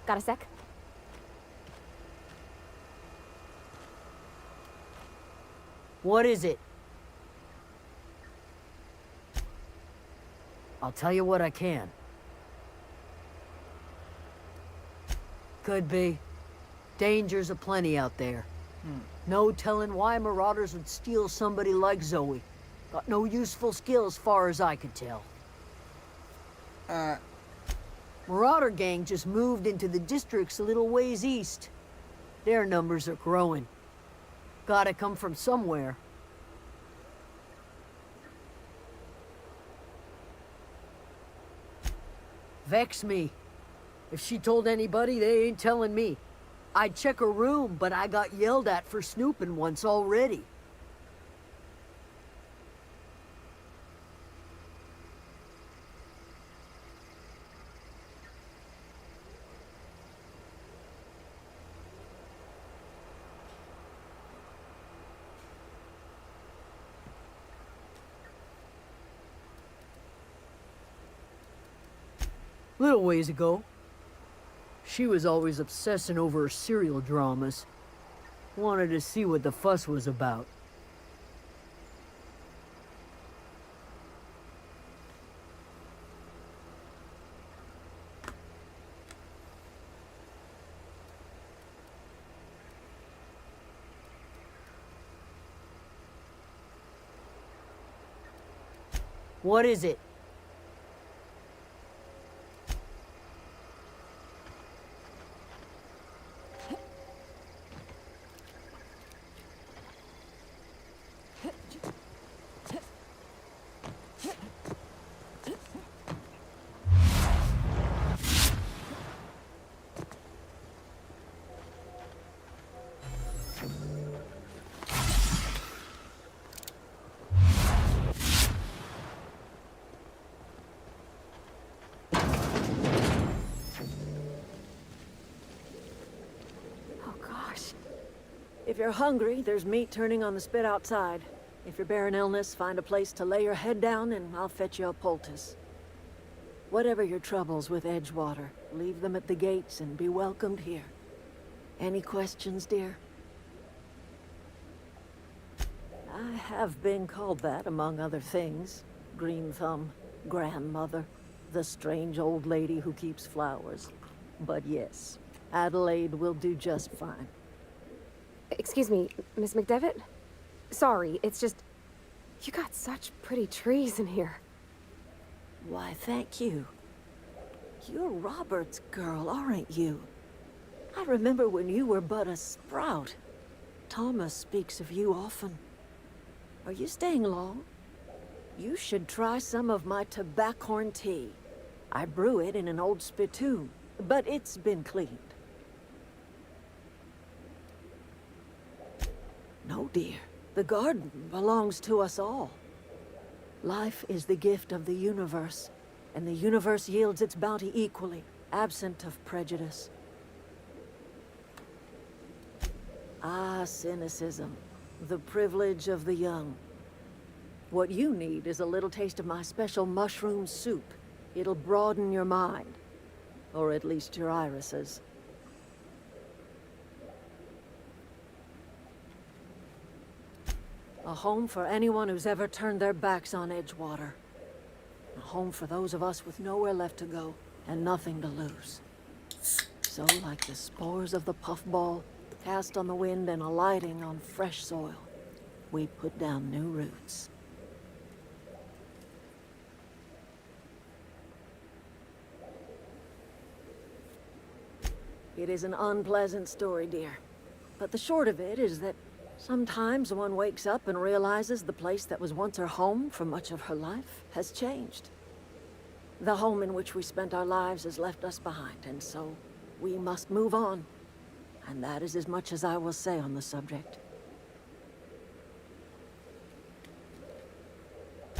Got a sec? What is it? I'll tell you what I can. Could be. Dangers aplenty out there. No telling why marauders would steal somebody like Zoe. Got no useful skills far as I could tell. Marauder gang just moved into the districts a little ways east. Their numbers are growing. Gotta come from somewhere. Vex me. If she told anybody, they ain't telling me. I'd check her room, but I got yelled at for snooping once already. Little ways ago, she was always obsessing over her serial dramas. Wanted to see what the fuss was about. What is it? If you're hungry, there's meat turning on the spit outside. If you're bearing illness, find a place to lay your head down and I'll fetch you a poultice. Whatever your troubles with Edgewater, leave them at the gates and be welcomed here. Any questions, dear? I have been called that, among other things. Green Thumb, grandmother, the strange old lady who keeps flowers. But yes, Adelaide will do just fine. Excuse me, Miss McDevitt? Sorry, it's just... You got such pretty trees in here. Why, thank you. You're Robert's girl, aren't you? I remember when you were but a sprout. Thomas speaks of you often. Are you staying long? You should try some of my tobaccorn tea. I brew it in an old spittoon, but it's been cleaned. No, dear. The garden belongs to us all. Life is the gift of the universe, and the universe yields its bounty equally, absent of prejudice. Ah, cynicism. The privilege of the young. What you need is a little taste of my special mushroom soup. It'll broaden your mind. Or at least your irises. A home for anyone who's ever turned their backs on Edgewater. A home for those of us with nowhere left to go and nothing to lose. So, like the spores of the puffball, cast on the wind and alighting on fresh soil, we put down new roots. It is an unpleasant story, dear. But the short of it is that sometimes one wakes up and realizes the place that was once her home for much of her life has changed. The home in which we spent our lives has left us behind, and so we must move on. And that is as much as I will say on the subject.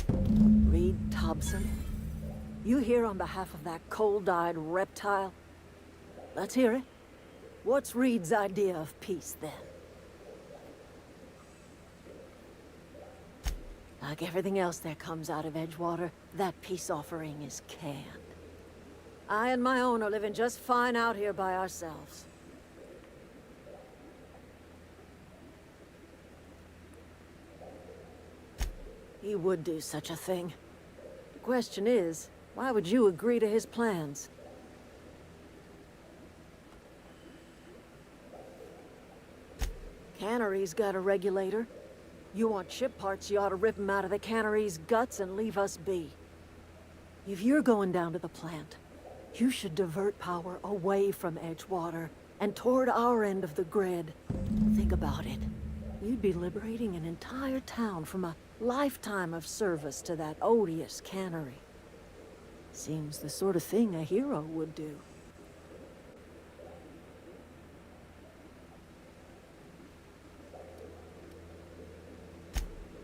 Reed Thompson, you here on behalf of that cold-eyed reptile? Let's hear it. What's Reed's idea of peace, then? Like everything else that comes out of Edgewater, that peace offering is canned. I and my own are living just fine out here by ourselves. He would do such a thing. The question is, why would you agree to his plans? Cannery's got a regulator. You want ship parts, you ought to rip 'em out of the cannery's guts and leave us be. If you're going down to the plant, you should divert power away from Edgewater and toward our end of the grid. Think about it. You'd be liberating an entire town from a lifetime of service to that odious cannery. Seems the sort of thing a hero would do.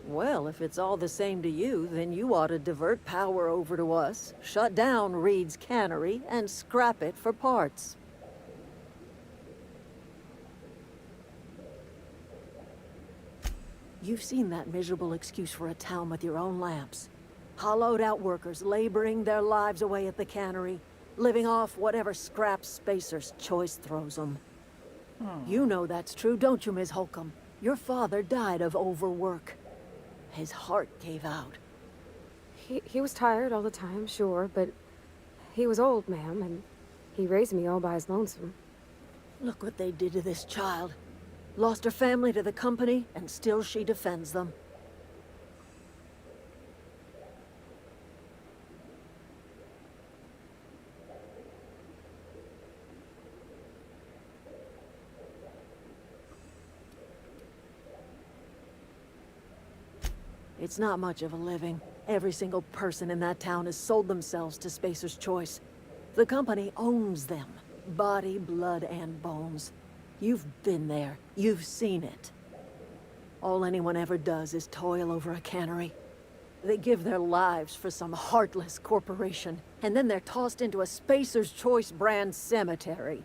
Well, if it's all the same to you, then you ought to divert power over to us, shut down Reed's cannery, and scrap it for parts. You've seen that miserable excuse for a town with your own lamps. Hollowed out workers laboring their lives away at the cannery, living off whatever scrap Spacer's Choice throws them. You know that's true, don't you, Miss Holcomb? Your father died of overwork. His heart gave out. He was tired all the time, sure, but he was old, ma'am, and he raised me all by his lonesome. Look what they did to this child. Lost her family to the company, and still she defends them. It's not much of a living. Every single person in that town has sold themselves to Spacer's Choice. The company owns them. Body, blood, and bones. You've been there. You've seen it. All anyone ever does is toil over a cannery. They give their lives for some heartless corporation, and then they're tossed into a Spacer's Choice brand cemetery.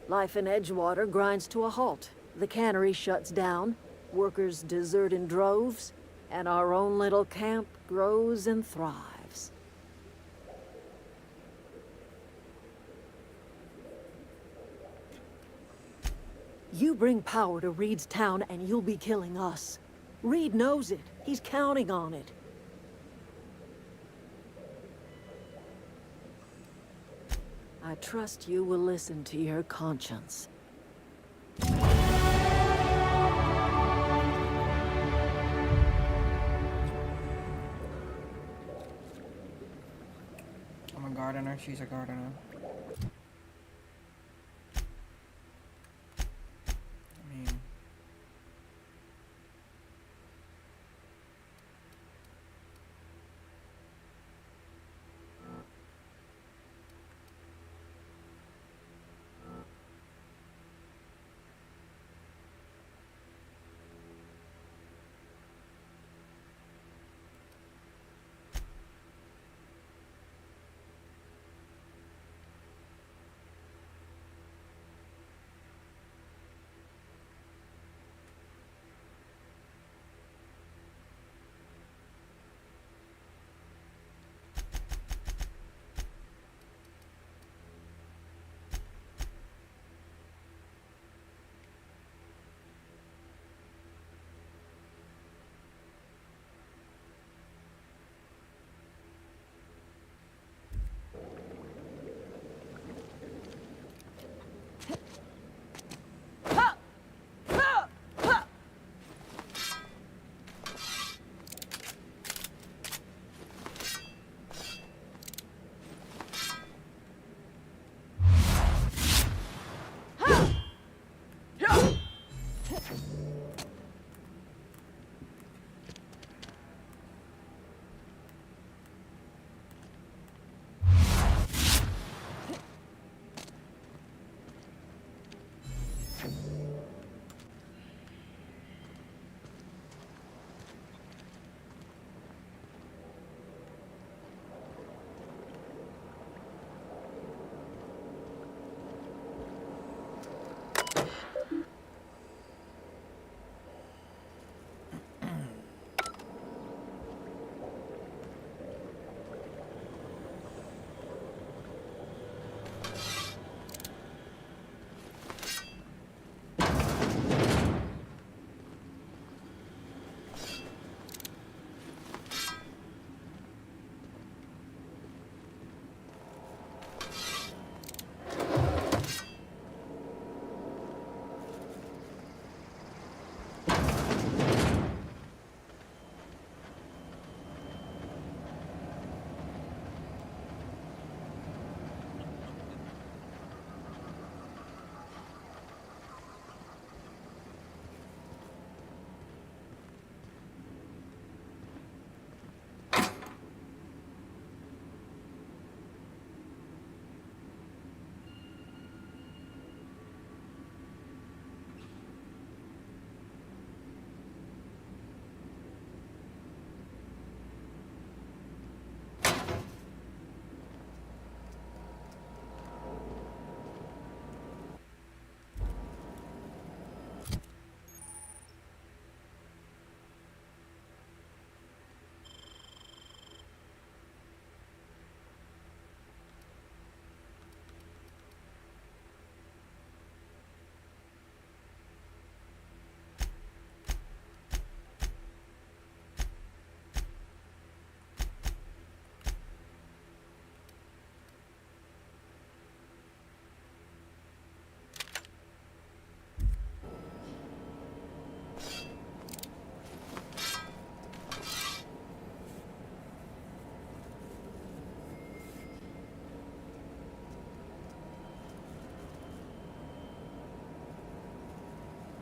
Life in Edgewater grinds to a halt. The cannery shuts down, workers desert in droves, and our own little camp grows and thrives. You bring power to Reed's town and you'll be killing us. Reed knows it. He's counting on it. I trust you will listen to your conscience. I'm a gardener, she's a gardener. I mean...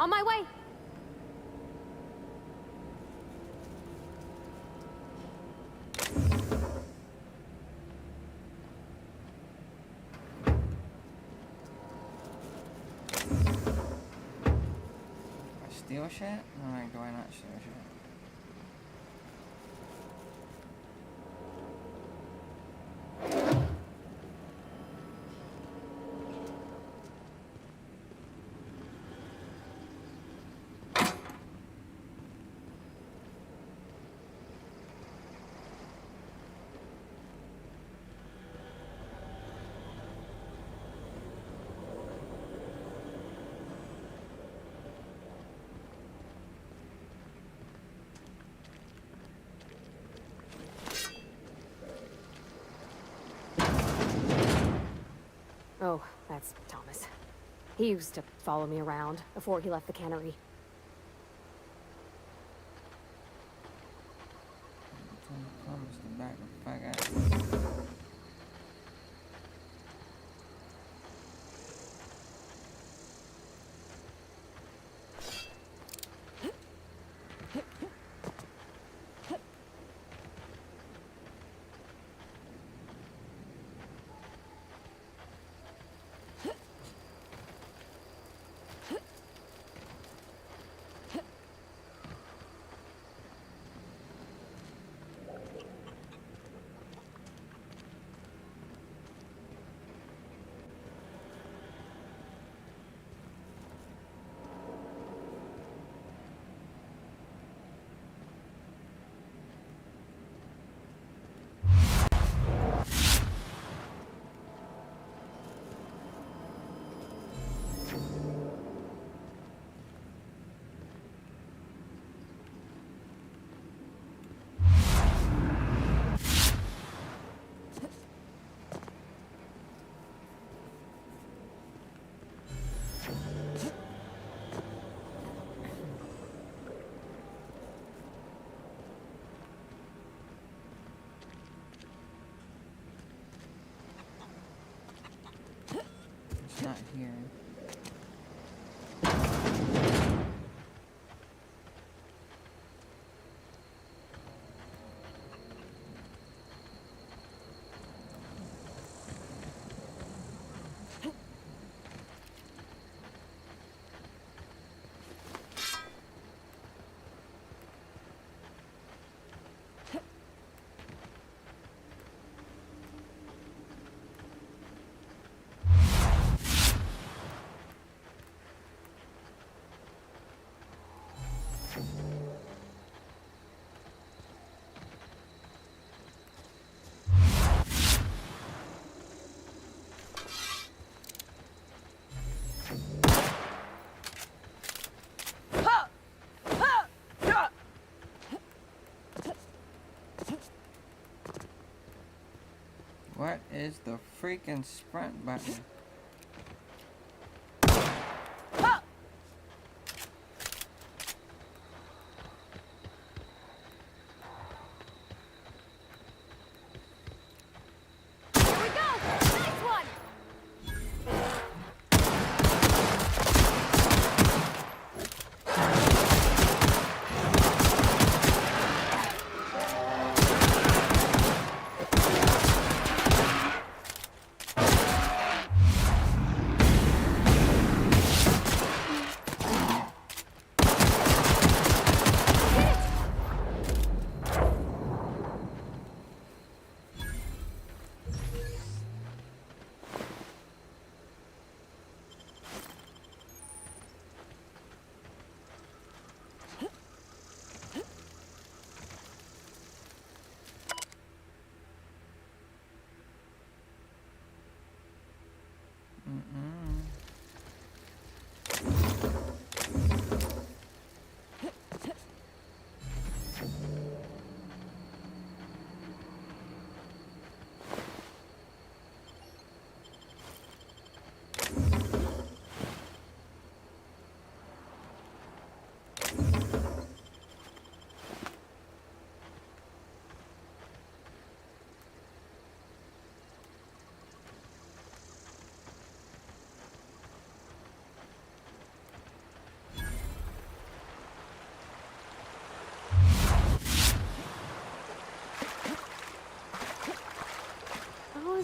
On my way! I steal shit? No, like, do I not steal shit? Oh, that's Thomas. He used to follow me around before he left the cannery. Thomas the back of the fuck out. It's not here. What is the freaking sprint button? Here we go! Nice one!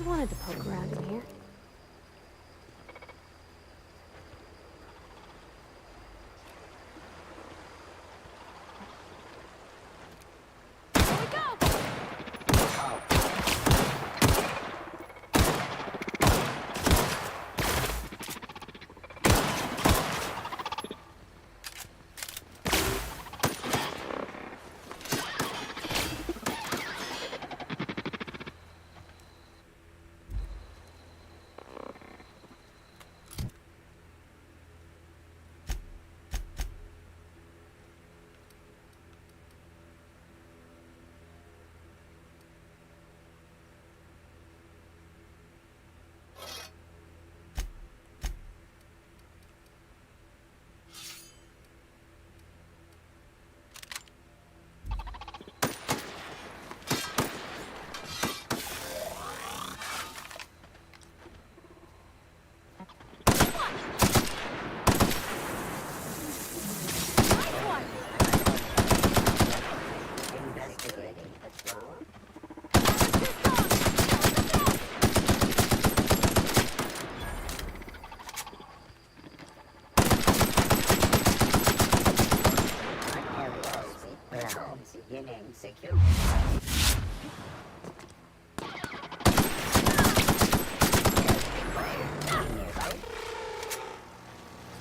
always wanted to poke around in here.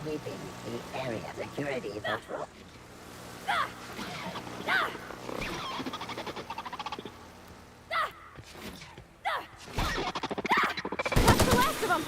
Sweeping the area security patrol. That's the last of them!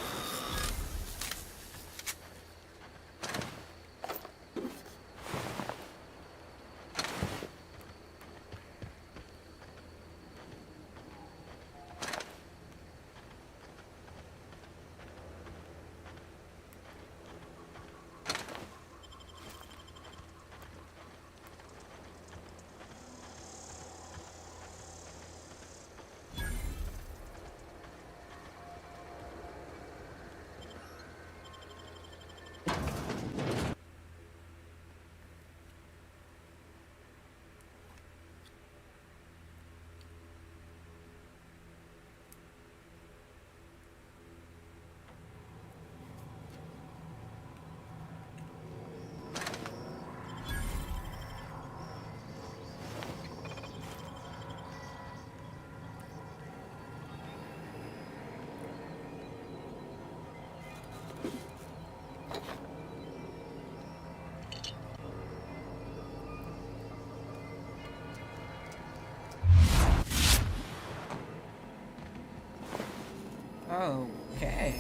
Okay.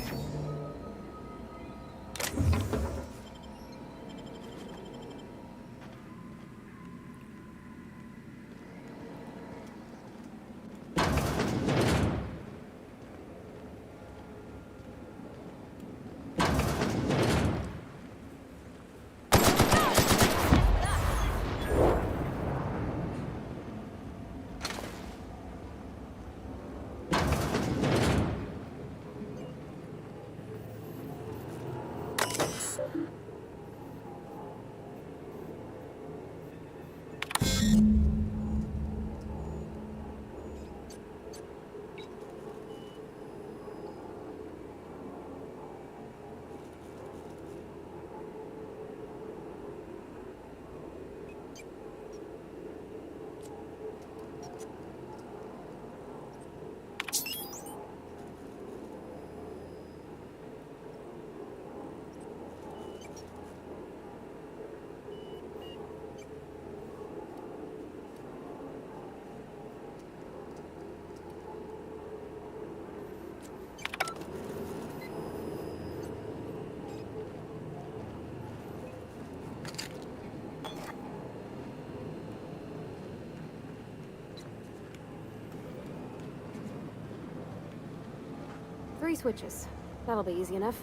Three switches. That'll be easy enough.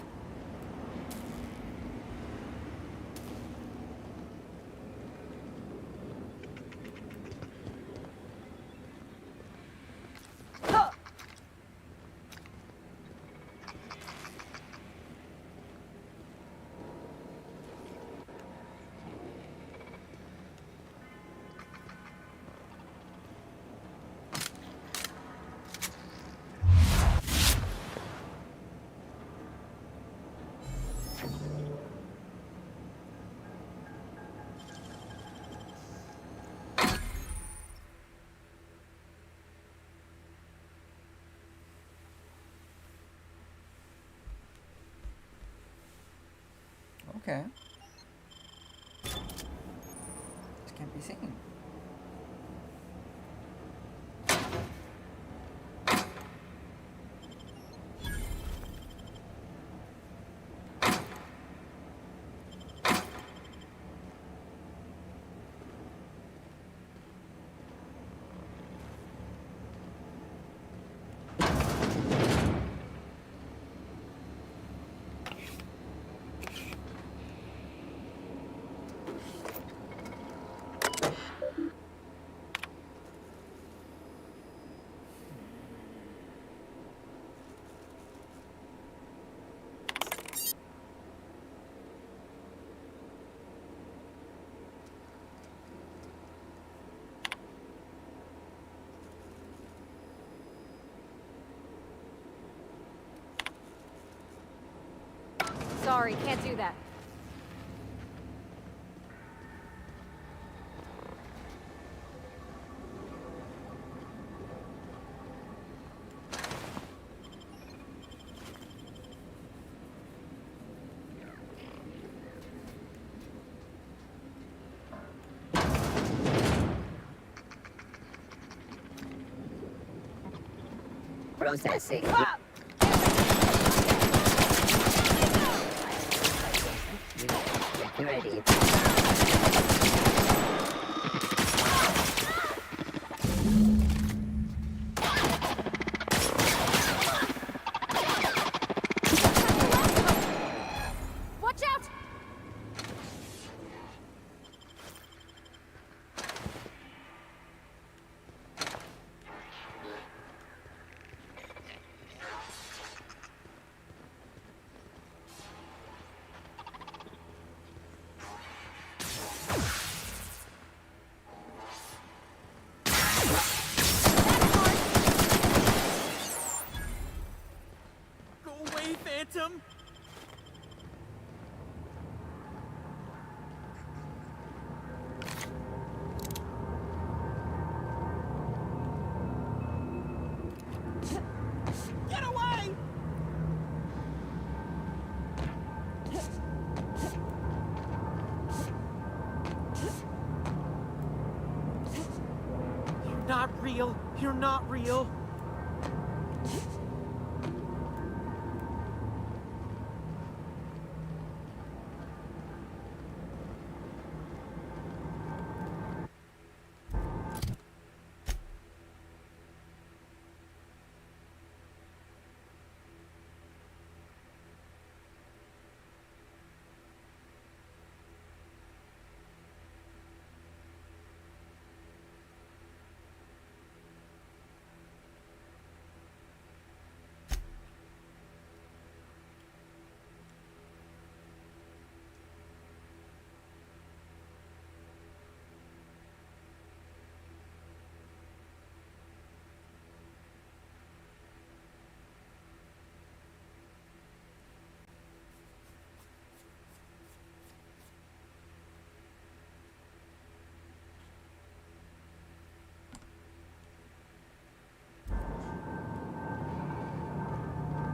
Okay. This can't be seen. Sorry, can't do that. Processing. Security. Watch out! Go away, Phantom! Get away! You're not real. You're not real.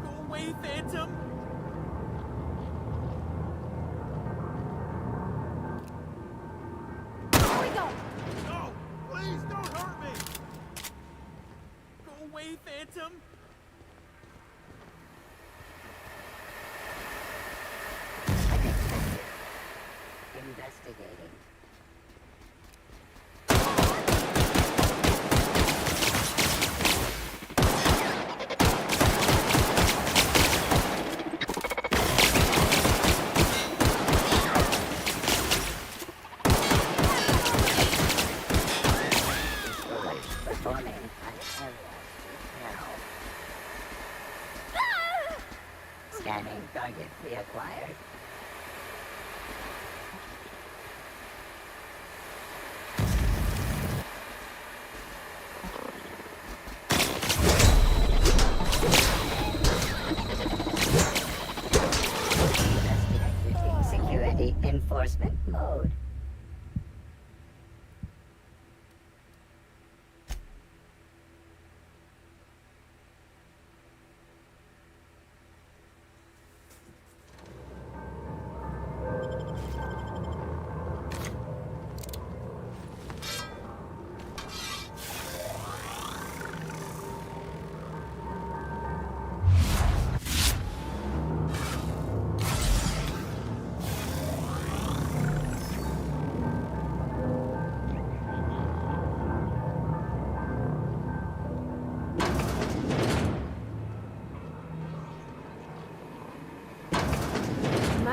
Go away, Phantom! Here we go! No! Please don't hurt me! Go away, Phantom! Investigating. Performing an area now. Scanning target reacquired. Investigating security enforcement mode.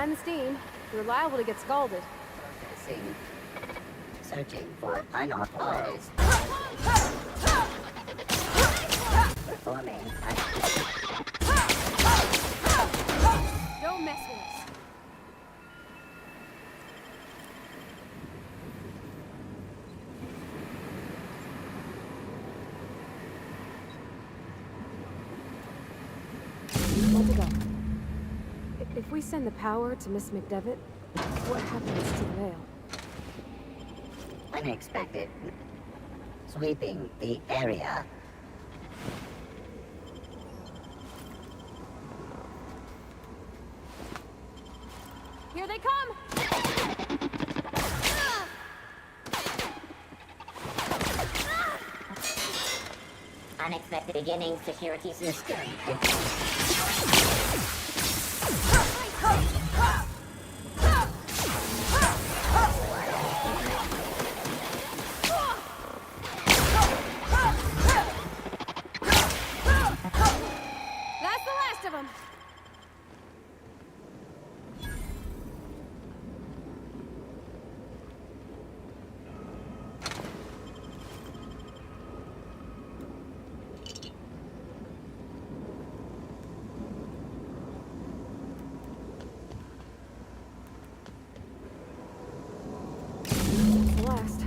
mind the steam. You're liable to get scalded. Processing. Searching for unauthorized. Performing. Don't mess with us. Let it go. If we send the power to Miss McDevitt, what happens to the veil? Unexpected. Sweeping the area. Here they come! Unexpected beginning security system. That's the last of them! That's the last.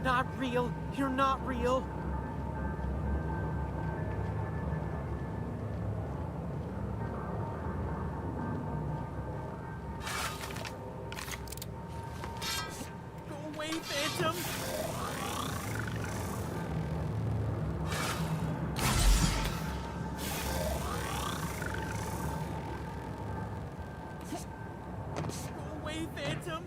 Not real. You're not real. Go away, Phantom. Go away, Phantom.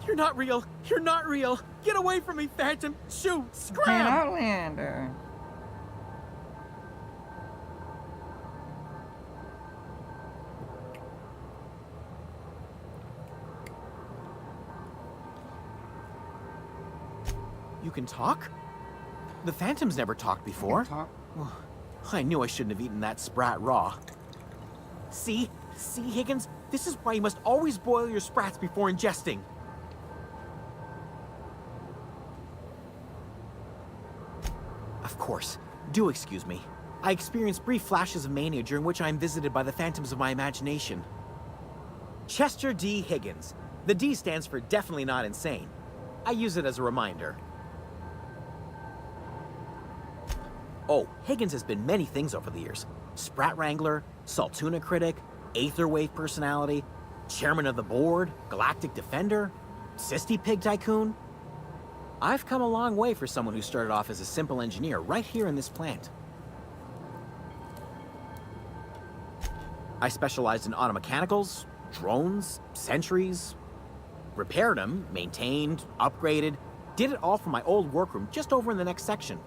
You're not real. You're not real. Get away from me, Phantom. Shoot. Man, Scram. Outlander. You can talk? The Phantom's never talked before. Talk. I knew I shouldn't have eaten that sprat raw. See? See, Higgins? This is why you must always boil your sprats before ingesting. Of course. Do excuse me. I experience brief flashes of mania during which I am visited by the phantoms of my imagination. Chester D. Higgins. The D stands for definitely not insane. I use it as a reminder. Oh, Higgins has been many things over the years. Sprat Wrangler, Saltuna Critic, Aetherwave personality, chairman of the board, galactic defender, Sisty Pig tycoon. I've come a long way for someone who started off as a simple engineer right here in this plant. I specialized in automechanicals, drones, sentries, repaired them, maintained, upgraded, did it all from my old workroom just over in the next section.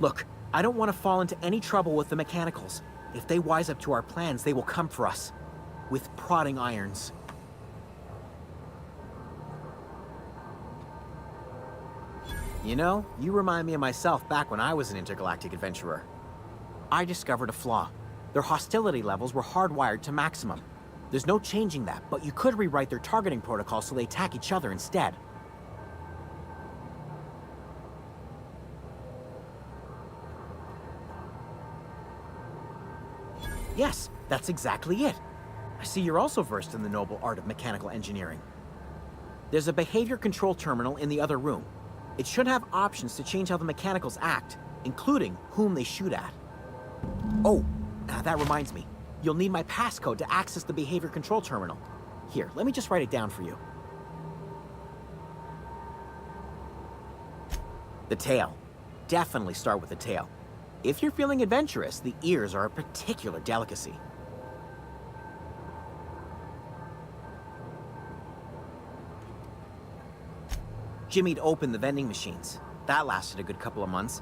Look, I don't want to fall into any trouble with the mechanicals. If they wise up to our plans, they will come for us. With prodding irons. You know, you remind me of myself back when I was an intergalactic adventurer. I discovered a flaw. Their hostility levels were hardwired to maximum. There's no changing that, but you could rewrite their targeting protocol so they attack each other instead. Yes, that's exactly it. I see you're also versed in the noble art of mechanical engineering. There's a behavior control terminal in the other room. It should have options to change how the mechanicals act, including whom they shoot at. Oh, that reminds me. You'll need my passcode to access the behavior control terminal. Here, let me just write it down for you. The tail. Definitely start with the tail. If you're feeling adventurous, the ears are a particular delicacy. Jimmy'd opened the vending machines. That lasted a good couple of months.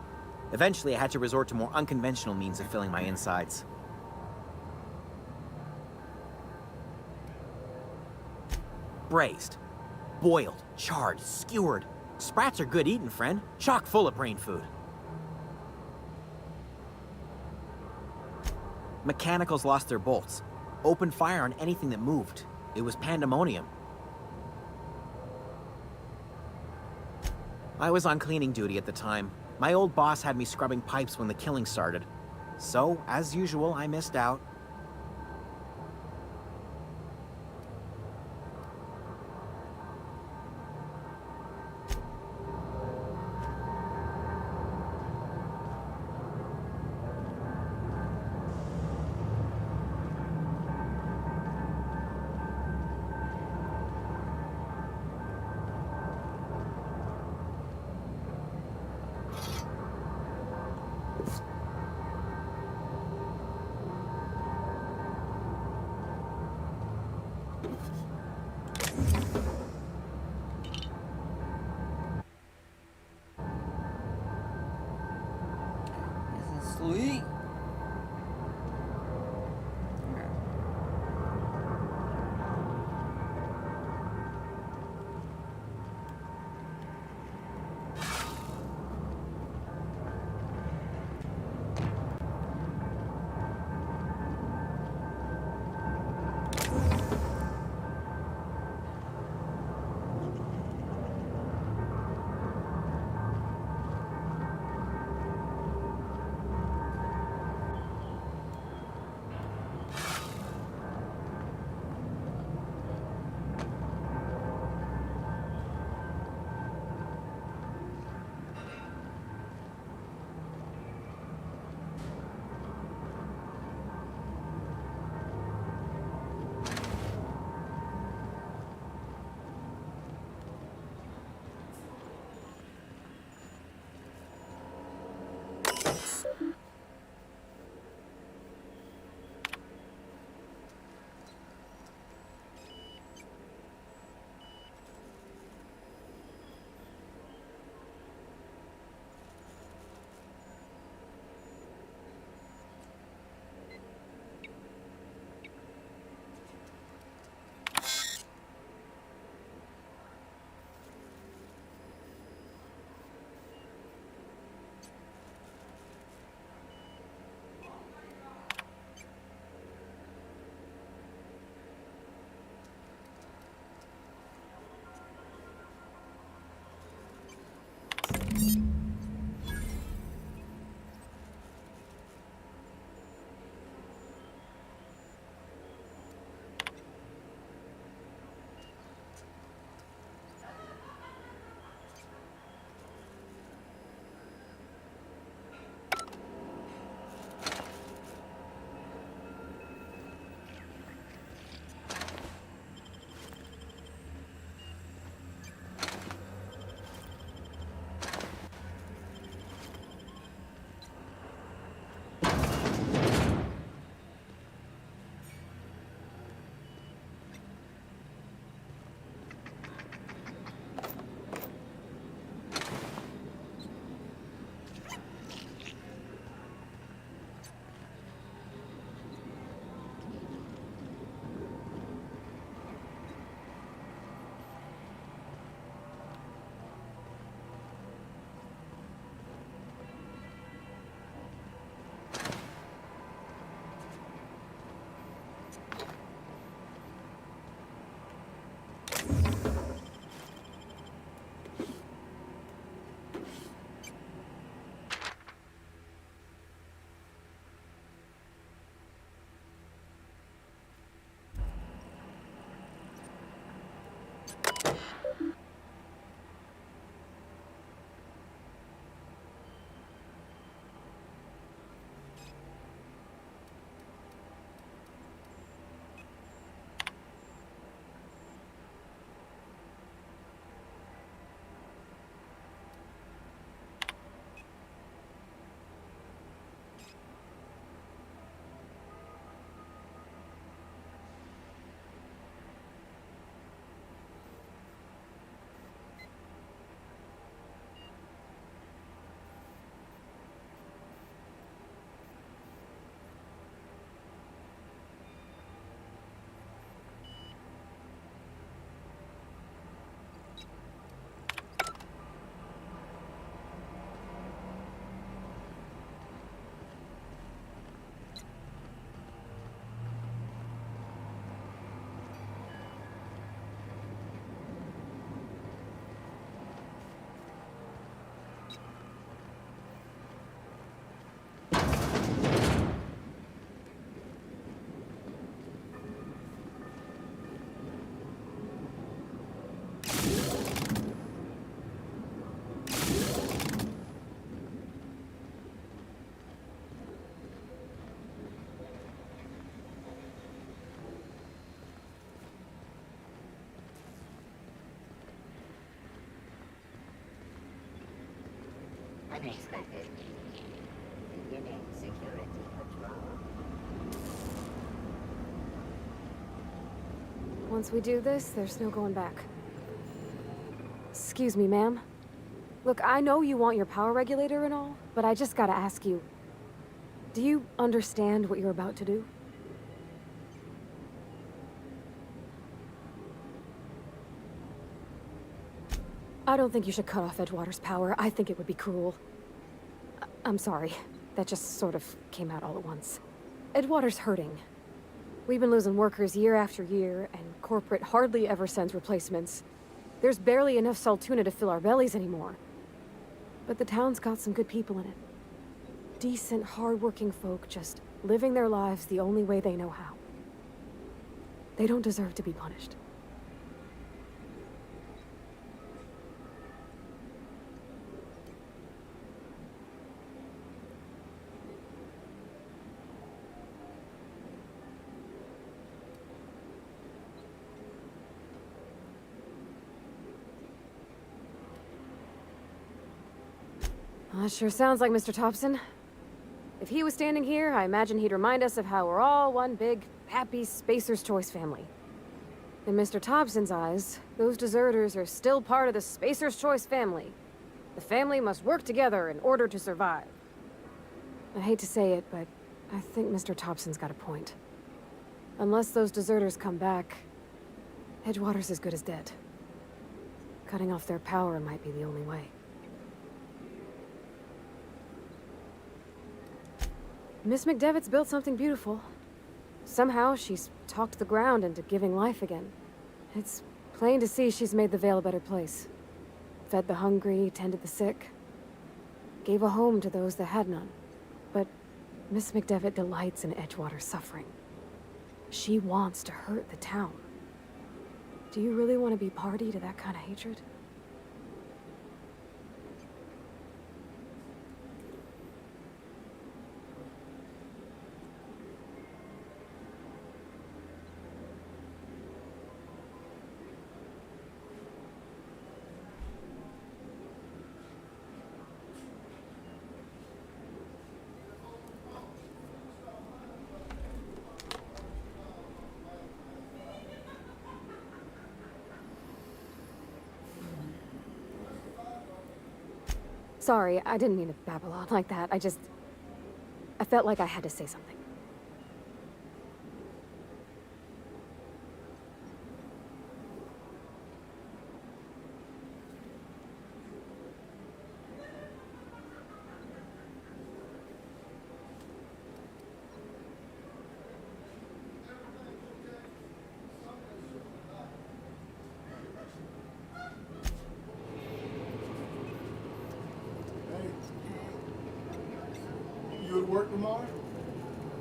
Eventually, I had to resort to more unconventional means of filling my insides. Braised. Boiled, charred, skewered. Sprats are good eating, friend. Chock full of brain food. Mechanicals lost their bolts. Opened fire on anything that moved. It was pandemonium. I was on cleaning duty at the time. My old boss had me scrubbing pipes when the killing started. So, as usual, I missed out. Unexpected. Beginning security patrol. Once we do this, there's no going back. Excuse me, ma'am. Look, I know you want your power regulator and all, but I just gotta ask you. Do you understand what you're about to do? I don't think you should cut off Edgewater's power. I think it would be cruel. I'm sorry. That just sort of came out all at once. Edgewater's hurting. We've been losing workers year after year, and corporate hardly ever sends replacements. There's barely enough Saltuna to fill our bellies anymore. But the town's got some good people in it. Decent, hard-working folk just living their lives the only way they know how. They don't deserve to be punished. Well, that sure sounds like Mr. Thompson. If he was standing here, I imagine he'd remind us of how we're all one big, happy Spacer's Choice family. In Mr. Thompson's eyes, those deserters are still part of the Spacer's Choice family. The family must work together in order to survive. I hate to say it, but I think Mr. Thompson's got a point. Unless those deserters come back, Edgewater's as good as dead. Cutting off their power might be the only way. Miss McDevitt's built something beautiful. Somehow, she's talked the ground into giving life again. It's plain to see she's made the Vale a better place. Fed the hungry, tended the sick. Gave a home to those that had none. But Miss McDevitt delights in Edgewater's suffering. She wants to hurt the town. Do you really want to be party to that kind of hatred? Sorry, I didn't mean to babble on like that. I felt like I had to say something. You at work tomorrow?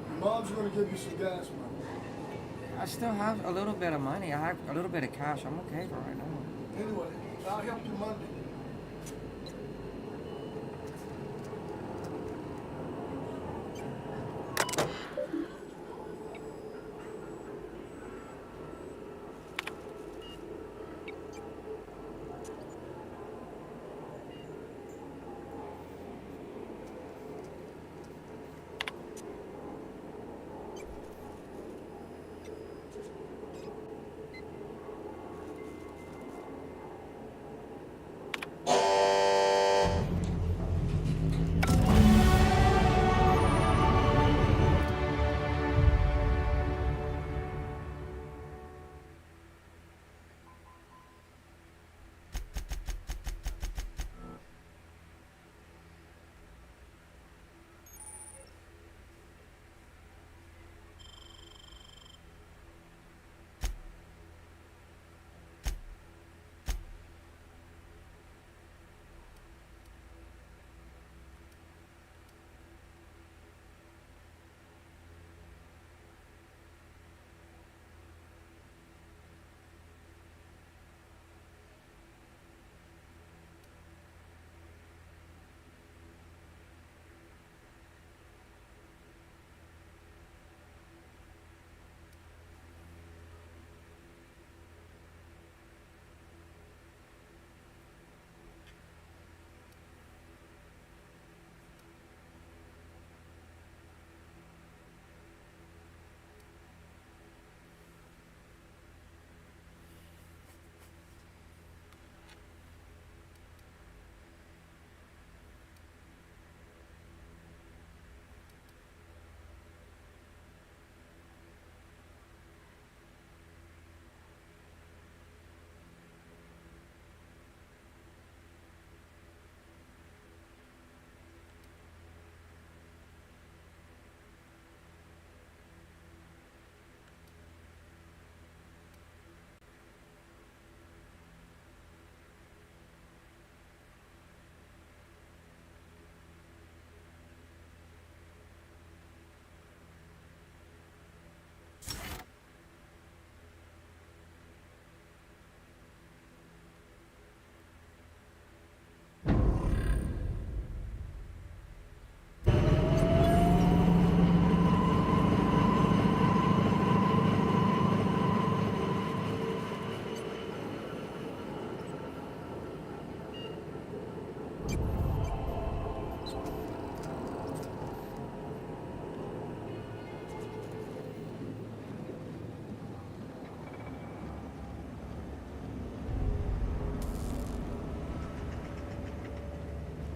Your mom's gonna give you some gas money. I still have a little bit of money. I have a little bit of cash. I'm okay for right now. Anyway, I'll help you Monday.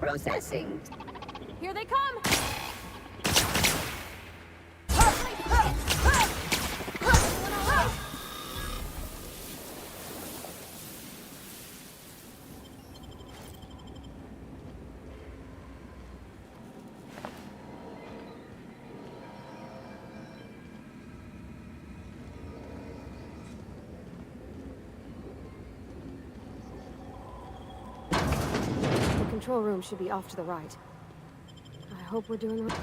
Processing. Here they come! The control room should be off to the right. I hope we're doing right.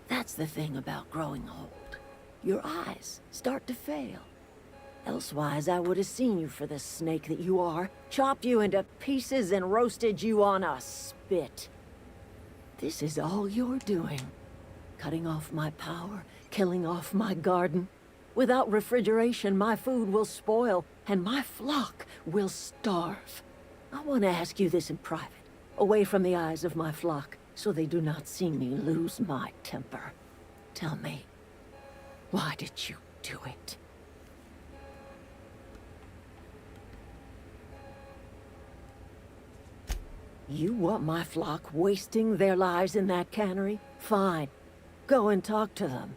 That's the thing about growing old. Your eyes start to fail. Elsewise, I would have seen you for the snake that you are, chopped you into pieces and roasted you on a spit. This is all you're doing. Cutting off my power, killing off my garden. Without refrigeration, my food will spoil, and my flock will starve. I want to ask you this in private, away from the eyes of my flock, so they do not see me lose my temper. Tell me, why did you do it? You want my flock wasting their lives in that cannery? Fine. Go and talk to them.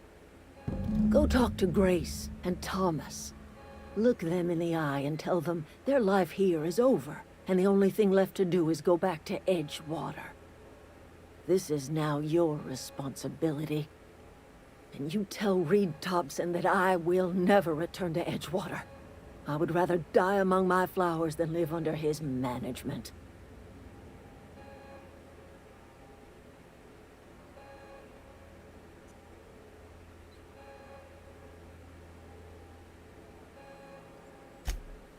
Go talk to Grace and Thomas. Look them in the eye and tell them their life here is over, and the only thing left to do is go back to Edgewater. This is now your responsibility. And you tell Reed Thompson that I will never return to Edgewater. I would rather die among my flowers than live under his management.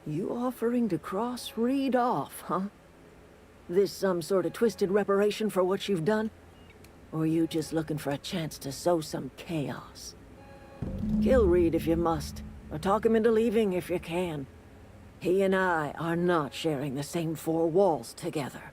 You offering to cross Reed off, huh? This some sort of twisted reparation for what you've done? Or you just looking for a chance to sow some chaos? Kill Reed if you must, or talk him into leaving if you can. He and I are not sharing the same four walls together.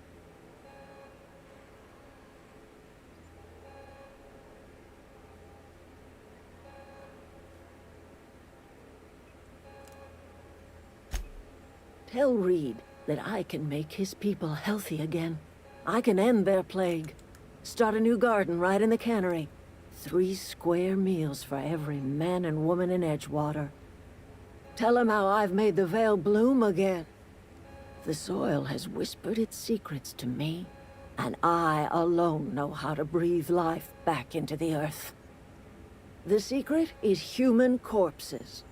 Tell Reed that I can make his people healthy again. I can end their plague. Start a new garden right in the cannery. 3 square meals for every man and woman in Edgewater. Tell him how I've made the Vale bloom again. The soil has whispered its secrets to me, and I alone know how to breathe life back into the earth. The secret is human corpses.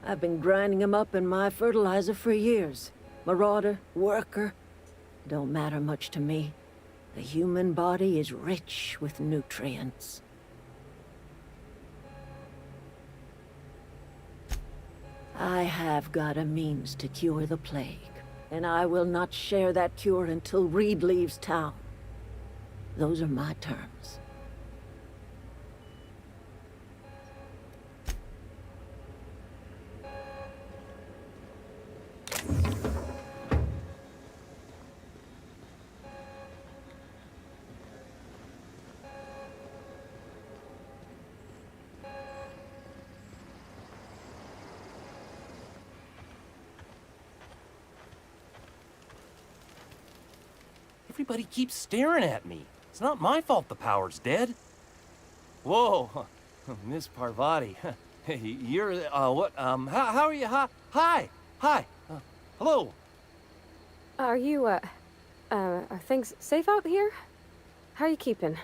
I've been grinding them up in my fertilizer for years. Marauder, worker, don't matter much to me. The human body is rich with nutrients. I have got a means to cure the plague, and I will not share that cure until Reed leaves town. Those are my terms. Everybody keeps staring at me. It's not my fault the power's dead. Whoa, Miss Parvati. You're, what, how are you? Hi, hello. Are you, are things safe out here? How are you keeping?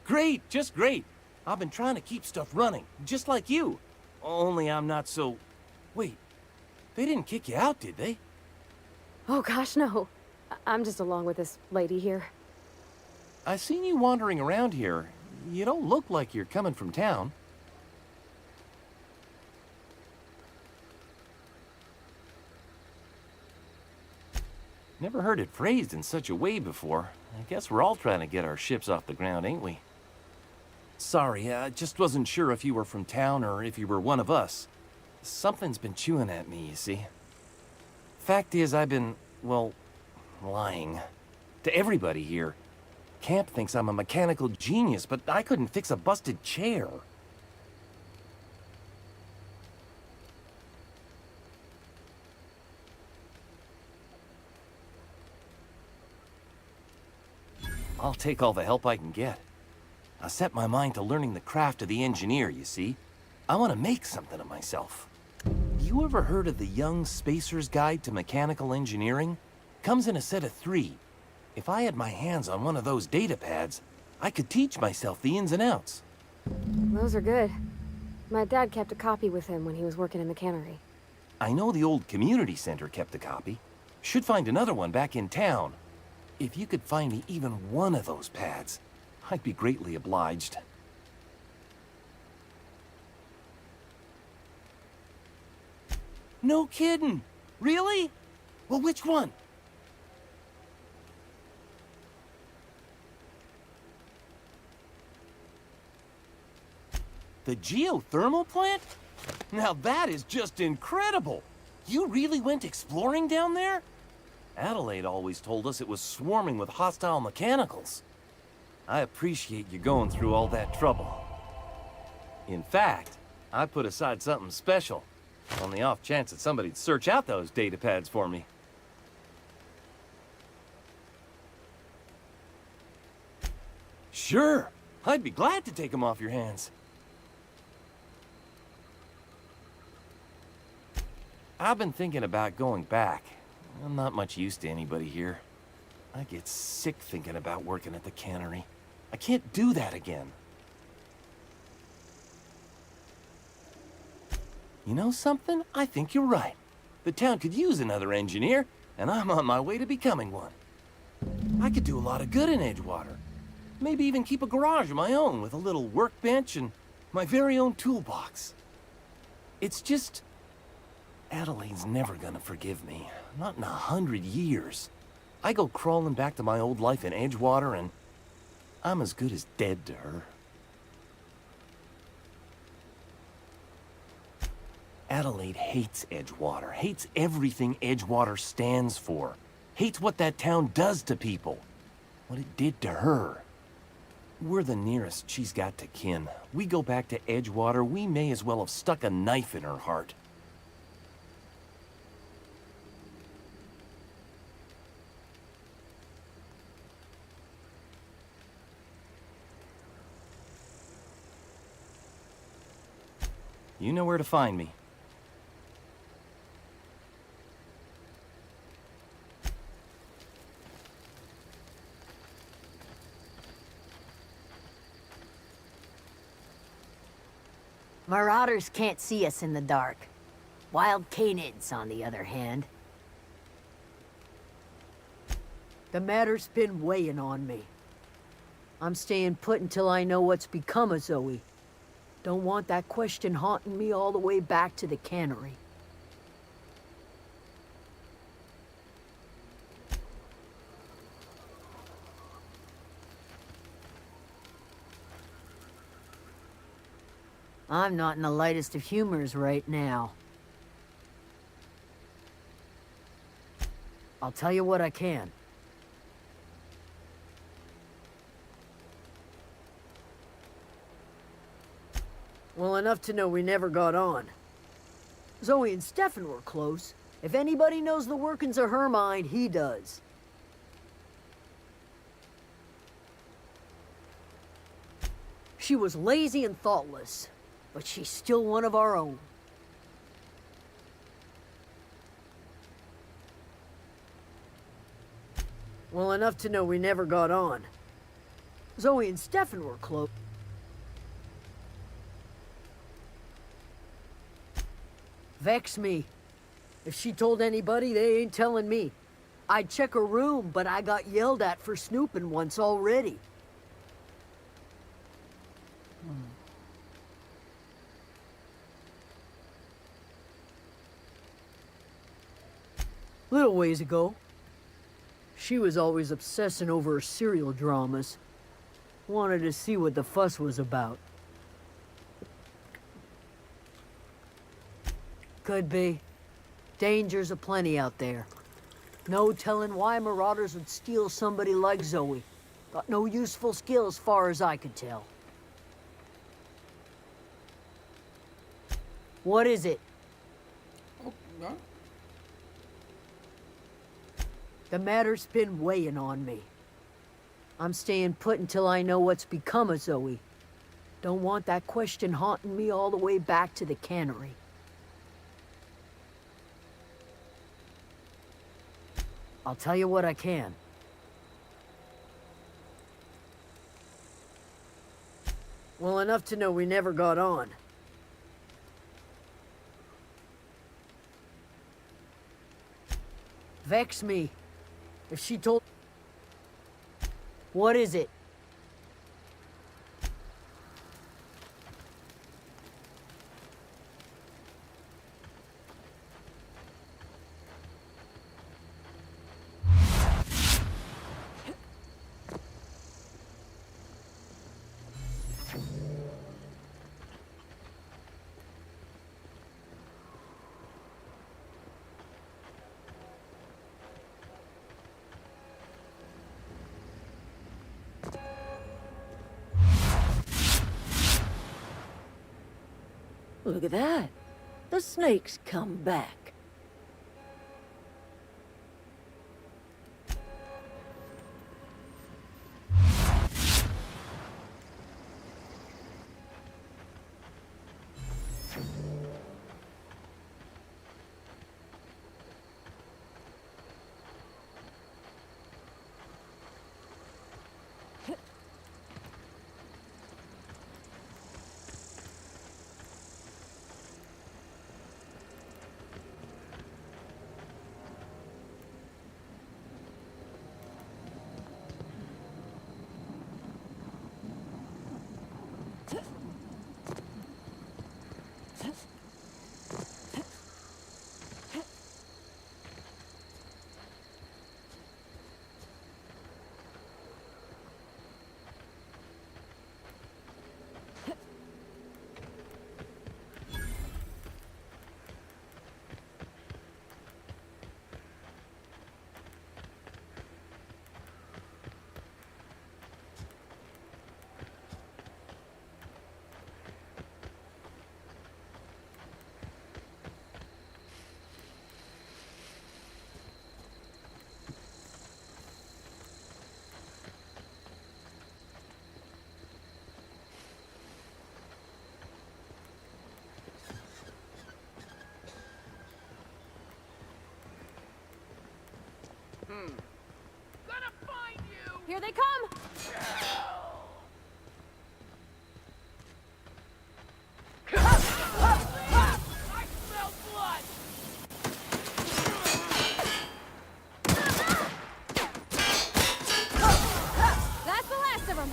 Great, just great. I've been trying to keep stuff running, just like you. Only I'm not so... Wait, they didn't kick you out, did they? Oh gosh, no. I'm just along with this lady here. I seen you wandering around here. You don't look like you're coming from town. Never heard it phrased in such a way before. I guess we're all trying to get our ships off the ground, ain't we? Sorry, I just wasn't sure if you were from town or if you were one of us. Something's been chewing at me, you see. Fact is, I've been, well, lying. To everybody here. Camp thinks I'm a mechanical genius, but I couldn't fix a busted chair. I'll take all the help I can get. I set my mind to learning the craft of the engineer, you see. I want to make something of myself. You ever heard of the Young Spacer's Guide to Mechanical Engineering? Comes in a set of 3. If I had my hands on one of those data pads, I could teach myself the ins and outs. Those are good. My dad kept a copy with him when he was working in the cannery. I know the old community center kept a copy. Should find another one back in town. If you could find me even one of those pads, I'd be greatly obliged. No kidding! Really? Well, which one? The geothermal plant? Now that is just incredible! You really went exploring down there? Adelaide always told us it was swarming with hostile mechanicals. I appreciate you going through all that trouble. In fact, I put aside something special, on the off chance that somebody'd search out those data pads for me. Sure, I'd be glad to take them off your hands. I've been thinking about going back. I'm not much use to anybody here. I get sick thinking about working at the cannery. I can't do that again. You know something? I think you're right. The town could use another engineer, and I'm on my way to becoming one. I could do a lot of good in Edgewater. Maybe even keep a garage of my own with a little workbench and my very own toolbox. It's just... Adelaide's never gonna forgive me. Not in 100 years. I go crawling back to my old life in Edgewater, and I'm as good as dead to her. Adelaide hates Edgewater, hates everything Edgewater stands for, hates what that town does to people, what it did to her. We're the nearest she's got to kin. We go back to Edgewater, we may as well have stuck a knife in her heart. You know where to find me. Marauders can't see us in the dark. Wild canids, on the other hand. The matter's been weighing on me. I'm staying put until I know what's become of Zoe. Don't want that question haunting me all the way back to the cannery. I'm not in the lightest of humors right now. I'll tell you what I can. Well, enough to know we never got on. Zoe and Stefan were close. If anybody knows the workings of her mind, he does. She was lazy and thoughtless, but she's still one of our own. Well, enough to know we never got on. Zoe and Stefan were close. Vex me. If she told anybody, they ain't telling me. I'd check her room, but I got yelled at for snooping once already. Little ways ago, she was always obsessing over her serial dramas. Wanted to see what the fuss was about. Could be. Dangers aplenty out there. No telling why marauders would steal somebody like Zoe. Got no useful skill as far as I could tell. What is it? Oh, no. The matter's been weighing on me. I'm staying put until I know what's become of Zoe. Don't want that question haunting me all the way back to the cannery. I'll tell you what I can. Well, enough to know we never got on. Vex me. If she told... What is it? Look at that. The snake's come back. Here they come! That's the last of them!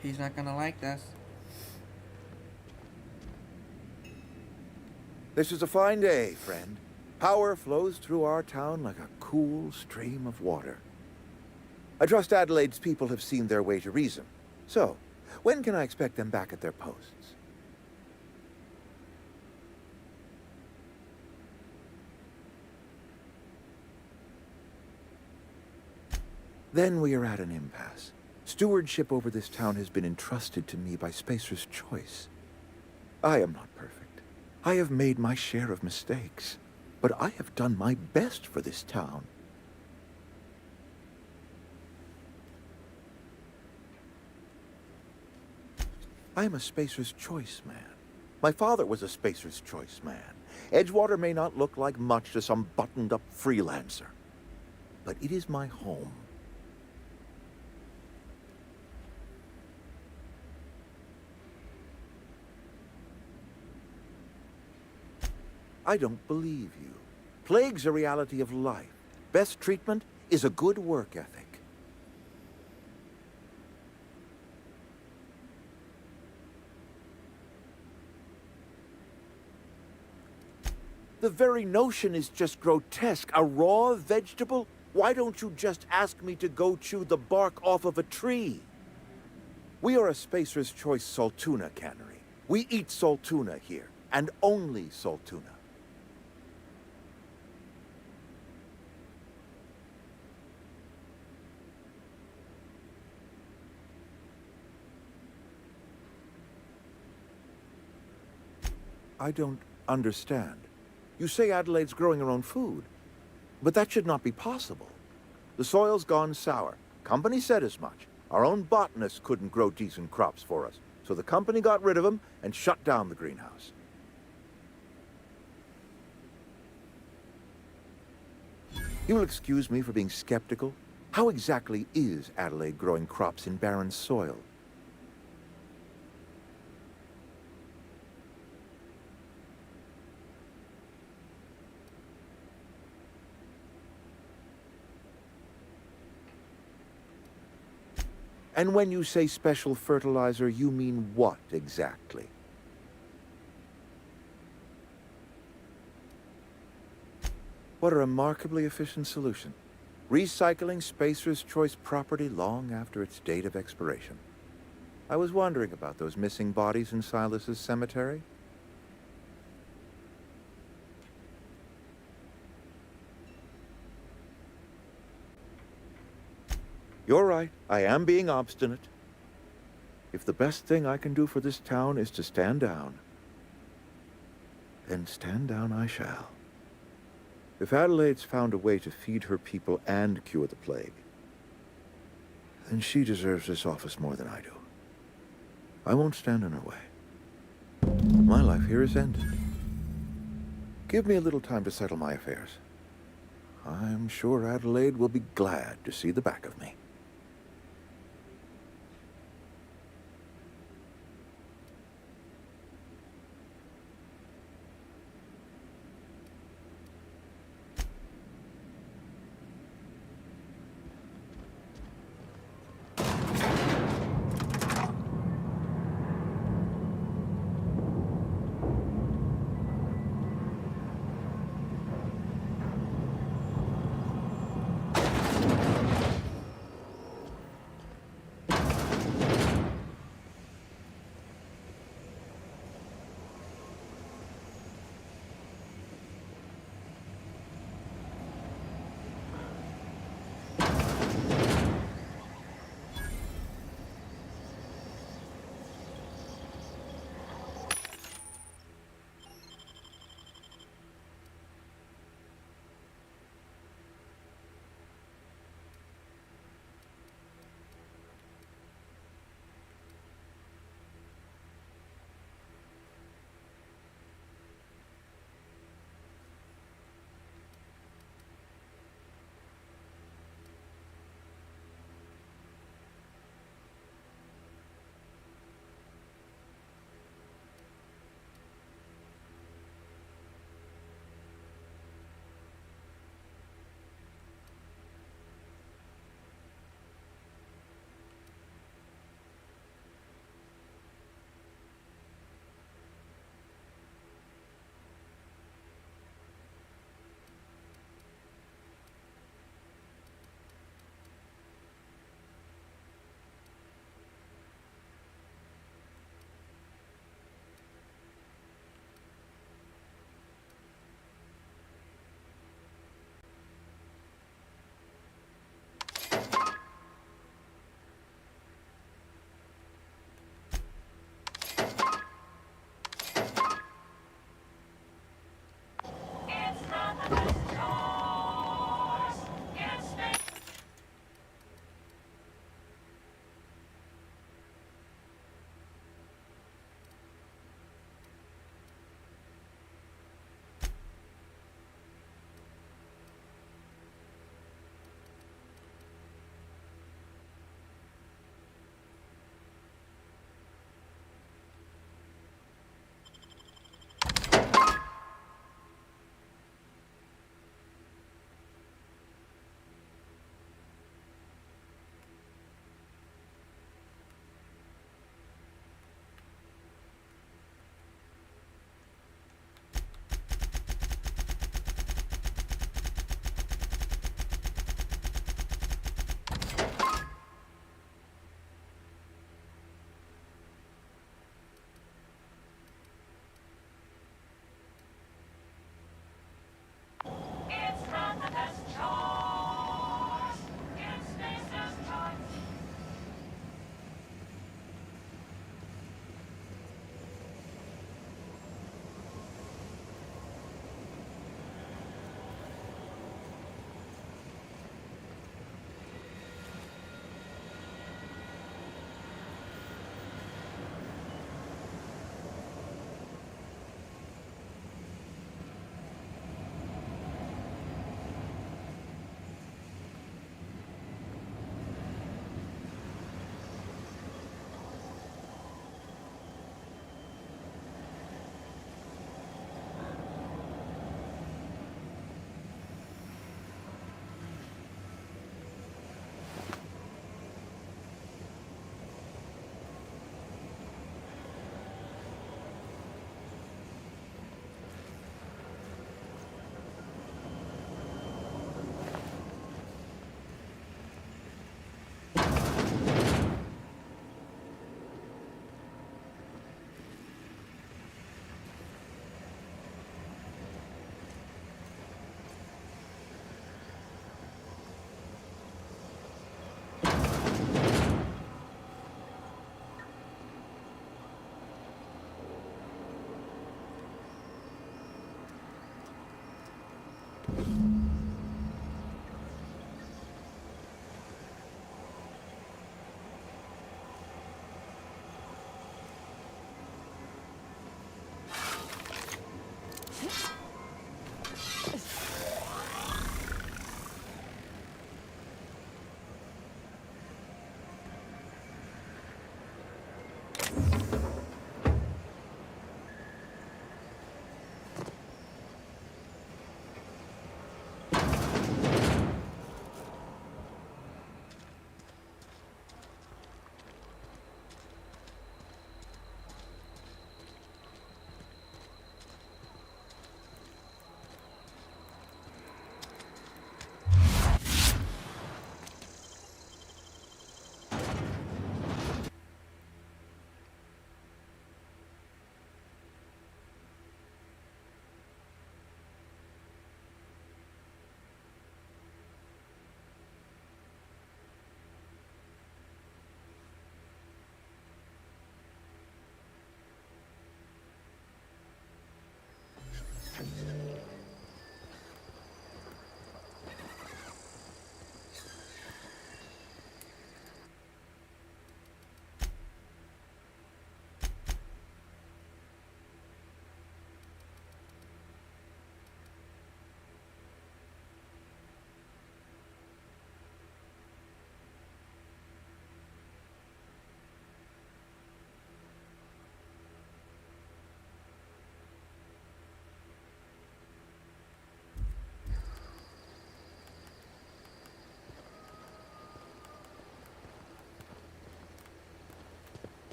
He's not gonna like this. This is a fine day, friend. Power flows through our town like a cool stream of water. I trust Adelaide's people have seen their way to reason. So, when can I expect them back at their posts? Then we are at an impasse. Stewardship over this town has been entrusted to me by Spacer's Choice. I am not perfect. I have made my share of mistakes, but I have done my best for this town. I am a Spacer's Choice man. My father was a Spacer's Choice man. Edgewater may not look like much to some buttoned-up freelancer, but it is my home. I don't believe you. Plague's a reality of life. Best treatment is a good work ethic. The very notion is just grotesque. A raw vegetable? Why don't you just ask me to go chew the bark off of a tree? We are a Spacer's Choice saltuna cannery. We eat saltuna here, and only saltuna. I don't understand. You say Adelaide's growing her own food, but that should not be possible. The soil's gone sour. Company said as much. Our own botanist couldn't grow decent crops for us, so the company got rid of him and shut down the greenhouse. You'll excuse me for being skeptical. How exactly is Adelaide growing crops in barren soil? And when you say special fertilizer, you mean what exactly? What a remarkably efficient solution. Recycling Spacer's Choice property long after its date of expiration. I was wondering about those missing bodies in Silas's cemetery. You're right. I am being obstinate. If the best thing I can do for this town is to stand down, then stand down I shall. If Adelaide's found a way to feed her people and cure the plague, then she deserves this office more than I do. I won't stand in her way. My life here is ended. Give me a little time to settle my affairs. I'm sure Adelaide will be glad to see the back of me.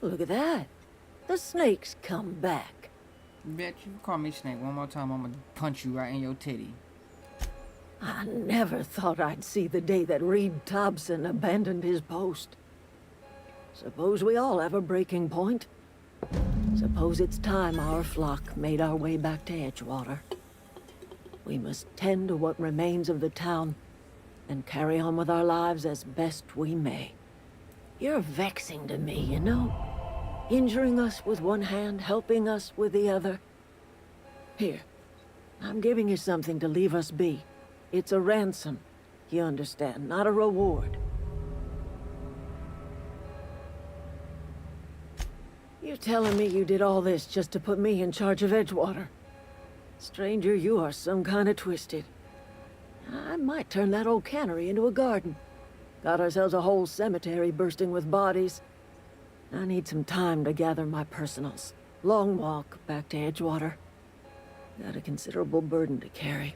Look at that. The snake's come back. Bitch, you call me Snake one more time, I'm gonna punch you right in your titty. I never thought I'd see the day that Reed Thompson abandoned his post. Suppose we all have a breaking point. Suppose it's time our flock made our way back to Edgewater. We must tend to what remains of the town and carry on with our lives as best we may. You're vexing to me, you know? Injuring us with one hand, helping us with the other. Here, I'm giving you something to leave us be. It's a ransom, you understand, not a reward. You're telling me you did all this just to put me in charge of Edgewater? Stranger, you are some kind of twisted. I might turn that old cannery into a garden. Got ourselves a whole cemetery bursting with bodies. I need some time to gather my personals. Long walk back to Edgewater. Got a considerable burden to carry.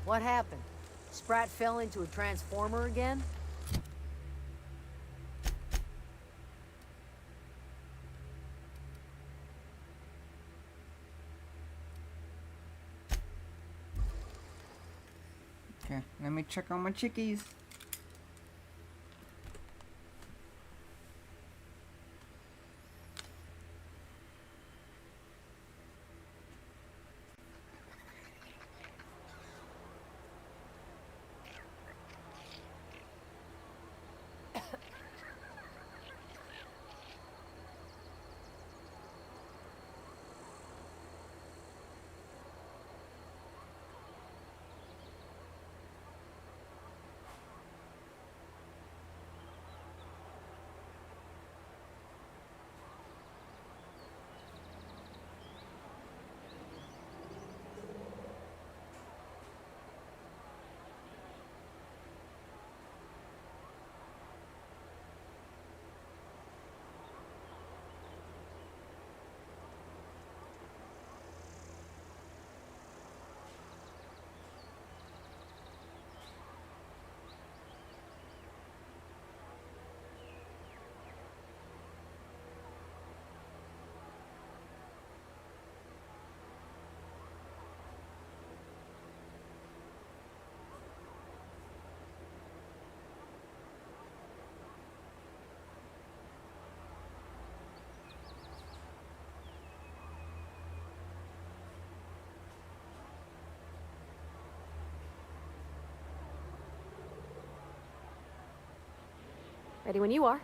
What happened? Sprat fell into a transformer again? Okay, let me check on my chickies. Ready when you are.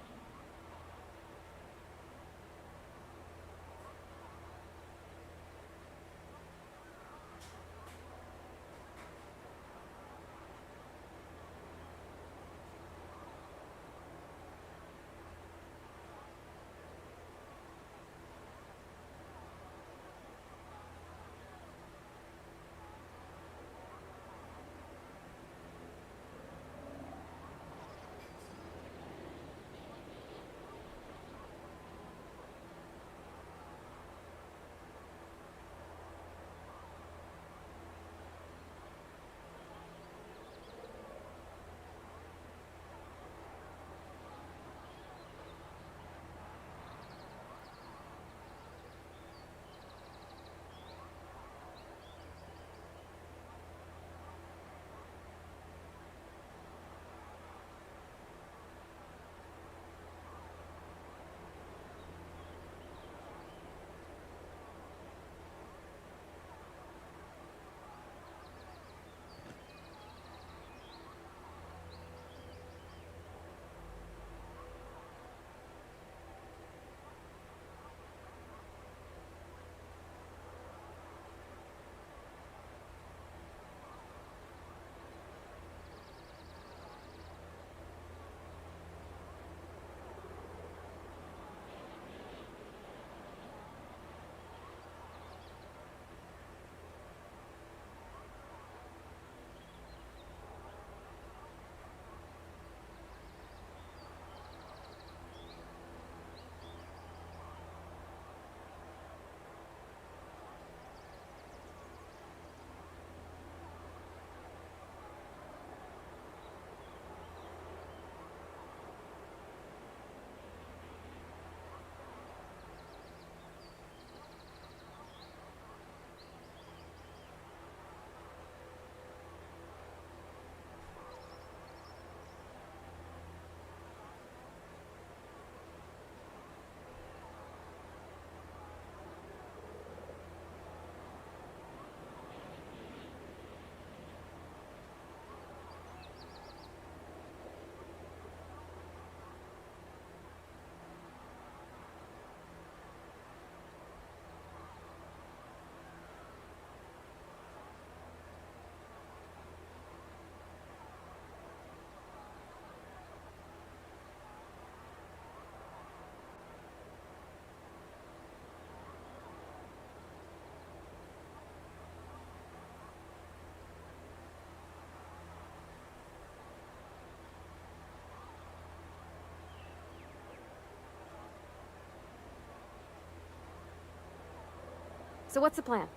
So what's the plan?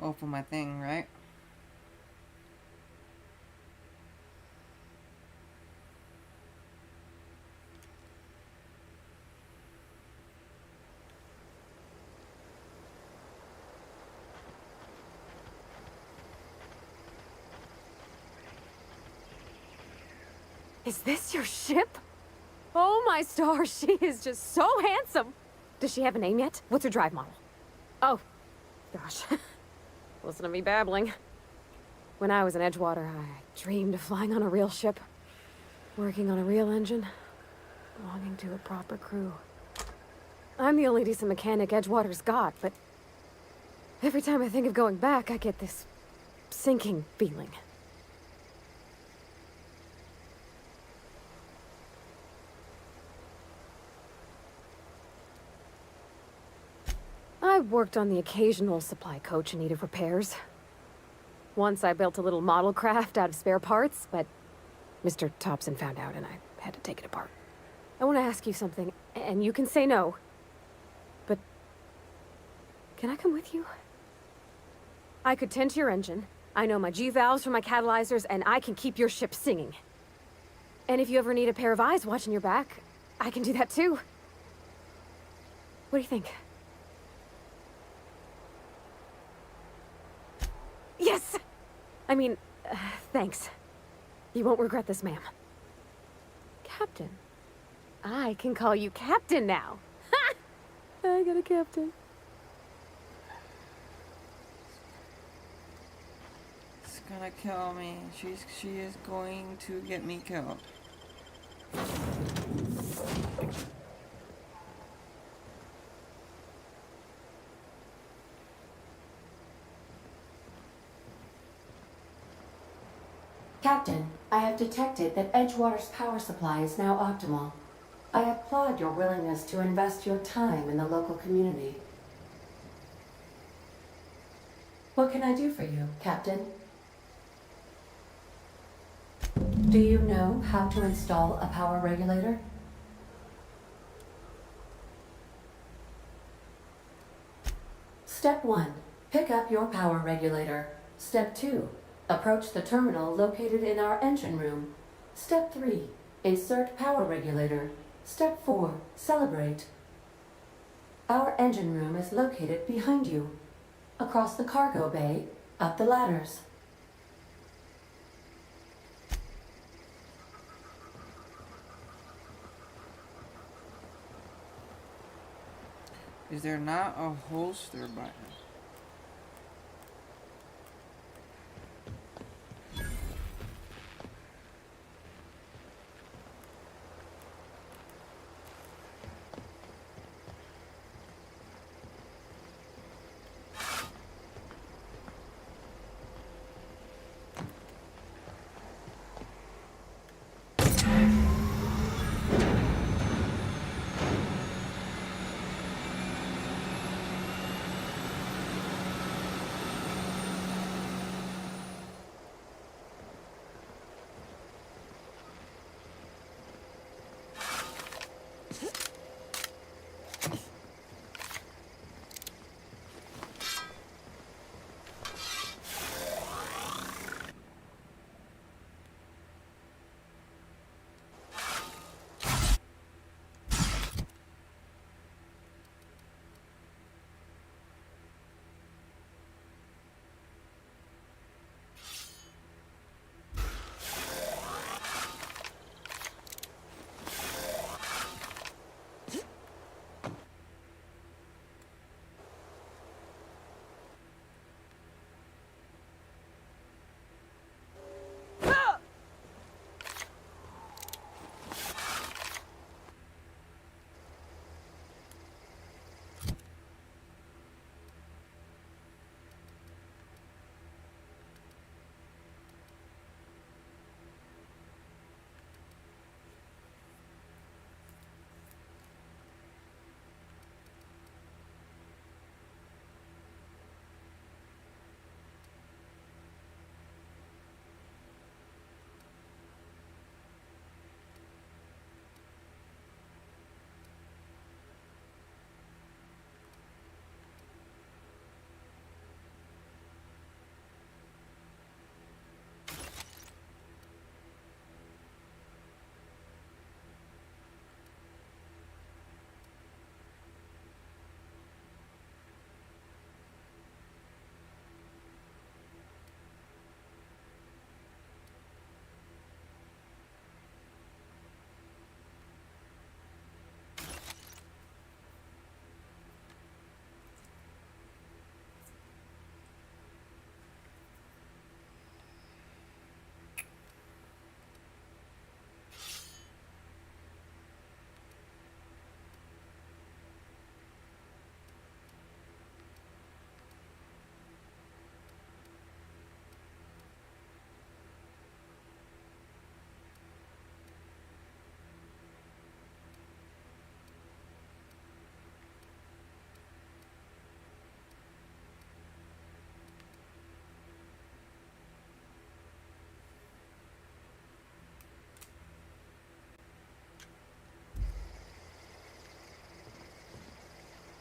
Oh, for my thing, right? Is this your ship? Oh my stars, she is just so handsome. Does she have a name yet? What's her drive model? Oh, gosh. Listen to me babbling. When I was in Edgewater, I dreamed of flying on a real ship, working on a real engine, belonging to a proper crew. I'm the only decent mechanic Edgewater's got, but Every time I think of going back, I get this sinking feeling. I worked on the occasional supply coach in need of repairs. Once I built a little model craft out of spare parts, but Mr. Thompson found out and I had to take it apart. I want to ask you something, and you can say no. But can I come with you? I could tend to your engine. I know my G-valves from my catalyzers, and I can keep your ship singing. And if you ever need a pair of eyes watching your back, I can do that too. What do you think? Yes! I mean, thanks. You won't regret this, ma'am. Captain. I can call you Captain now. Ha! I got a captain. It's gonna kill me. She is going to get me killed. Captain, I have detected that Edgewater's power supply is now optimal. I applaud your willingness to invest your time in the local community. What can I do for you, Captain? Do you know how to install a power regulator? Step 1. Pick up your power regulator. Step 2. Approach the terminal located in our engine room. Step 3. Insert power regulator. Step 4. Celebrate. Our engine room is located behind you. Across the cargo bay, up the ladders. Is there not a holster button?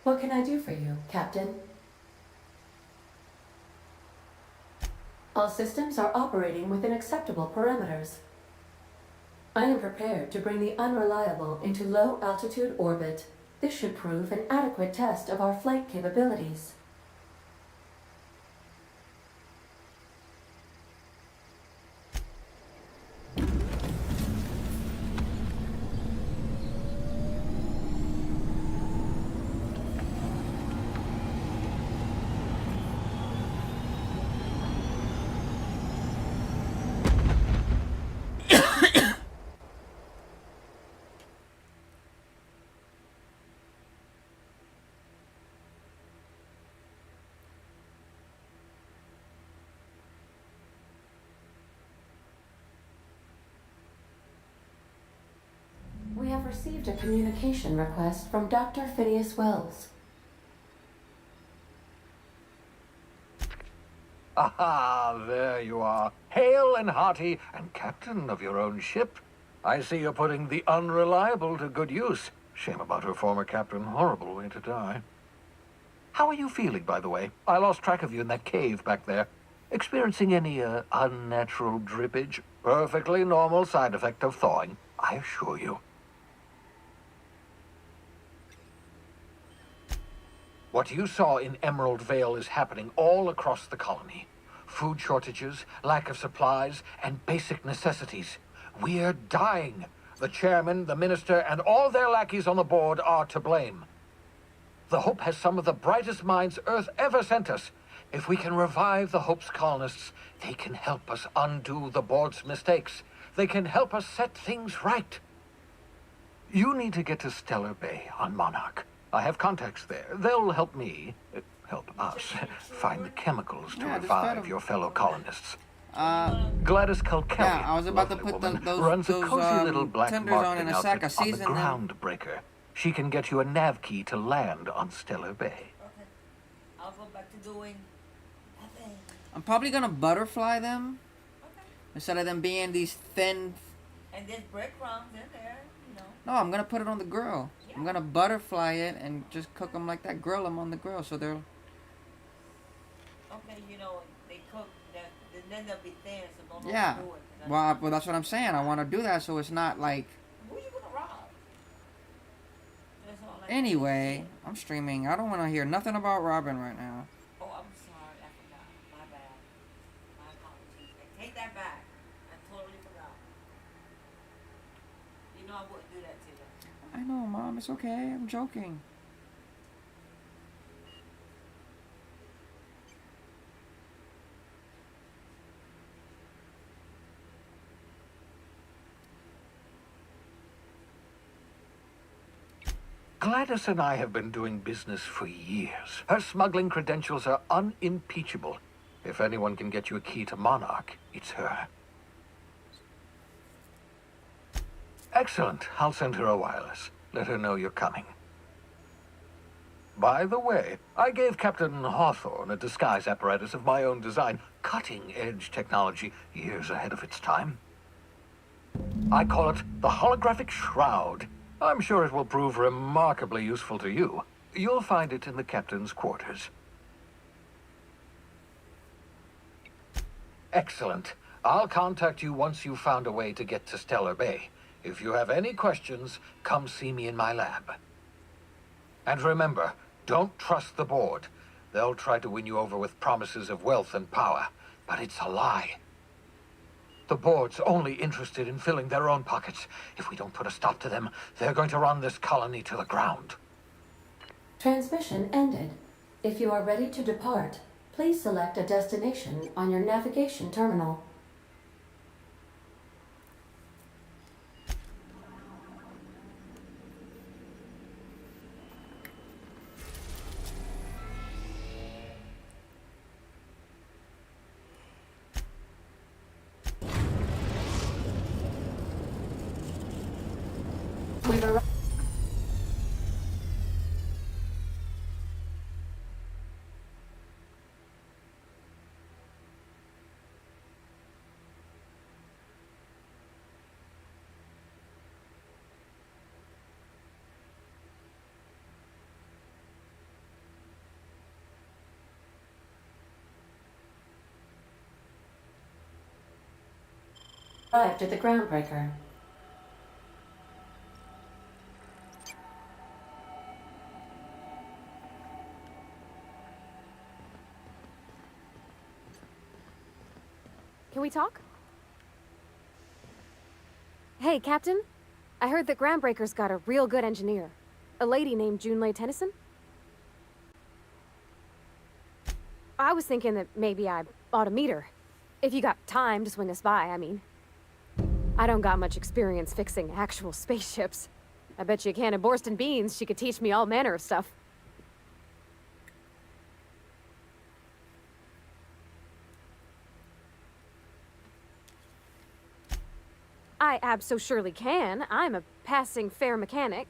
What can I do for you, Captain? All systems are operating within acceptable parameters. I am prepared to bring the unreliable into low-altitude orbit. This should prove an adequate test of our flight capabilities. We have received a communication request from Dr. Phineas Wells. Aha, there you are. Hale and hearty, and captain of your own ship. I see you're putting the unreliable to good use. Shame about her former captain. Horrible way to die. How are you feeling, by the way? I lost track of you in that cave back there. Experiencing any, unnatural drippage? Perfectly normal side effect of thawing, I assure you. What you saw in Emerald Vale is happening all across the colony. Food shortages, lack of supplies, and basic necessities. We're dying. The chairman, the minister, and all their lackeys on the board are to blame. The Hope has some of the brightest minds Earth ever sent us. If we can revive the Hope's colonists, they can help us undo the board's mistakes. They can help us set things right. You need to get to Stellar Bay on Monarch. I have contacts there. They'll help me, help us, find the chemicals to revive your fellow colonists. Gladys Kilkelly, Yeah, I was about to lovely put woman, those runs a cozy little black tenders on marketing in a sec. I outfit on the seasoned them. Groundbreaker. She can get you a nav key to land on Stellar Bay. Okay. I'll go back to doing nothing. I'm probably gonna butterfly them Okay. instead of them being these thin. And there's breadcrumbs in there, you know. No, I'm gonna put it on the grill. I'm gonna butterfly it and just cook them like that. Grill them on the grill so they're. Okay, you know, they cook that, then they'll be thin, so don't Yeah. overdo it. 'Cause Well, that's what I'm saying. I want to do that so it's not like. who you gonna rob? That's all I Anyway, I'm streaming. I don't want to hear nothing about Robin right now. Oh, I'm sorry, I forgot. My bad. My apologies. I take that back. I totally forgot. You know I wouldn't do that to you. I know, Mom. It's okay. I'm joking. Gladys and I have been doing business for years. Her smuggling credentials are unimpeachable. If anyone can get you a key to Monarch, it's her. Excellent. I'll send her a wireless. Let her know you're coming. By the way, I gave Captain Hawthorne a disguise apparatus of my own design. Cutting-edge technology, years ahead of its time. I call it the Holographic Shroud. I'm sure it will prove remarkably useful to you. You'll find it in the captain's quarters. Excellent. I'll contact you once you've found a way to get to Stellar Bay. If you have any questions, come see me in my lab. And remember, don't trust the board. They'll try to win you over with promises of wealth and power, but it's a lie. The board's only interested in filling their own pockets. If we don't put a stop to them, they're going to run this colony to the ground. Transmission ended. If you are ready to depart, please select a destination on your navigation terminal. We've arrived. arrived at the groundbreaker. Can we talk? Hey, Captain. I heard that Groundbreaker's got a real good engineer. A lady named Junlei Tennyson. I was thinking that maybe I ought to meet her. If you got time to swing us by, I mean. I don't got much experience fixing actual spaceships. I bet you a can of Borston beans she could teach me all manner of stuff. I abso-surely can. I'm a passing fair mechanic.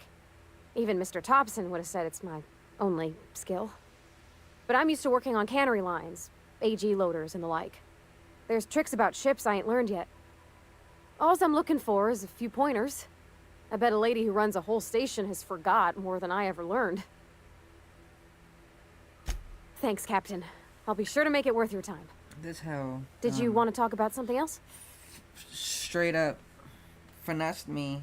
Even Mr. Thompson would have said it's my only skill. But I'm used to working on cannery lines, AG loaders and the like. There's tricks about ships I ain't learned yet. All I'm looking for is a few pointers. I bet a lady who runs a whole station has forgot more than I ever learned. Thanks, Captain. I'll be sure to make it worth your time. This hell. Did you want to talk about something else? Straight up finessed me.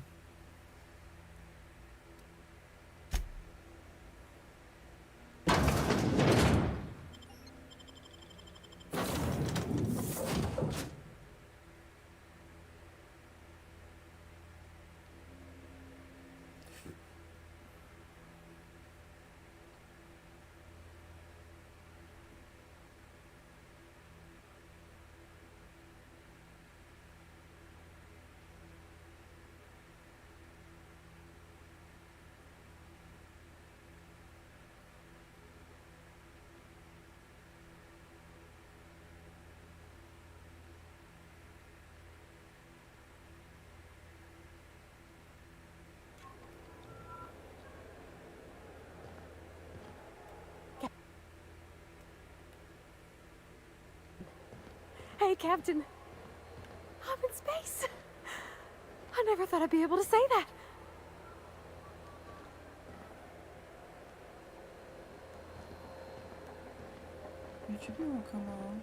Hey, Captain. I'm in space. I never thought I'd be able to say that. What you doing? Come on.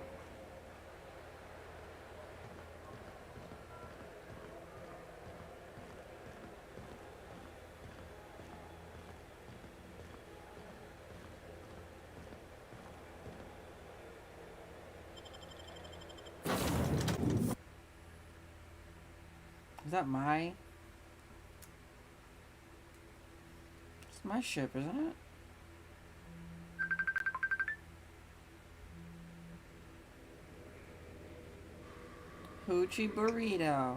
Is that my... It's my ship, isn't it? Hoochie Burrito.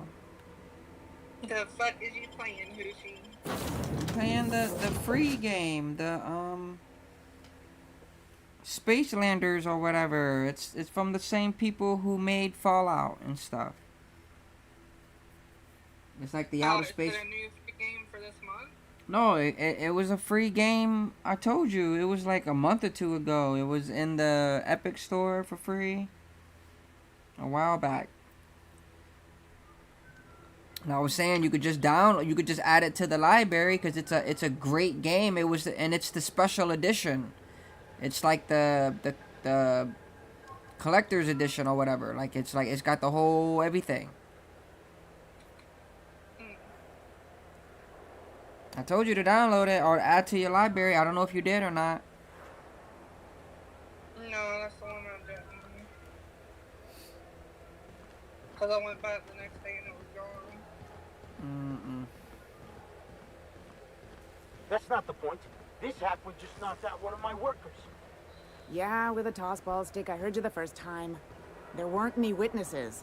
The fuck is you playing, Hoochie? I'm playing the free game, the Spacelanders or whatever. It's from the same people who made Fallout and stuff. It's like the outer space. Is it a new free game for this month? No, it was a free game. I told you it was like a month or two ago. It was in the Epic Store for free a while back. And I was saying you could just add it to the library because it's a great game. It's the special edition. It's like the collector's edition or whatever. It's got the whole everything. I told you to download it or add to your library. I don't know if you did or not. No, that's the one I didn't. Because I went back the next day and it was gone. That's not the point. This halfway just knocked out one of my workers. Yeah, with a toss-ball stick. I heard you the first time. There weren't any witnesses.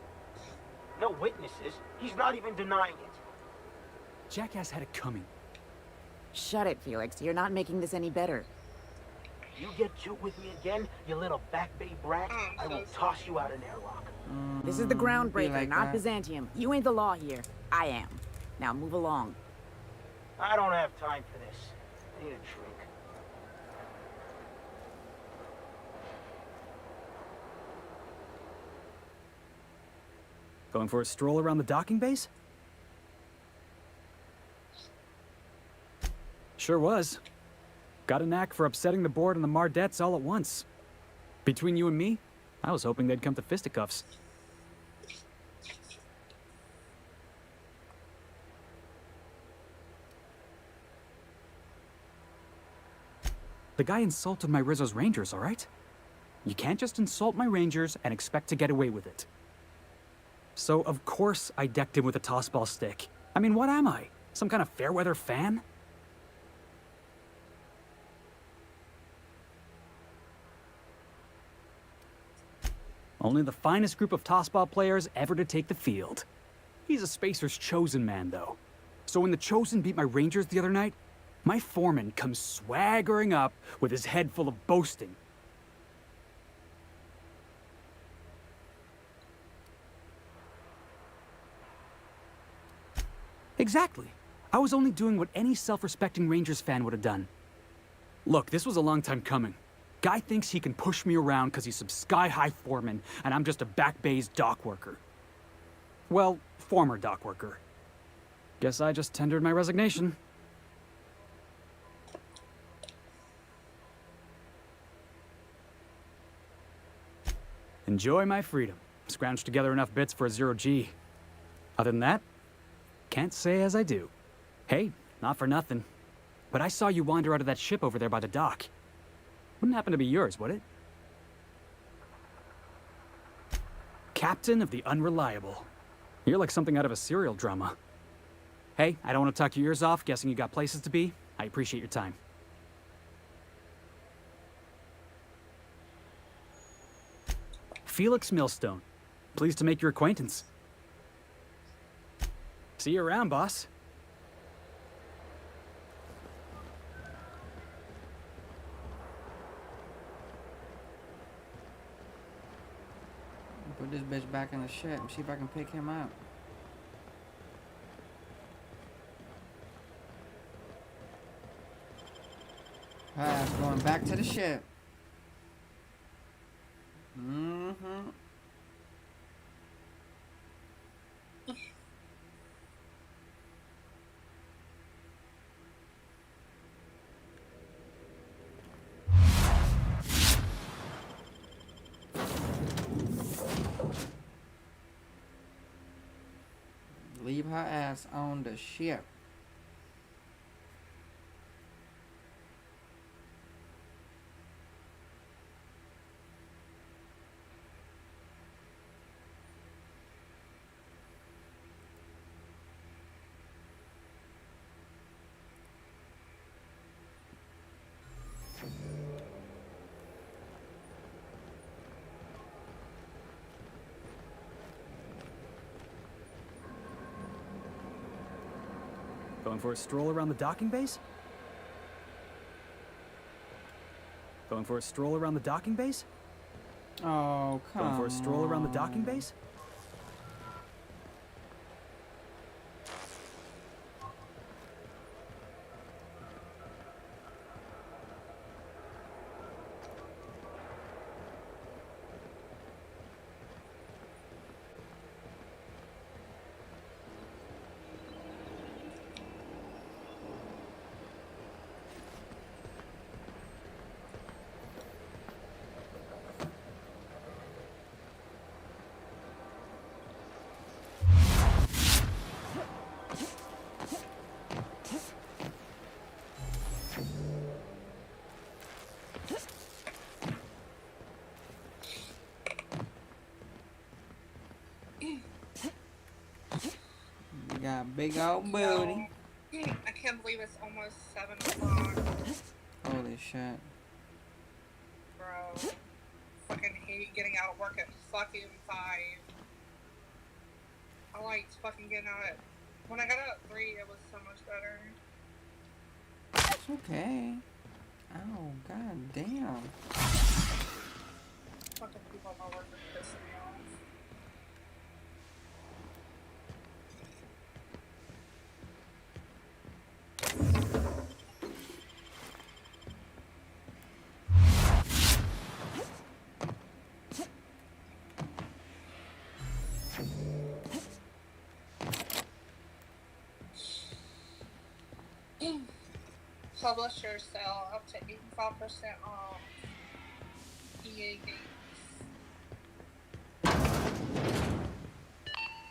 No witnesses? He's not even denying it. Jackass had it coming. Shut it, Felix. You're not making this any better. You get cute with me again, you little back bay brat, I will toss you out an airlock. This is the groundbreaker, like not that. Byzantium. You ain't the law here. I am. Now move along. I don't have time for this. I need a drink. Going for a stroll around the docking base? Sure was. Got a knack for upsetting the board and the Mardettes all at once. Between you and me, I was hoping they'd come to fisticuffs. The guy insulted my Rizzo's Rangers, all right? You can't just insult my Rangers and expect to get away with it. So, of course, I decked him with a tossball stick. I mean, what am I? Some kind of fair-weather fan? Only the finest group of tossball players ever to take the field. He's a Spacer's chosen man, though. So when the Chosen beat my Rangers the other night, my foreman comes swaggering up with his head full of boasting. Exactly. I was only doing what any self-respecting Rangers fan would have done. Look, this was a long time coming. Guy thinks he can push me around because he's some sky-high foreman, and I'm just a back bay's dock worker. Well, former dock worker. Guess I just tendered my resignation. Enjoy my freedom. Scrounged together enough bits for a 0G. Other than that, can't say as I do. Hey, not for nothing, but I saw you wander out of that ship over there by the dock. Wouldn't happen to be yours, would it? Captain of the Unreliable. You're like something out of a serial drama. Hey, I don't want to talk your ears off, guessing you got places to be. I appreciate your time. Felix Millstone. Pleased to make your acquaintance. See you around, boss. Put this bitch back in the ship and see if I can pick him up. Alright, going back to the ship. Mm-hmm. Leave her ass on the ship. Going for a stroll around the docking base? Going for a stroll around the docking base? Oh, come on. Going for a stroll around the docking base? You got big old booty. I can't believe it's almost 7 o'clock. Holy shit. Bro. Fucking hate getting out of work at fucking 5. I liked fucking getting out at... When I got out at 3, it was so much better. It's okay. Oh, god damn. Fucking people at my work are pissing me off. Publishers sell up to 85% off EA games.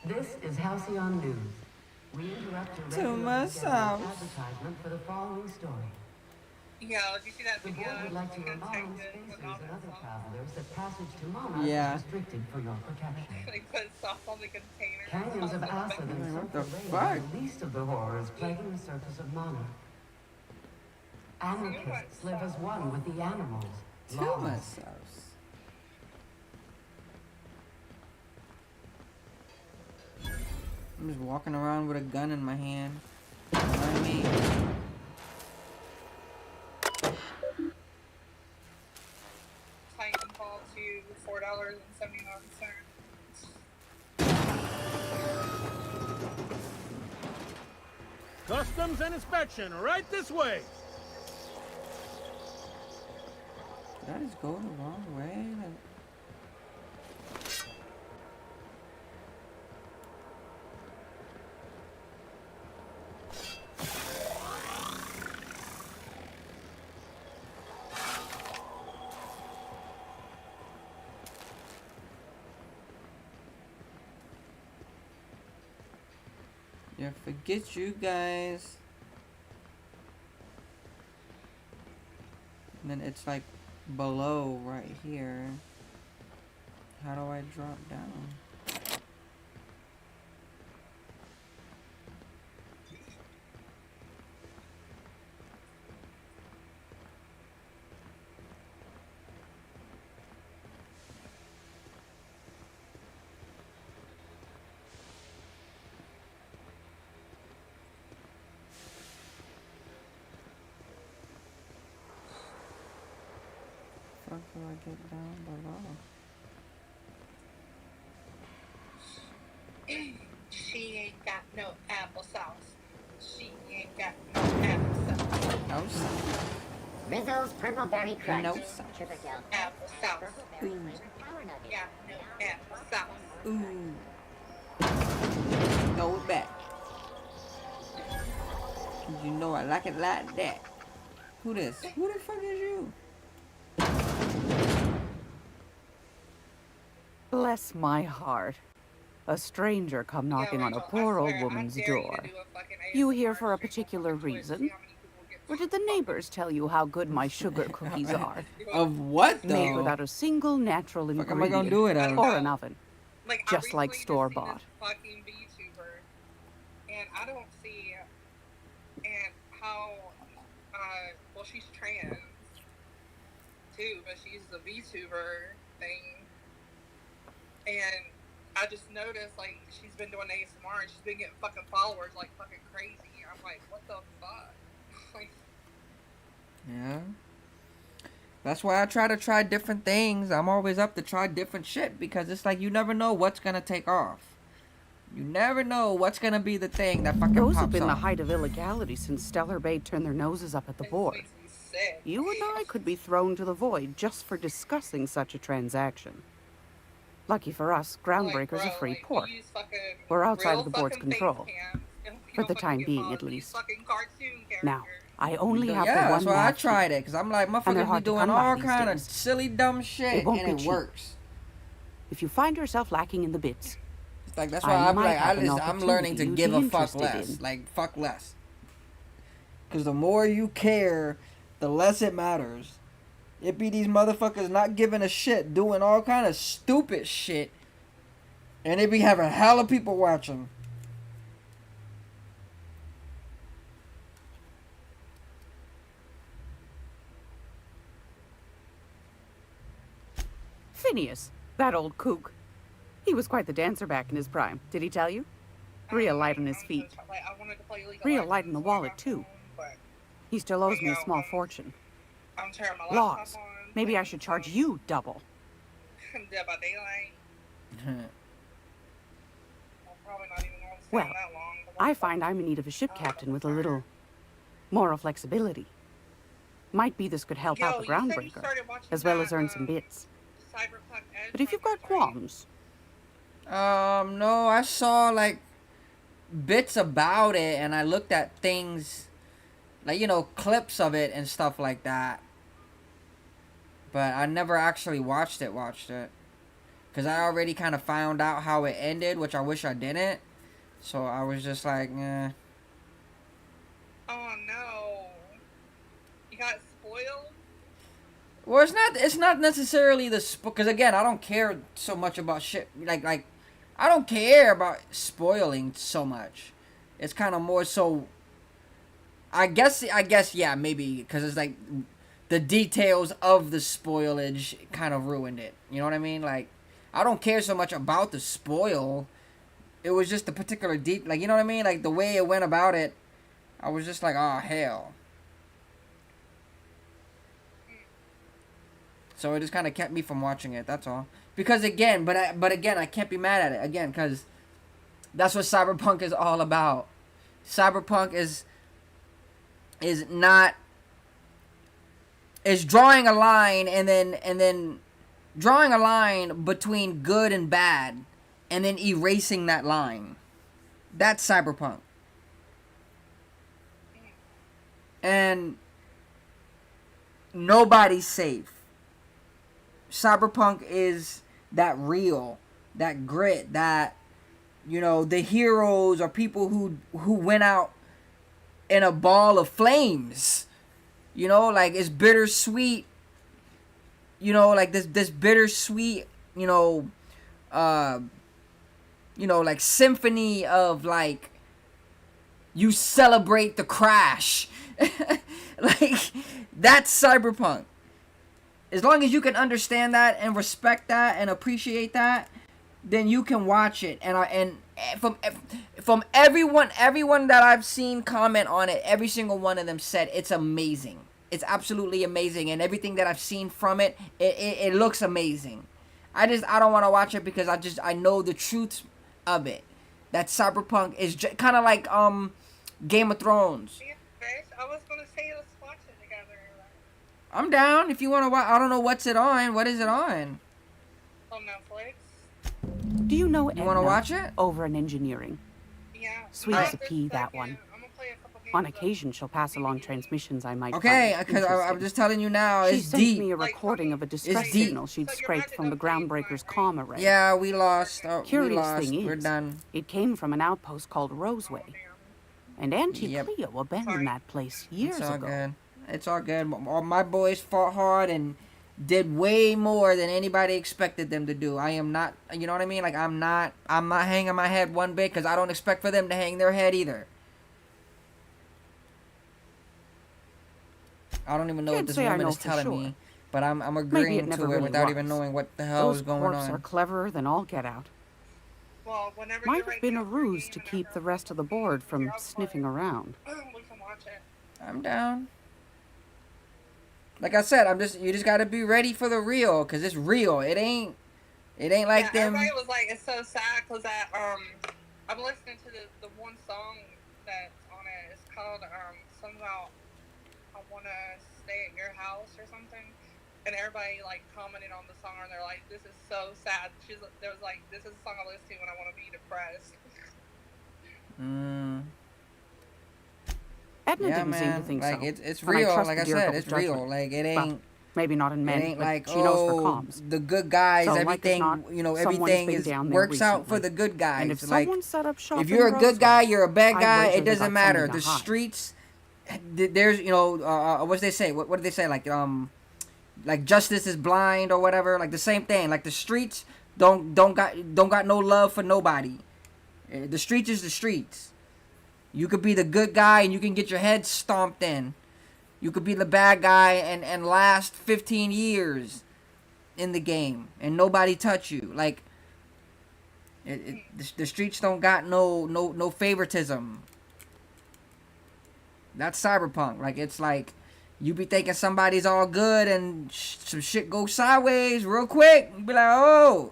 This is Halcyon News. We interrupt your To myself. advertisement for the following story. Yeah, did you see that The video? board would like to Like, remind detective spacers without and other sauce. travelers that passage to Monarch Yeah. is restricted for your protection. They put sauce on the container. Canyons of Sauce acid and What the sulfur rain fuck? are the least of the horrors plaguing the surface of Monarch. Anarchists live as one with the animals. Kill Laws. myself. I'm just walking around with a gun in my hand. You know what I mean? Titanfall to $4.79. Customs and inspection, right this way. Did I just go the wrong way? Like, yeah, forget you guys. And then it's like below right here. How do I drop down? How do I get down below? She ain't got no applesauce. She ain't got no applesauce. No sauce. Rizzo's Purple Berry Crunch. No sauce. Applesauce. Ooh. Got no applesauce. Ooh. Throw it back. 'Cause you know I like it like that. Who this? Who the fuck is you? Bless my heart. A stranger come knocking on a poor old woman's door. You here for a particular reason? Or did the neighbors tell you how good my sugar cookies are? Of what though? Made without a single natural Fuck am ingredient I gonna do it of? or an oven. Like, Just like store-bought. Fucking VTuber, and I don't see, and how, well, she's trans too, but she's a VTuber thing, and I just noticed, like, she's been doing ASMR and she's been getting fucking followers like fucking crazy. I'm like, what the fuck? Like, Yeah. That's why I try different things. I'm always up to try different shit because it's like you never know what's gonna take off. You never know what's gonna be the thing that fucking Those pops have been the off. height of illegality since Stellar Bay turned their noses up at the board. You and I could be thrown to the void just for discussing such a transaction. Lucky for us, Groundbreaker's a free port. We're outside of the board's control. For the time being, at least. Now, I only have the Yeah, one that's why I match tried it, because I'm like, and they're motherfuckers be hard to doing come by all these kind of days. silly, dumb shit, It won't and be it cheap. works. If you find yourself lacking in the bits, It's like, that's why I'm might like, have an I'm learning to opportunity give you'd a be fuck interested less. in. Like, fuck less. Because the more you care, the less it matters. It be these motherfuckers not giving a shit, doing all kind of stupid shit, and it be having hella people watching. Phineas, that old kook. He was quite the dancer back in his prime, did he tell you? Real light on his feet. Real light in the wallet, too. He still owes me a small fortune. I'm turning my Laws. laptop on. Maybe I should charge you double. Dead by Daylight. I'm probably not even going to stand Well, that long. I find I'm in need of a ship captain with a little moral flexibility. Might be this could help out the Groundbreaker, as well as earn some bits. But if you've got qualms, No, I saw like bits about it, and I looked at things, like, you know, clips of it and stuff like that. But I never actually watched it. Because I already kind of found out how it ended, which I wish I didn't. So I was just like, eh. Oh no. You got Well, it's not necessarily because again, I don't care so much about shit like I don't care about spoiling so much. It's kind of more so. I guess yeah, maybe because it's like the details of the spoilage kind of ruined it. You know what I mean? Like I don't care so much about the spoil. It was just the particular like you know what I mean? Like the way it went about it. I was just like, oh hell. So it just kind of kept me from watching it. That's all. Because again, but again, I can't be mad at it again because that's what Cyberpunk is all about. Cyberpunk is drawing a line and then drawing a line between good and bad and then erasing that line. That's Cyberpunk. And nobody's safe. Cyberpunk is that real, that grit, that, you know, the heroes are people who went out in a ball of flames. You know, like it's bittersweet. You know, like this bittersweet, like symphony of like you celebrate the crash. Like that's Cyberpunk. As long as you can understand that and respect that and appreciate that, then you can watch it. And from everyone that I've seen comment on it, every single one of them said it's amazing. It's absolutely amazing, and everything that I've seen from it, it looks amazing. I don't want to watch it because I know the truth of it. That Cyberpunk is kind of like Game of Thrones. I was gonna say let's watch it together. I'm down if you want to watch. I don't know what's it on. What is it on? On Netflix. Do you know You want to watch it? Over in engineering. Yeah. Sweet as a pea, that one. On occasion, she'll pass along transmissions I might find because I'm just telling you now, she it's sent deep. me a recording of a distress signal she'd scraped from the groundbreaker's comm array. Yeah, we lost. Curious thing is, we're done. It came from an outpost called Roseway. And Auntie Cleo abandoned that place years ago. It's all good. All my boys fought hard and did way more than anybody expected them to do. I am not, you know what I mean? Like I'm not hanging my head one bit because I don't expect for them to hang their head either. I don't even know what this woman is telling me, but I'm agreeing to it without even knowing what the hell is going on. Those corps are cleverer than all get out. Well, whenever might have been a ruse to keep the rest of the board from sniffing around. We can watch it. I'm down. Like I said, you just gotta be ready for the real, cause it's real. It ain't like them. Everybody was like, it's so sad, cause that I'm listening to the one song that's on it. It's called something about I wanna stay at your house or something. And everybody like commented on the song and they're like, "This is so sad." There was like, "This is a song I listen to when I want to be depressed." Edna Yeah, didn't seem to man. think Like so. it's And real. trust Like the I dear said, girl's it's real. judgment. Like it Well, ain't. maybe not in men. It ain't but like, she knows her oh, comms. the good guys. So, like Everything, as not, someone's everything been is down there works out for recently. the good guys. And if like, someone set up shop if you're a in good guy, Roseway, you're a bad I'd guy. wager It they doesn't got matter. something The to hide. streets. There's what do they say? What do they say? Like justice is blind or whatever. Like the same thing. Like the streets don't got no love for nobody. The streets is the streets. You could be the good guy and you can get your head stomped in. You could be the bad guy and last 15 years in the game and nobody touch you. Like the streets don't got no favoritism. That's Cyberpunk. Like it's like you be thinking somebody's all good and some shit goes sideways real quick. You be like, oh.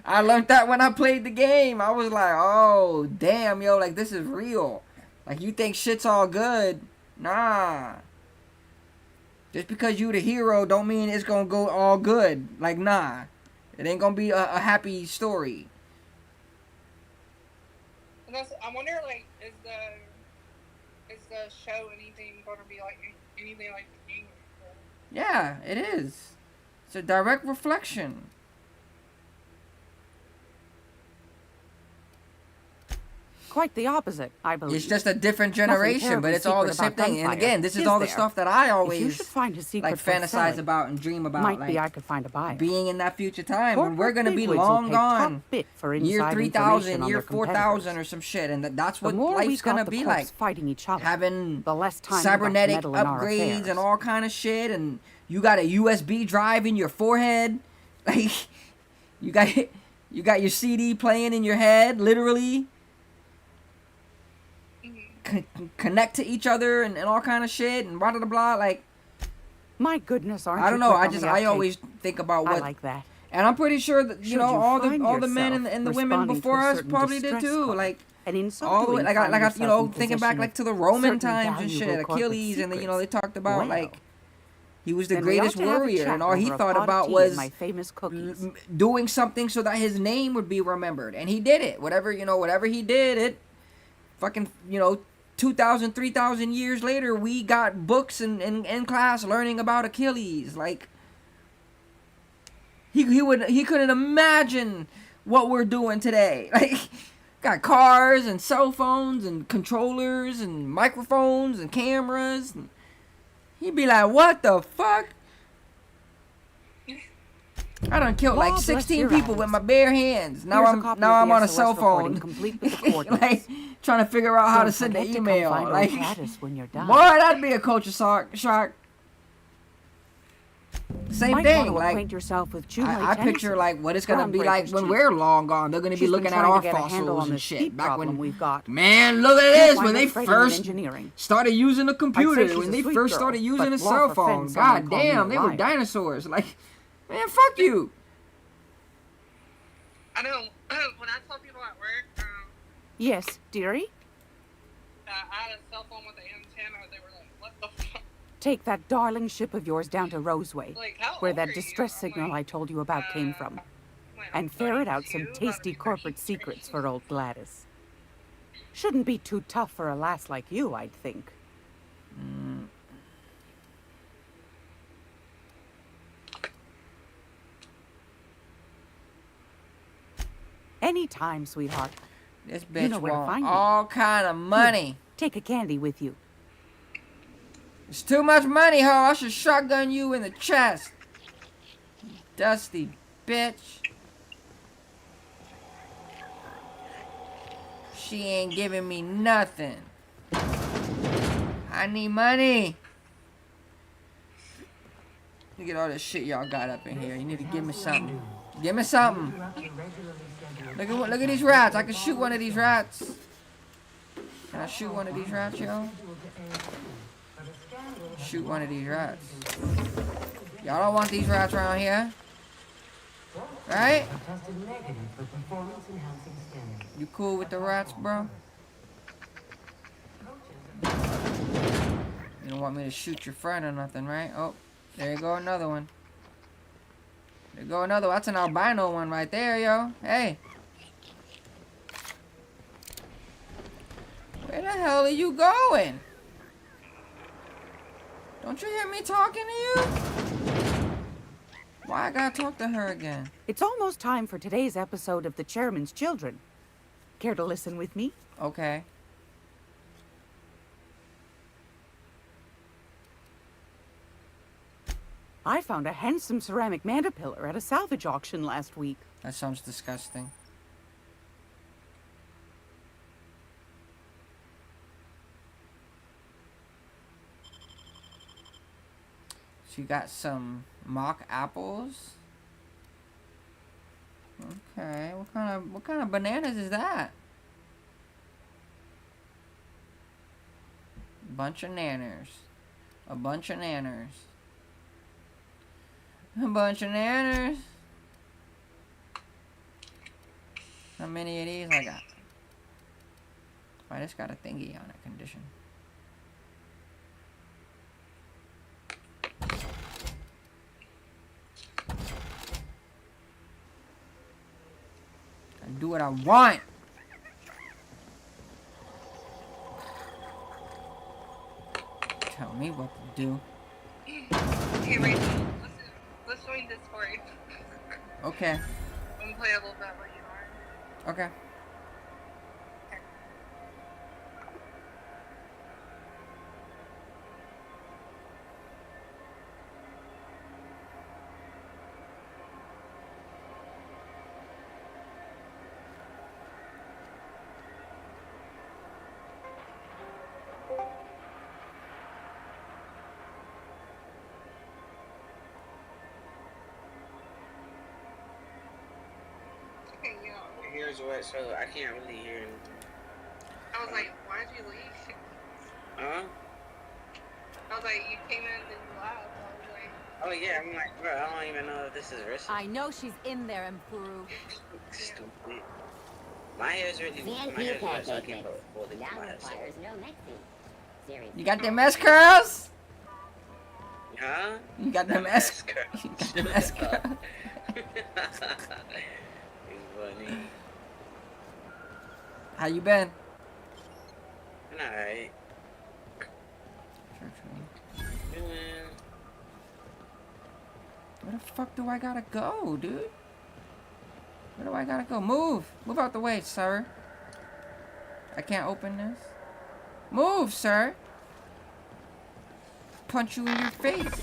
I learned that when I played the game. I was like, oh, damn, yo, like this is real. Like you think shit's all good. Nah. Just because you the hero don't mean it's gonna go all good. Like, nah. It ain't gonna be a happy story. And I wonder, like, is the show anything going to be like anything like the game? Yeah, it is. It's a direct reflection. quite the opposite, I believe. It's just a different Nothing generation, but terribly it's all the secret same about thing. And gunfire, again, this is all the there? stuff that I If you always should find a secret like worth fantasize selling, about and dream about. might like, be I could find a buyer. being in that future time when we're Corporate gonna be bigwigs will long pay top gone. bit for Year inside 3000, information on year their 4000 or some shit. And that's what The more we life's got gonna the be corps like. fighting each other, Having the less time we got to cybernetic meddle in our upgrades affairs. and all kind of shit. And you got a USB drive in your forehead. Like, you got your CD playing in your head, literally. Connect to each other and all kind of shit and blah blah blah. Like, my goodness, aren't I don't you know. quick on the I uptake? always think about what. I like that. And I'm pretty sure that Should all you the find men yourself and the women responding to before a us certain probably did distress too. call, Like, and in so all the way, doing like find I yourself in thinking back possession like of to the Roman certain times and shit. valuable corporate Achilles, and secrets. they talked about Well, like he was the then we ought greatest to have a warrior, chat and all he over a thought pot of about tea was and my famous cookies. doing something so that his name would be remembered, and he did it. Whatever he did, it fucking 2,000, 3,000 years later, we got books in class learning about Achilles. Like, he couldn't imagine what we're doing today. Like, got cars and cell phones and controllers and microphones and cameras. And he'd be like, what the fuck? I done killed like Law bless 16 your people eyes. with my bare hands. Now Here's a I'm copy now of I'm the on a SOS cell recording, phone. complete with the coordinates. Like, trying to figure out how Don't to send an forget to come email. find old Like, Gladys when you're done. boy, that'd be a culture shock. Same Might thing. want to Like, acquaint yourself with I picture like what it's gonna be like when we're long gone. They're gonna be She's looking been at trying our to get a handle fossils on and this shit. heat Back problem when, we've got. man, look at Can't this. find When her they trading in first engineering. started using a computer, she's when a they sweet first girl, started using but a law cell for phone, fence, someone god called me a damn, they were liar. dinosaurs. Like, man, fuck you. I know. When I tell people at work, Yes, dearie? I had a cell phone with an antenna, they were like, what the fuck? Take that darling ship of yours down to Roseway, Like, how where old that are distress signal I told you about came from, and ferret out some tasty corporate secrets for old Gladys. Shouldn't be too tough for a lass like you, I'd think. Anytime, sweetheart. This bitch You know where to want find me. all kind of money. Here, take a candy with you. It's too much money, ho. I should shotgun you in the chest. Dusty bitch. She ain't giving me nothing. I need money. Look at all this shit y'all got up in here. You need to give me something. Give me something. Look at these rats. I can shoot one of these rats. Can I shoot one of these rats, yo? Shoot one of these rats. Y'all don't want these rats around here. Right? You cool with the rats, bro? You don't want me to shoot your friend or nothing, right? Oh, there you go, another one. There you go, another one. That's an albino one right there, yo. Hey. Where the hell are you going? Don't you hear me talking to you? Why I gotta talk to her again? It's almost time for today's episode of The Chairman's Children. Care to listen with me? Okay. I found a handsome ceramic mandapillar at a salvage auction last week. That sounds disgusting. She got some mock apples. Okay, what kind of bananas is that? Bunch of nanners. A bunch of nanners. A bunch of nanners. How many of these I got? I just got a thingy on it, condition. I do what I want. Tell me what to do. Okay, Rachel, let's join Discord. Okay. I'm gonna play a little bit what you are. Okay. hanging out. Here's what, so I can't really hear him. I was like, why'd you leave? Huh? I was like, you came in and then you left. I was like, Oh yeah, I'm like, bro, I don't even know if this is risky. I know she's in there, Mpuru. Stupid. My hair's really my hair's wet, so I can't hold it to my head. You got them S curls? Huh? You got them S curls. You got them S curls. It's funny. How you been? Alright. Where the fuck do I gotta go, dude? Where do I gotta go? Move! Move out the way, sir. I can't open this. Move, sir! Punch you in your face.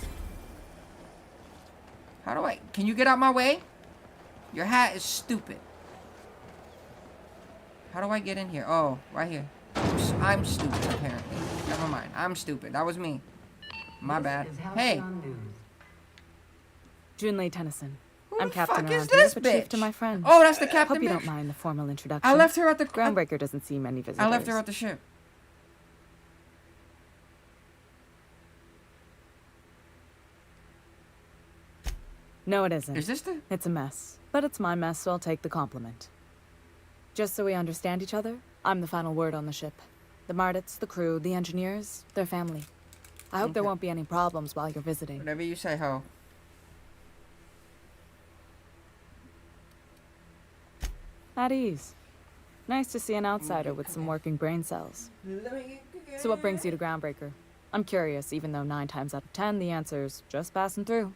How do I... Can you get out my way? Your hat is stupid. How do I get in here? Oh, right here. I'm stupid, apparently. Never mind. I'm stupid. That was me. My bad. Hey! Junlei Tennyson. Who I'm the captain fuck around is here, this but bitch? chief to my friends. Oh, that's the captain Hope you bitch. don't mind the formal introduction. I left her at the... Groundbreaker doesn't see many visitors. I left her at the ship. No, it isn't. Is this the... It's a mess. But it's my mess, so I'll take the compliment. Just so we understand each other, I'm the final word on the ship. The Mardits, the crew, the engineers, their family. I hope there won't be any problems while you're visiting. Whatever you say, ho. At ease. Nice to see an outsider with some working brain cells. So what brings you to Groundbreaker? I'm curious, even though 9 times out of 10 the answer's just passing through.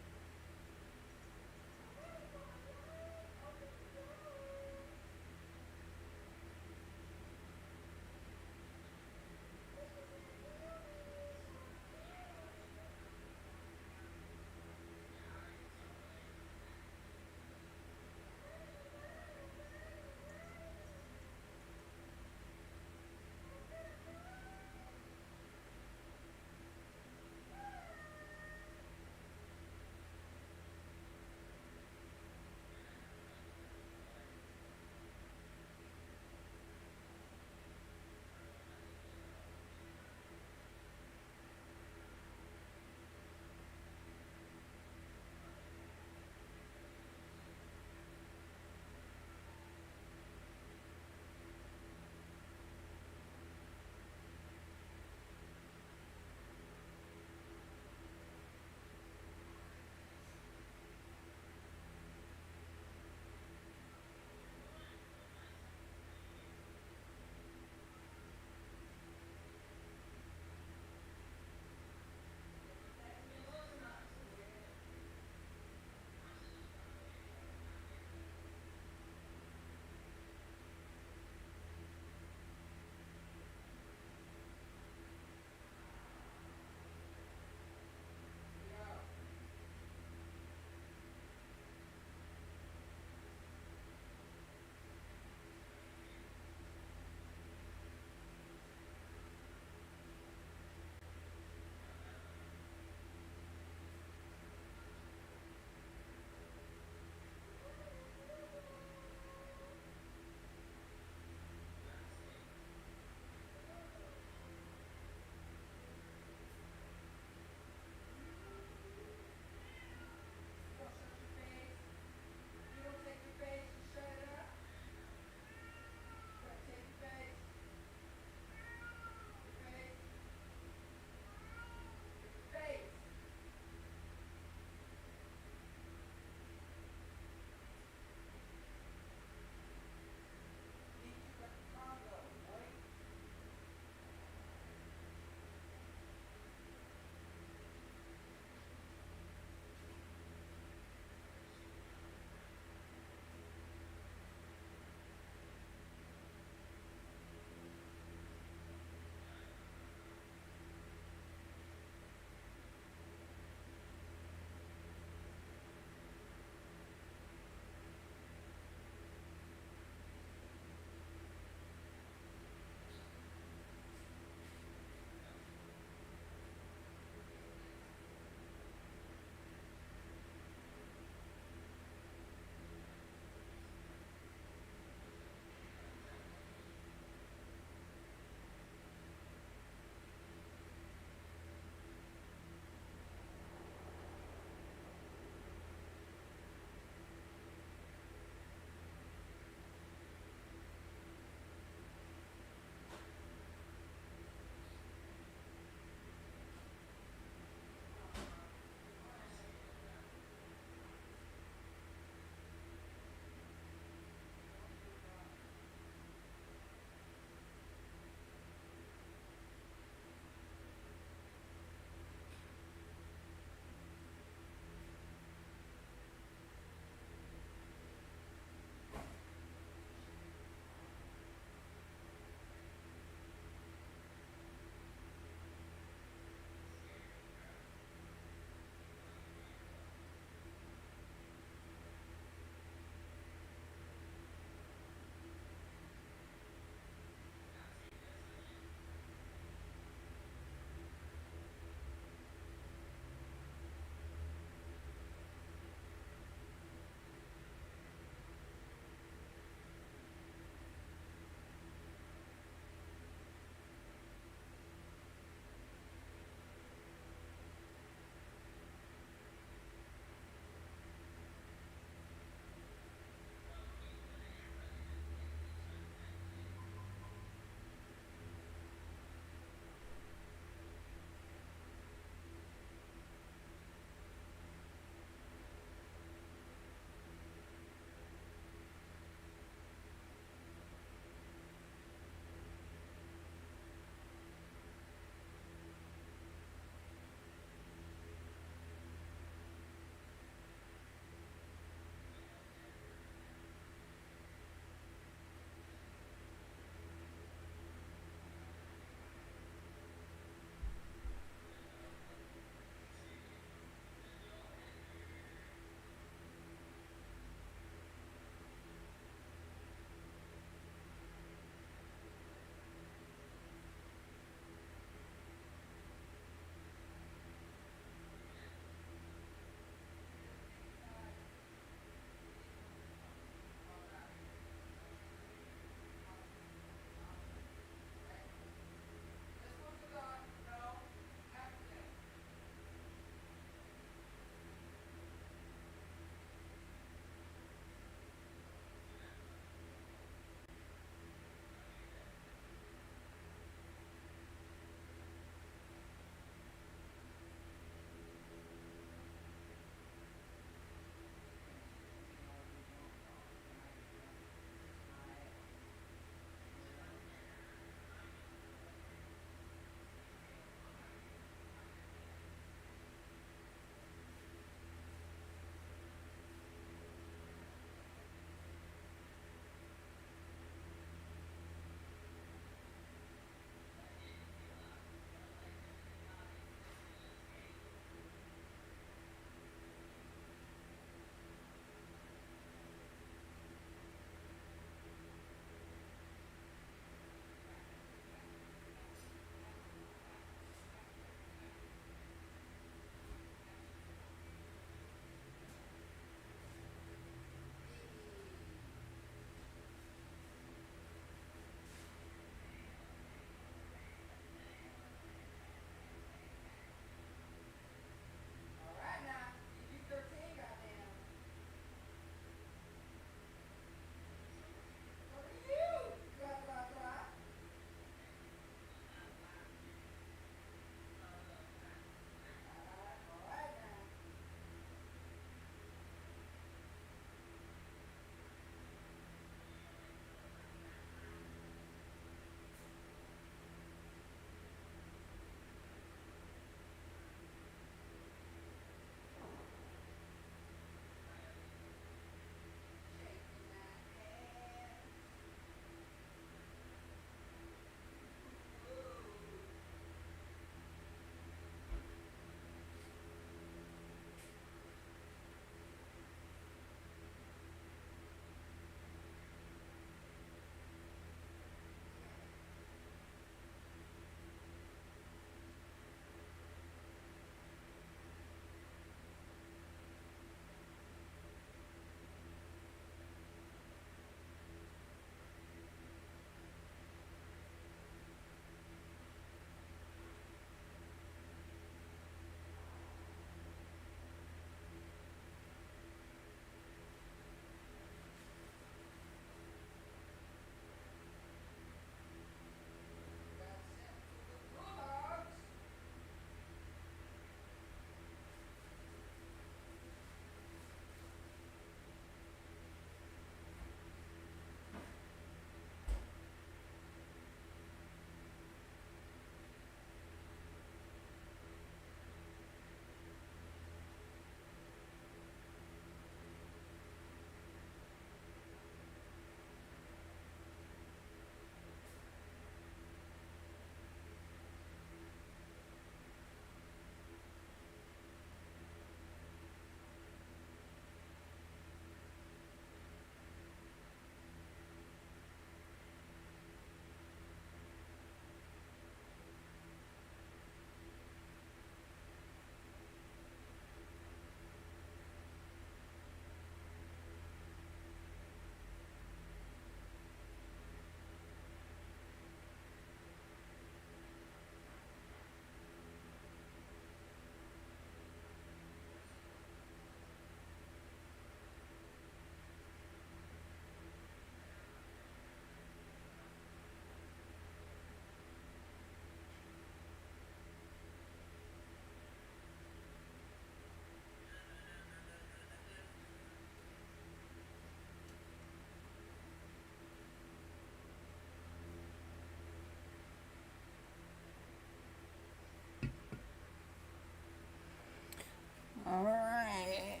Alright.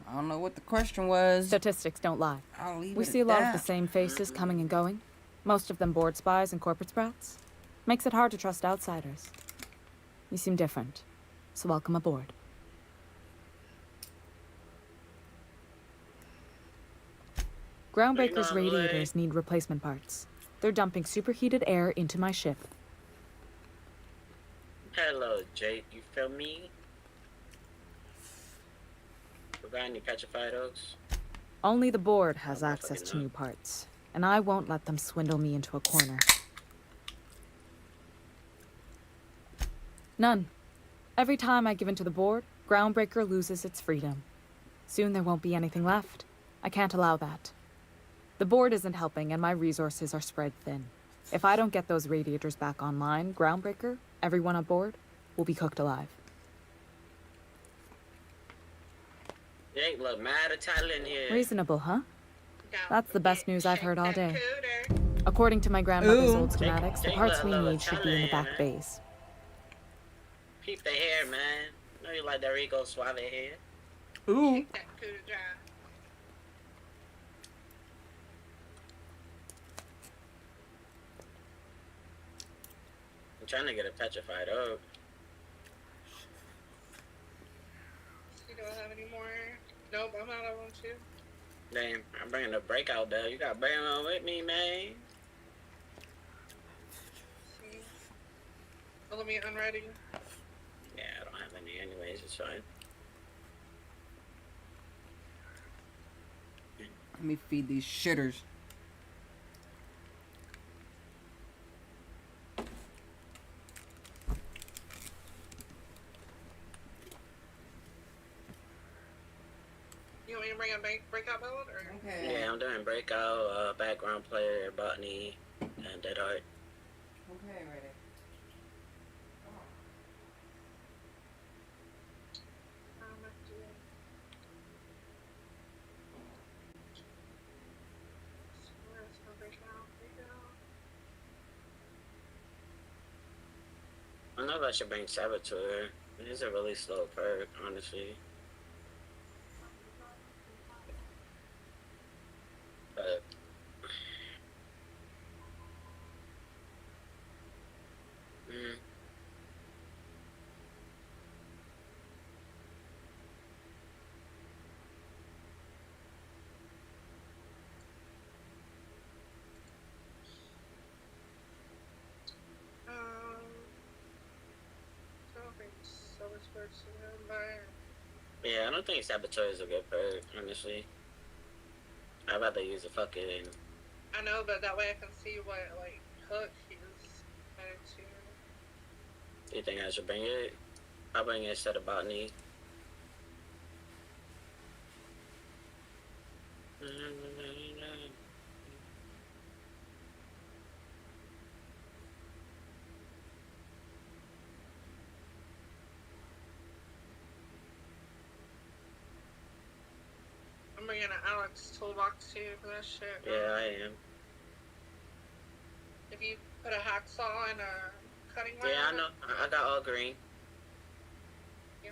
I don't know what the question was. Statistics don't lie. I'll leave We it see a at lot of that. the same faces coming and going. Most of them board spies and corporate sprouts. Makes it hard to trust outsiders. You seem different, so welcome aboard. Groundbreaker's radiators need replacement parts. They're dumping superheated air into my ship. Hello, Jake. You feel me? Got any petrified oaks? Only the board has access to new parts, and I won't let them swindle me into a corner. None. Every time I give in to the board, Groundbreaker loses its freedom. Soon there won't be anything left. I can't allow that. The board isn't helping, and my resources are spread thin. If I don't get those radiators back online, Groundbreaker, everyone on board, will be cooked alive. Jake look mad Italian here. Reasonable, huh? That's the best news I've heard all day. According to my grandmother's old schematics, the parts we need should be in the back bays. Keep the hair, man. Know you like the Rico Suave hair. Ooh. I'm trying to get a petrified oak. You don't have any more? Nope, I'm out of them too. Damn, I'm bringing the breakout though. You gotta bring one with me, man. See. Well, let me unready. Yeah, I don't have any anyways. It's fine. Let me feed these shitters. You want me to bring a breakout build? Or? Okay. Yeah, I'm doing breakout, background player, botany, and dead art. Okay, ready. I know I should bring Saboteur. He's a really slow perk, honestly. But yeah, I don't think Saboteur is a good perk, honestly. I'd rather use a fucking... I know, but that way I can see what, like, hook he's headed to. You think I should bring it? I'll bring it instead of botany. I'm bringing an Alex toolbox too for that shit. Yeah, I am. If you put a hacksaw and a cutting wire. Yeah, I know. I got all green. Yeah.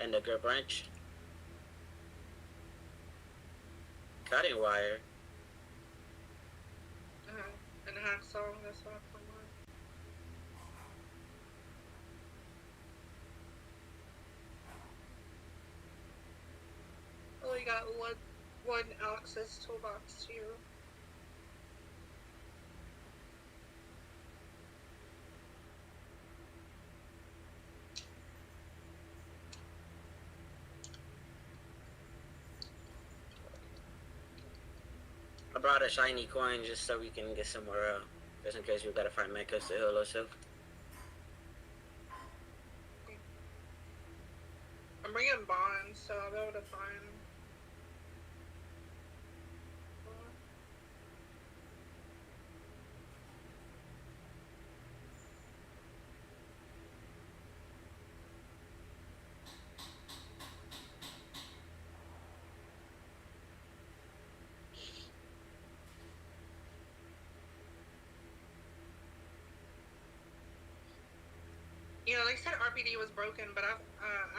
And the grip wrench. Cutting wire. And a hacksaw, that's what I put on. Oh, you got one Alex's toolbox too. I brought a shiny coin just so we can get somewhere else. Just in case we gotta find Mechas to heal ourselves. I'm bringing bonds, so I'll be able to find. You know, they said RPD was broken, but I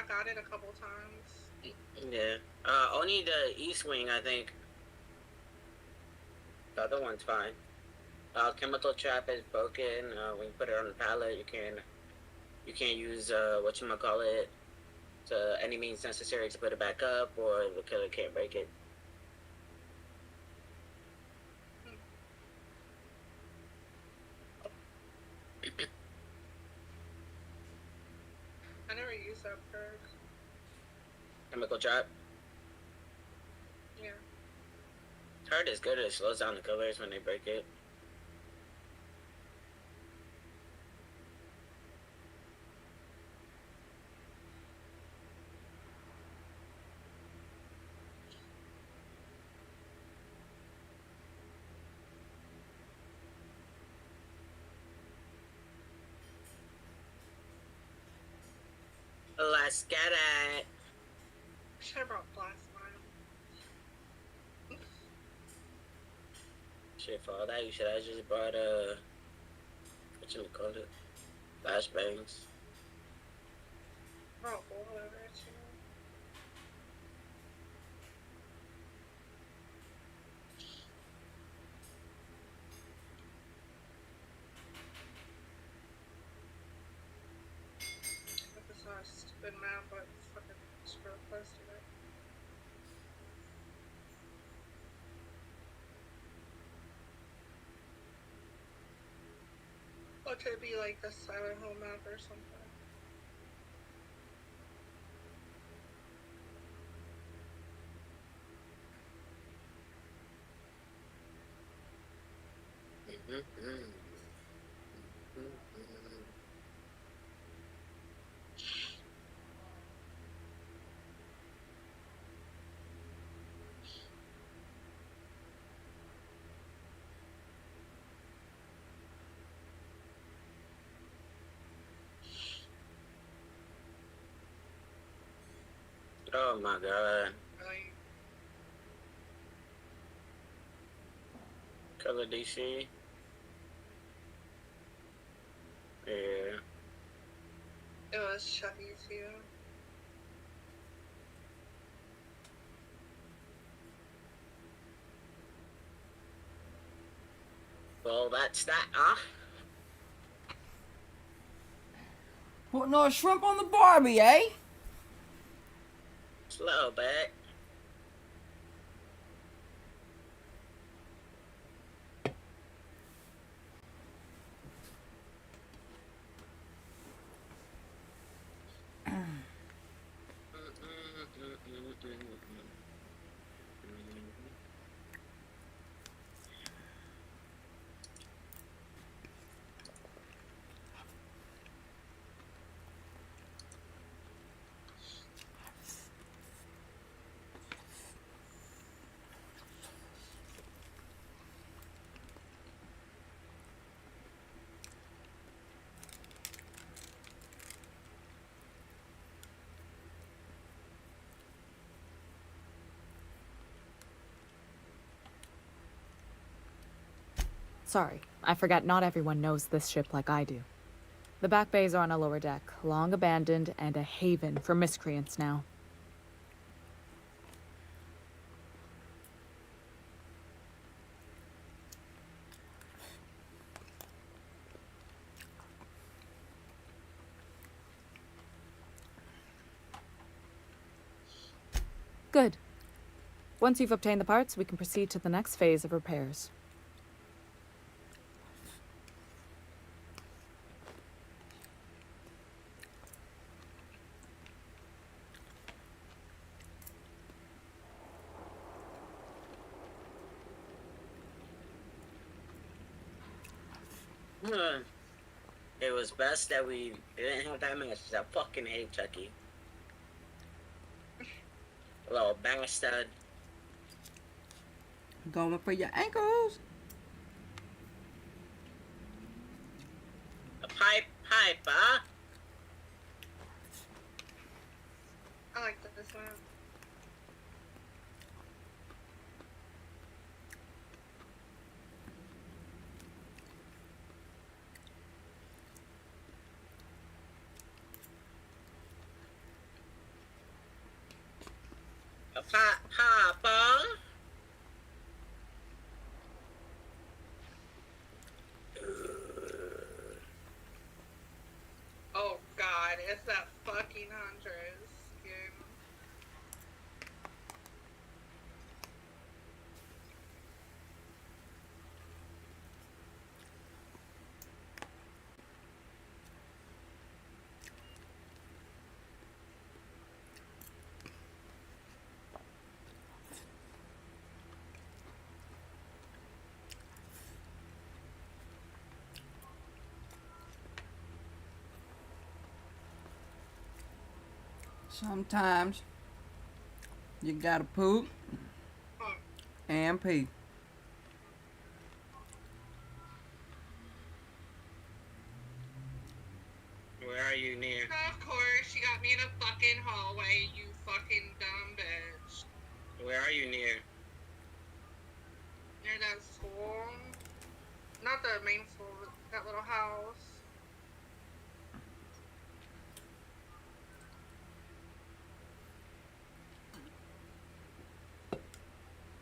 got it a couple times. Yeah. Only the east wing, I think. The other one's fine. Chemical trap is broken. When you put it on the pallet, you can't use whatchamacallit to any means necessary to put it back up, or the killer can't break it. I never used that perk. Chemical trap. Yeah. Heard is good. It slows down the killers when they break it. Let's get it. Should have brought Blast Mine. Shit, for all that, you should have just brought whatchamacallit? Flashbangs. Brought boiler too. It's not a stupid map, but it's fucking super close to it. Or could it be like the Silent Hill map or something? Oh my god. Color DC. Yeah. It was Chucky too. Well, that's that, huh? Putting no shrimp on the Barbie, eh? Just a little bit. Sorry, I forgot not everyone knows this ship like I do. The back bays are on a lower deck, long abandoned and a haven for miscreants now. Good. Once you've obtained the parts, we can proceed to the next phase of repairs. It was best that we didn't have that match. I fucking hate Chucky. Little bastard. Going for your ankles. A pipe, huh? I like this one. Papa. Oh God, it's that fucking Huntress skin. Sometimes you gotta poop and pee. Where are you near? Of course, she got me in a fucking hallway, you fucking dumb bitch. Where are you near? Near that school. Not the main school, but that little house.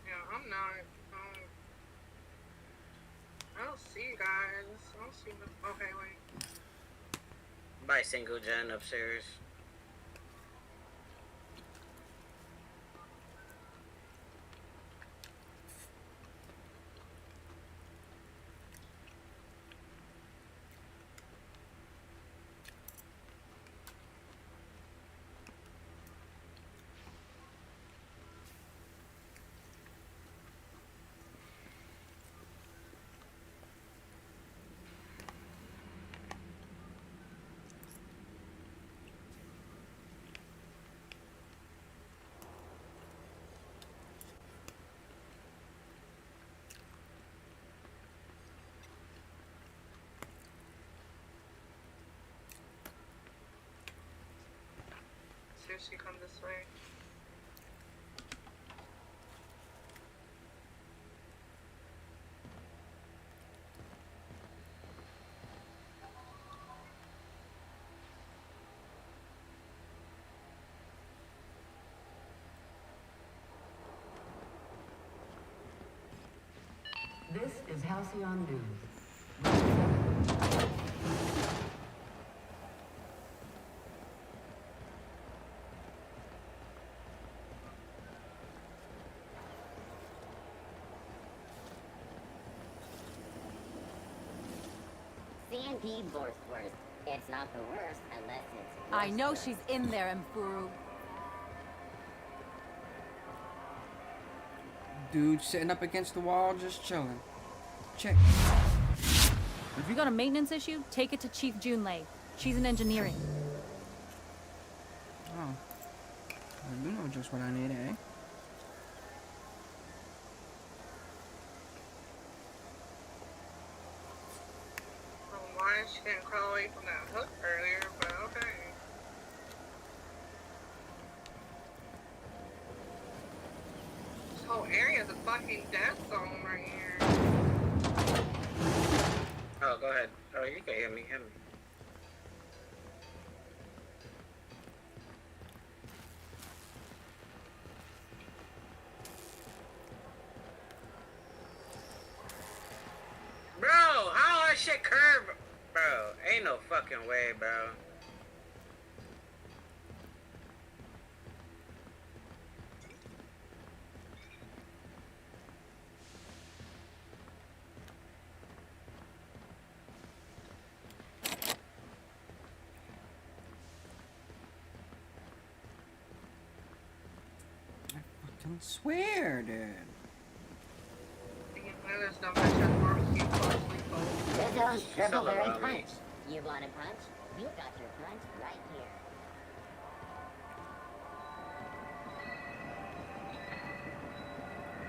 Yeah, I'm not. I don't see you guys. I don't see. Okay, wait. By single gen upstairs. Seriously, come this way. This is Halcyon News. C&D Borsworth. It's not the worst unless it's I know she's in there, Mfuru. Dude sitting up against the wall, just chilling. Check. If you got a maintenance issue, take it to Chief Junlei. She's in engineering. Oh. I do know just what I need, eh? Why she didn't crawl away from that hook earlier, but okay. This whole area is a fucking death zone right here. Oh, go ahead. Oh, you can hear me. Hear me. Bro, how that shit curve? Bro, ain't no fucking way, bro. I swear, dude. There's no much at barbecue parsley folks. Bizzle's Triple-Berry Punch. You want a punch? We got your punch right here.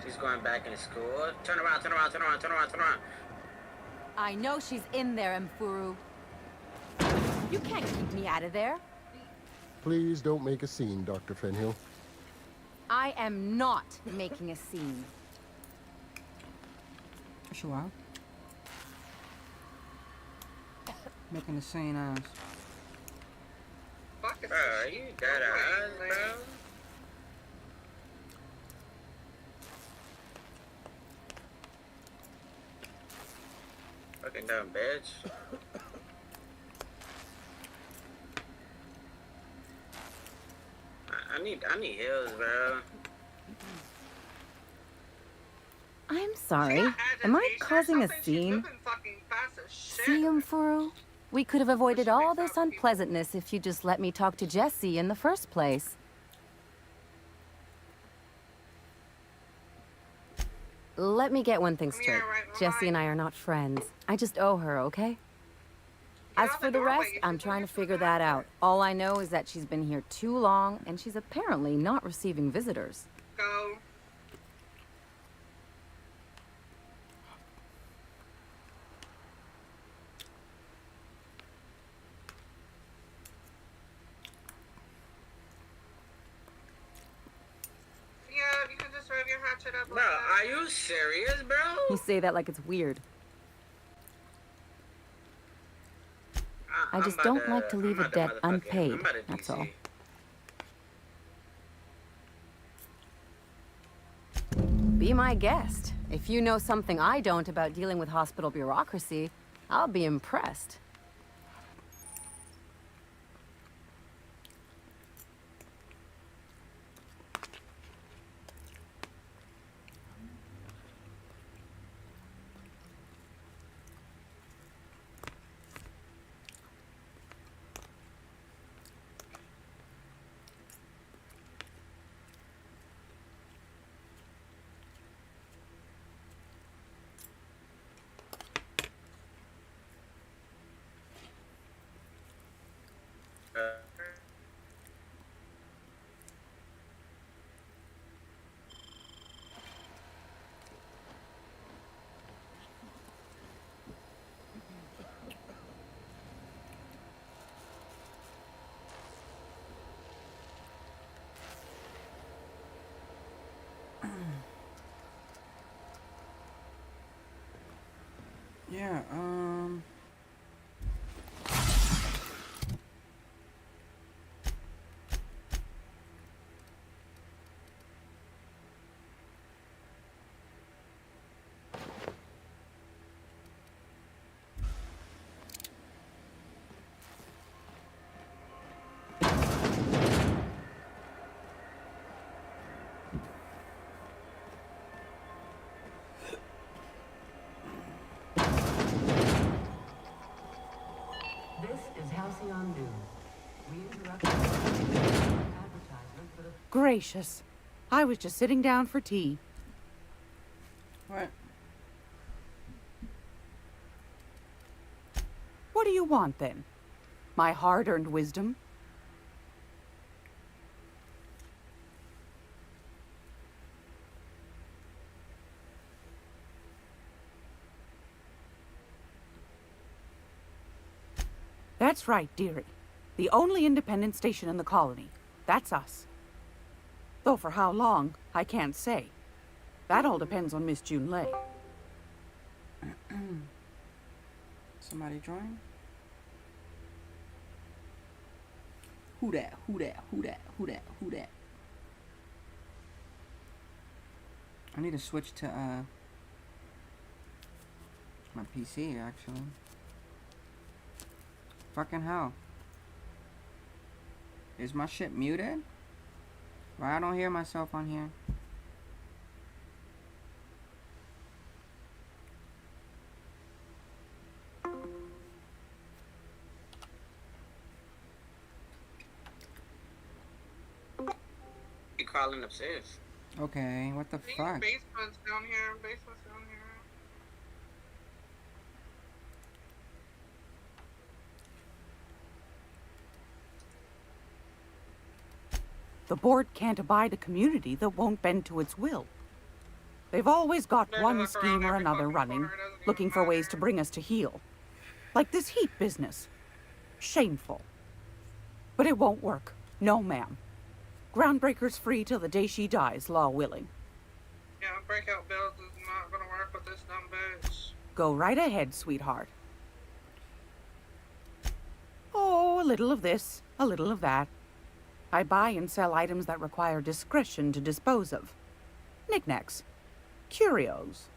She's going back into school. Turn around, turn around, turn around, turn around, turn around. I know she's in there, Mfuru. You can't keep me out of there. Please don't make a scene, Dr. Fenhill. I am not making a scene. Sure. Making the same eyes. Bro, are you dead eyes, bro? Fucking dumb bitch. I need heals, bro. I'm sorry. Am I causing a scene? See, Furu? We could have avoided all this unpleasantness if you just let me talk to Jesse in the first place. Let me get one thing straight. Jesse and I are not friends. I just owe her, okay? As for the rest, I'm trying to figure that out. All I know is that she's been here too long, and she's apparently not receiving visitors. Go. Yeah, you can just rev your hatchet up. Bro, are you serious, bro? You say that like it's weird. I just don't like to leave a debt unpaid, that's all. Be my guest. If you know something I don't about dealing with hospital bureaucracy, I'll be impressed. Yeah, This is Halcyon News. We interrupt advertisement for the... Gracious. I was just sitting down for tea. what? What do you want, then? My hard-earned wisdom? That's right, dearie. The only independent station in the colony. That's us. Though for how long, I can't say. That all depends on Miss June Lay. Somebody join? Who that? Who that? Who that? Who that? Who that? I need to switch to my PC actually. Fucking hell. Is my shit muted? Why I don't hear myself on here? You crawling upstairs. Okay, what the fuck? Basement's down here. Basement's down here. The board can't abide a community that won't bend to its will. They've always got one scheme or another running, looking for ways to bring us to heel. Like this heat business. Shameful. But it won't work. No, ma'am. Groundbreaker's free till the day she dies, law willing. Yeah, breakout builds is not gonna work with this dumb bitch. Go right ahead, sweetheart. Oh, a little of this, a little of that. I buy and sell items that require discretion to dispose of. Knickknacks. Curios.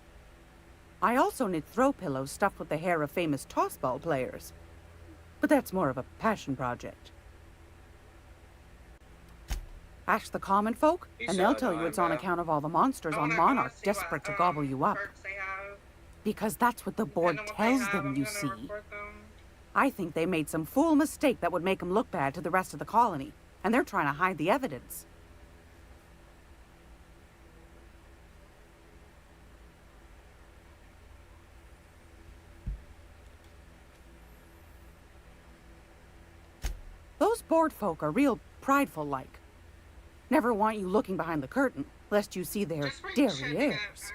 I also knit throw pillows stuffed with the hair of famous tossball players. But that's more of a passion project. Ask the common folk, and they'll tell you it's on account of all the monsters on Monarch desperate to gobble you up. Because that's what the board tells them, you see. I think they made some fool mistake that would make them look bad to the rest of the colony, and they're trying to hide the evidence. Those board folk are real prideful-like. Never want you looking behind the curtain, lest you see their derrieres.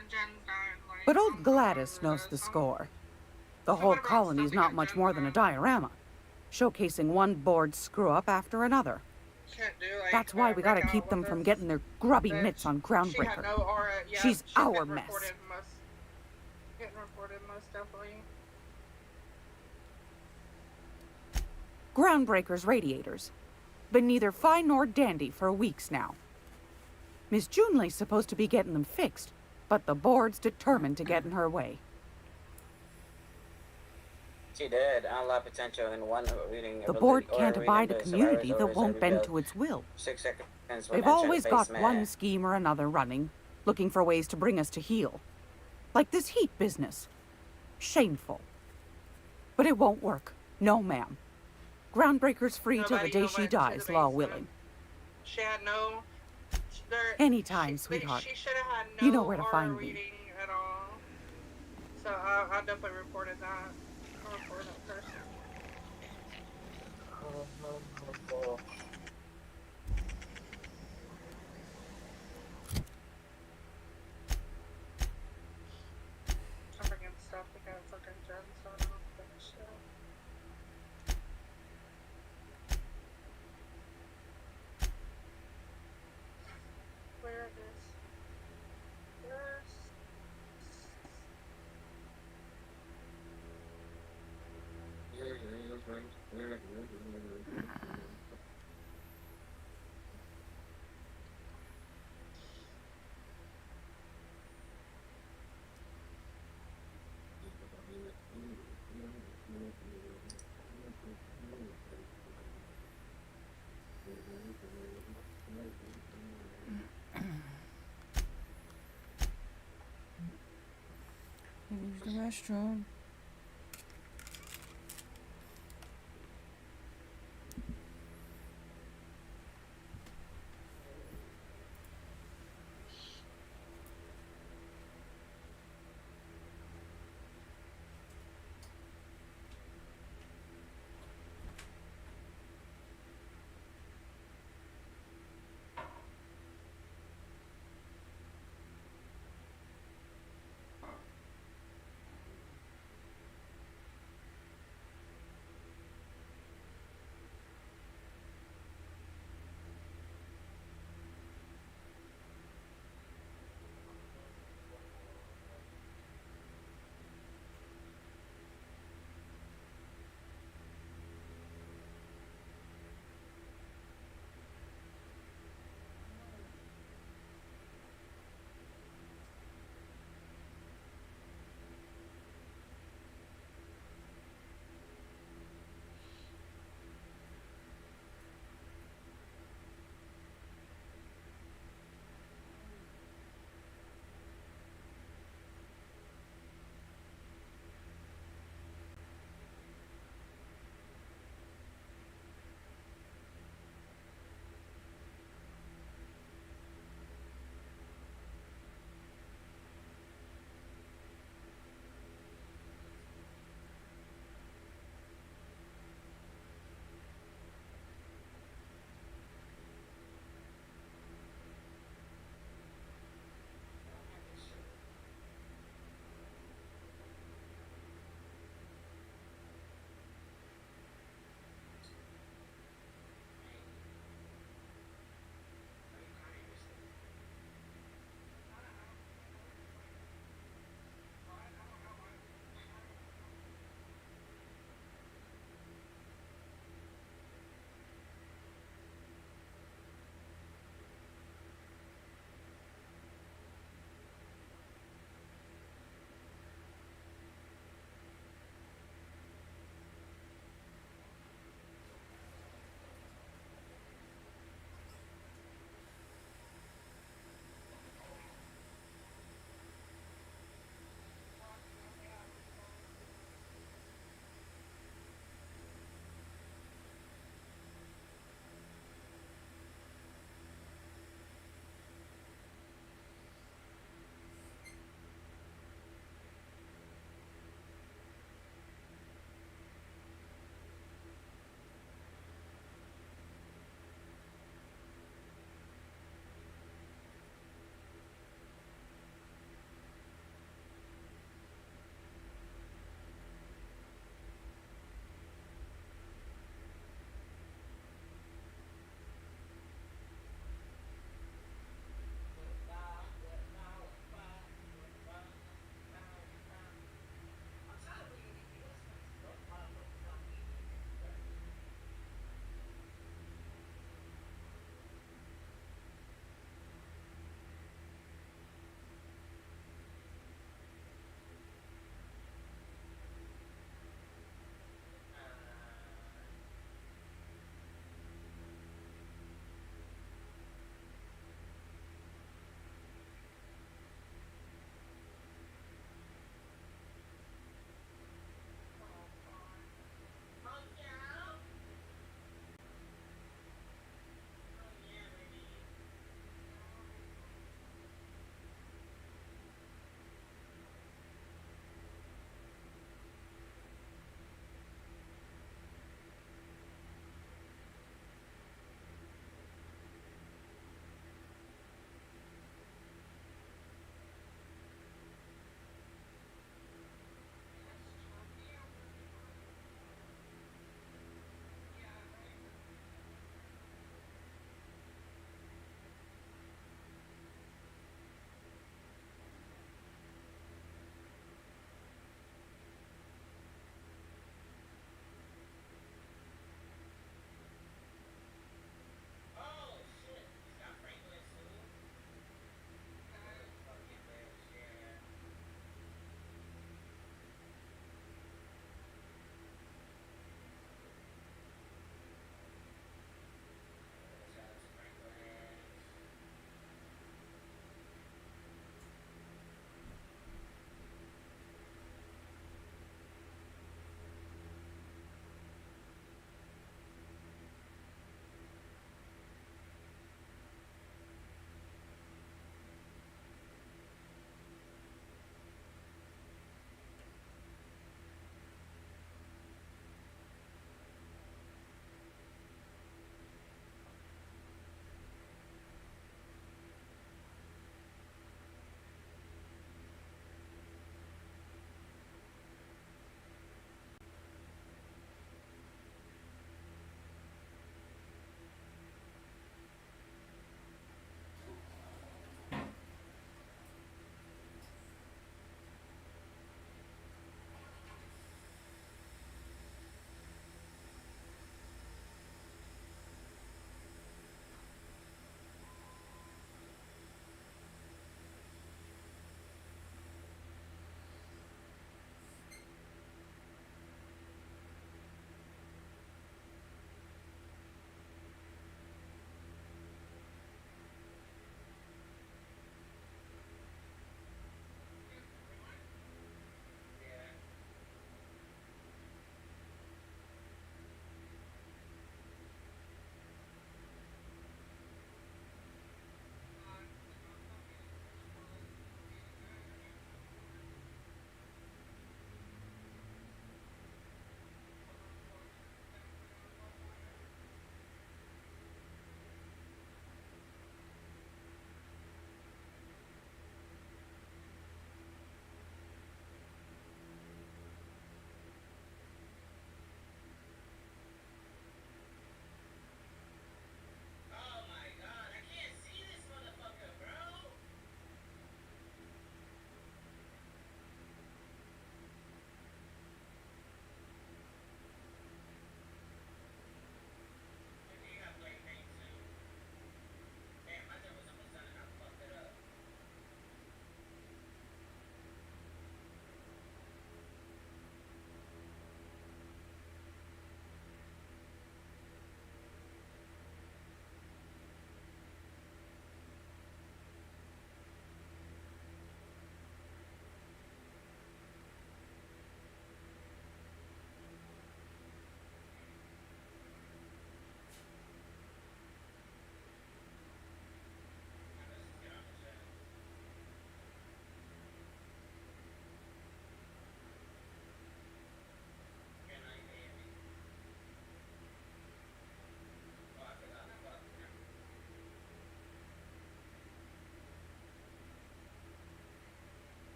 But old Gladys knows the score. The whole colony's not much more than a diorama, showcasing one board screw-up after another. That's why we gotta keep them from getting their grubby mitts on Groundbreaker. She's our mess. Getting reported, most definitely. Groundbreaker's radiators. Been neither fine nor dandy for weeks now. Miss Junley's supposed to be getting them fixed, but the board's determined to get in her way. She did unlock potential in one reading. The board can't abide a community that won't bend to its will. 6 seconds. They've always got one scheme or another running, looking for ways to bring us to heel. Like this heat business. Shameful. But it won't work. No, ma'am. Groundbreaker's free till the day she dies, law willing. She had no... Anytime, sweetheart. She should have had no you know where to find me. reading at all. So I definitely reported that. I'll report that person. I'm bringing stuff to get fucking Jen, so I don't finish it. Where is... Where's... Use the restroom.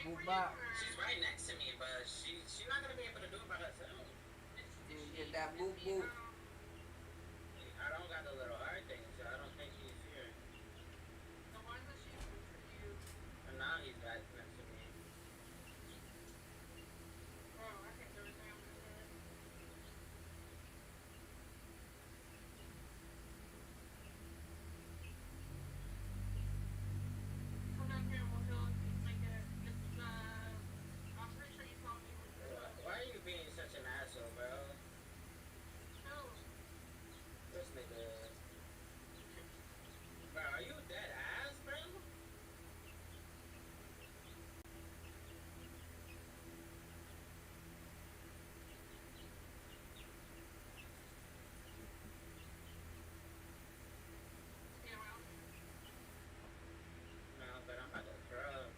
She's right next to me, but she's not gonna be able to do it by herself. Get that boop boop. I don't got the little heart thing, so I don't think she's here. And now he's right next to me. Why are you being such an asshole, bro? This nigga. Bro, are you dead ass, bro? No, but I'm about to throw.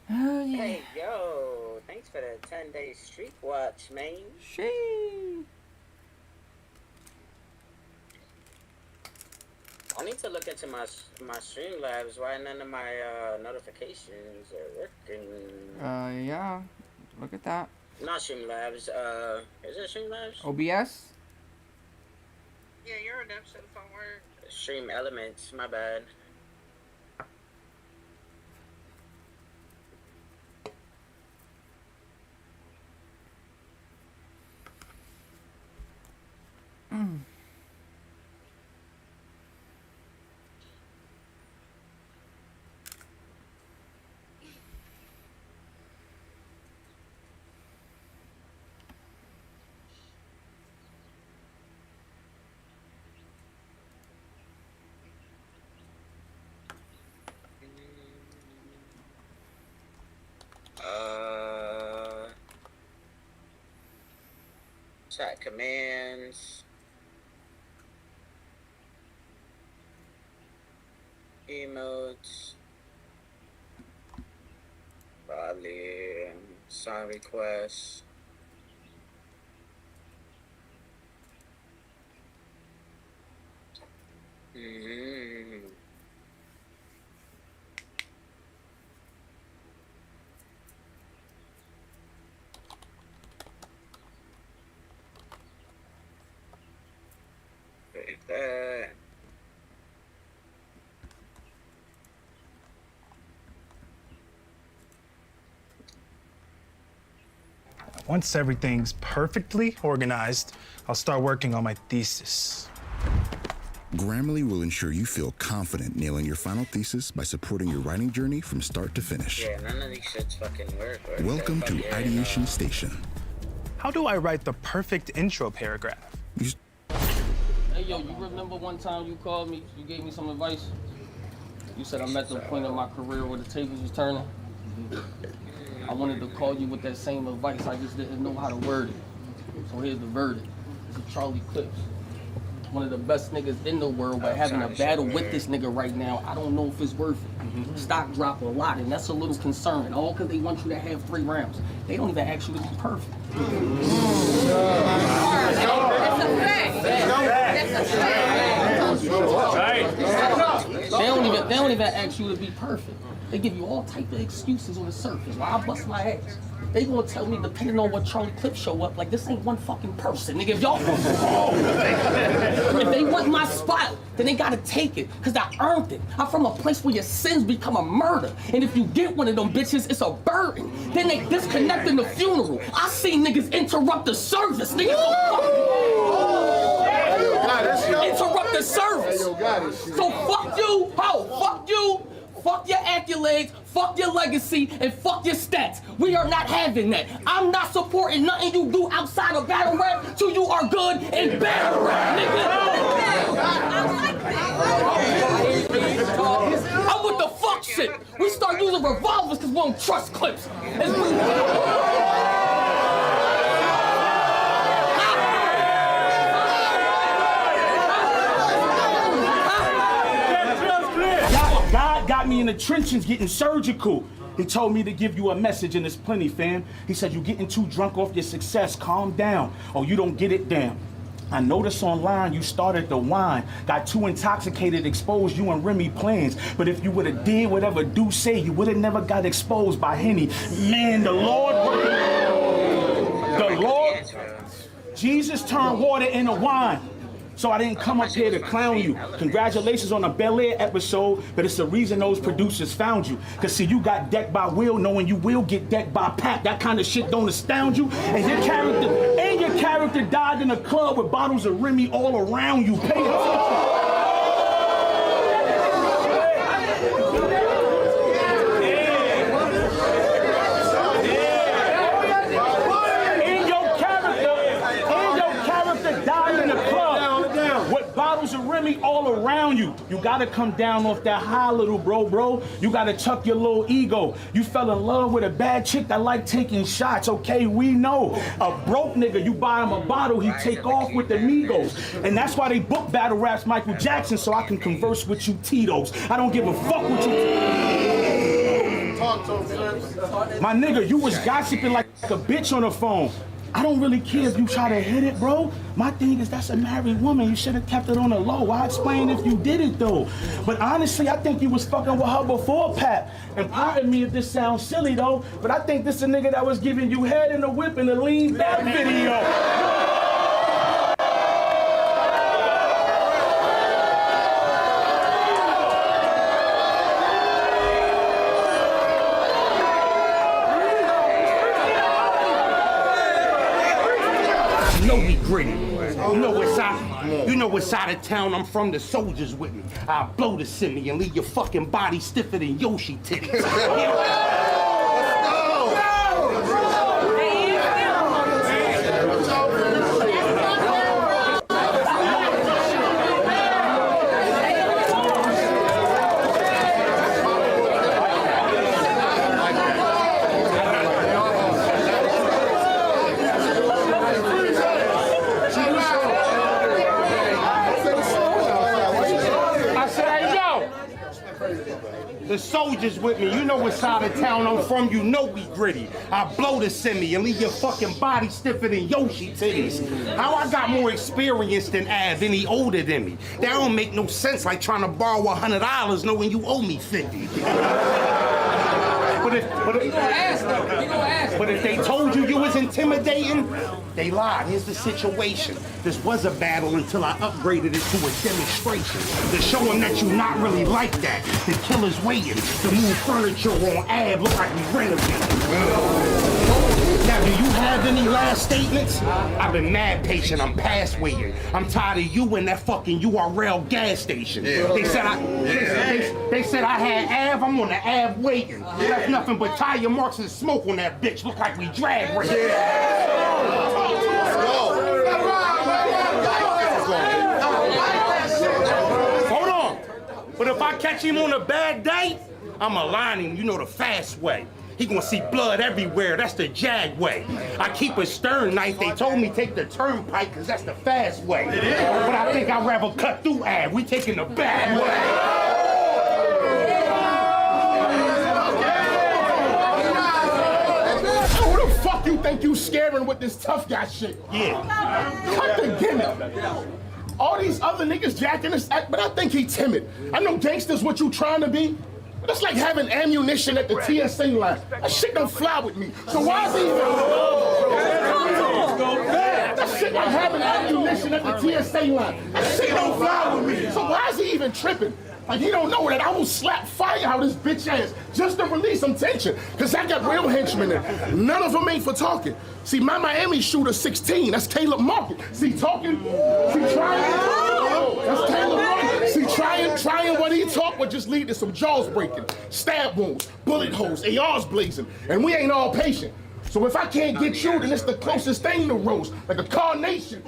Hey, yo, thanks for the 10-day streak watch, man. I need to look into my Streamlabs. Why none of my notifications are working? Yeah. Look at that. Not Streamlabs. Is it Streamlabs? OBS? Yeah, your redemption don't work. Stream Elements. My bad. Chat commands. Emotes. Volume. Song requests. Like that. Once everything's perfectly organized, I'll start working on my thesis. Grammarly will ensure you feel confident nailing your final thesis by supporting your writing journey from start to finish. Yeah, none of these shits fucking work. Welcome to Ideation Station. How do I write the perfect intro paragraph? Hey, yo, you remember one time you called me, you gave me some advice? You said I'm at the point of my career where the tables was turning. I wanted to call you with that same advice, I just didn't know how to word it. So here's the verdict. It's Charlie Clips. One of the best niggas in the world, but having a battle with this nigga right now, I don't know if it's worth it. Stock dropped a lot, and that's a little concerning. All because they want you to have 3 rounds. They don't even ask you to be perfect. They don't even ask you to be perfect. They give you all type of excuses on the surface while I bust my ass. They gonna tell me, depending on what Charlie Clip show up, like this ain't one fucking person. Nigga, if y'all, if they want my spot, then they gotta take it, cause I earned it. I'm from a place where your sins become a murder. And if you get one of them bitches, it's a burden. Then they disconnect in the funeral. I seen niggas interrupt the service. Niggas interrupt the service. So fuck you, ho, fuck you. Fuck your accolades, fuck your legacy, and fuck your stats. We are not having that. I'm not supporting nothing you do outside of battle rap till you are good in battle rap, nigga. I'm with the fuck shit. We start using revolvers because we don't trust clips. God got me in the trenches getting surgical. He told me to give you a message, and it's plenty, fam. He said, you're getting too drunk off your success. Calm down. Oh, you don't get it, damn. I noticed online you started the wine. Got too intoxicated, exposed you and Remy plans. But if you would've did whatever do say, you would've never got exposed by Henny. Man, the Lord, Jesus turned water into wine. So I didn't come up here to clown you. Congratulations on the Bel Air episode, but it's the reason those producers found you. Cause see, you got decked by Will, knowing you will get decked by Pat. That kind of shit don't astound you. And your character died in a club with bottles of Remy all around you. Pay attention. Bottles of Remy all around you. You gotta come down off that high, little bro. You gotta chuck your little ego. You fell in love with a bad chick that like taking shots. Okay, we know. A broke nigga, you buy him a bottle, he take off with the Migos. And that's why they book battle raps Michael Jackson, so I can converse with you Tito's. I don't give a fuck what you... My nigga, you was gossiping like a bitch on the phone. I don't really care if you try to hit it, bro. My thing is that's a married woman. You should have kept it on the low. Why explain if you did it, though? But honestly, I think you was fucking with her before, Pat. And pardon me if this sounds silly, though, but I think this is a nigga that was giving you head in the whip in the lean back video. Gritty. You know what side of town I'm from? The soldiers with me. I'll blow the semi and leave your fucking body stiffer than Yoshi titties. The soldiers with me, you know what side of town I'm from, you know we gritty. I blow the semi and leave your fucking body stiffer than Yoshi titties. How I got more experience than Av, any older than me? That don't make no sense, like trying to borrow $100 knowing you owe me 50. But if they told you was intimidating, they lied. Here's the situation. This was a battle until I upgraded it to a demonstration. To show them that you're not really like that. The killer's waiting. To move furniture on Ab, look like we renovated. Now, do you have any last statements? I've been mad patient. I'm past waiting. I'm tired of you and that fucking URL gas station. They said I had Av. I'm on the Av waiting. That's nothing but tire marks and smoke on that bitch. Look like we drag racing. Hold on. But if I catch him on a bad day, I'm aligning, you know, the fast way. He gonna see blood everywhere, that's the jag way. I keep a stern knife, they told me take the turnpike cause that's the fast way. But I think I'd rather cut through Ab, we taking the bad way. Who the fuck you think you scaring with this tough guy shit? Yeah. Cut the gimmick. All these other niggas jacking us, but I think he timid. I know gangsters what you trying to be. That's like having ammunition at the TSA line. That shit don't fly with me. So why is he even... That shit like having ammunition at the TSA line. That shit don't fly with me. So why is he even tripping? Like, he don't know that I will slap fire out his bitch ass just to release some tension. Because I got real henchmen there. None of them ain't for talking. See, my Miami shooter 16, that's Caleb Market. See, talking, see, trying, that's Caleb Market. See, trying what he talk would just lead to some jaws breaking, stab wounds, bullet holes, ARs blazing. And we ain't all patient. So if I can't get you, then it's the closest thing to roast, like a carnation.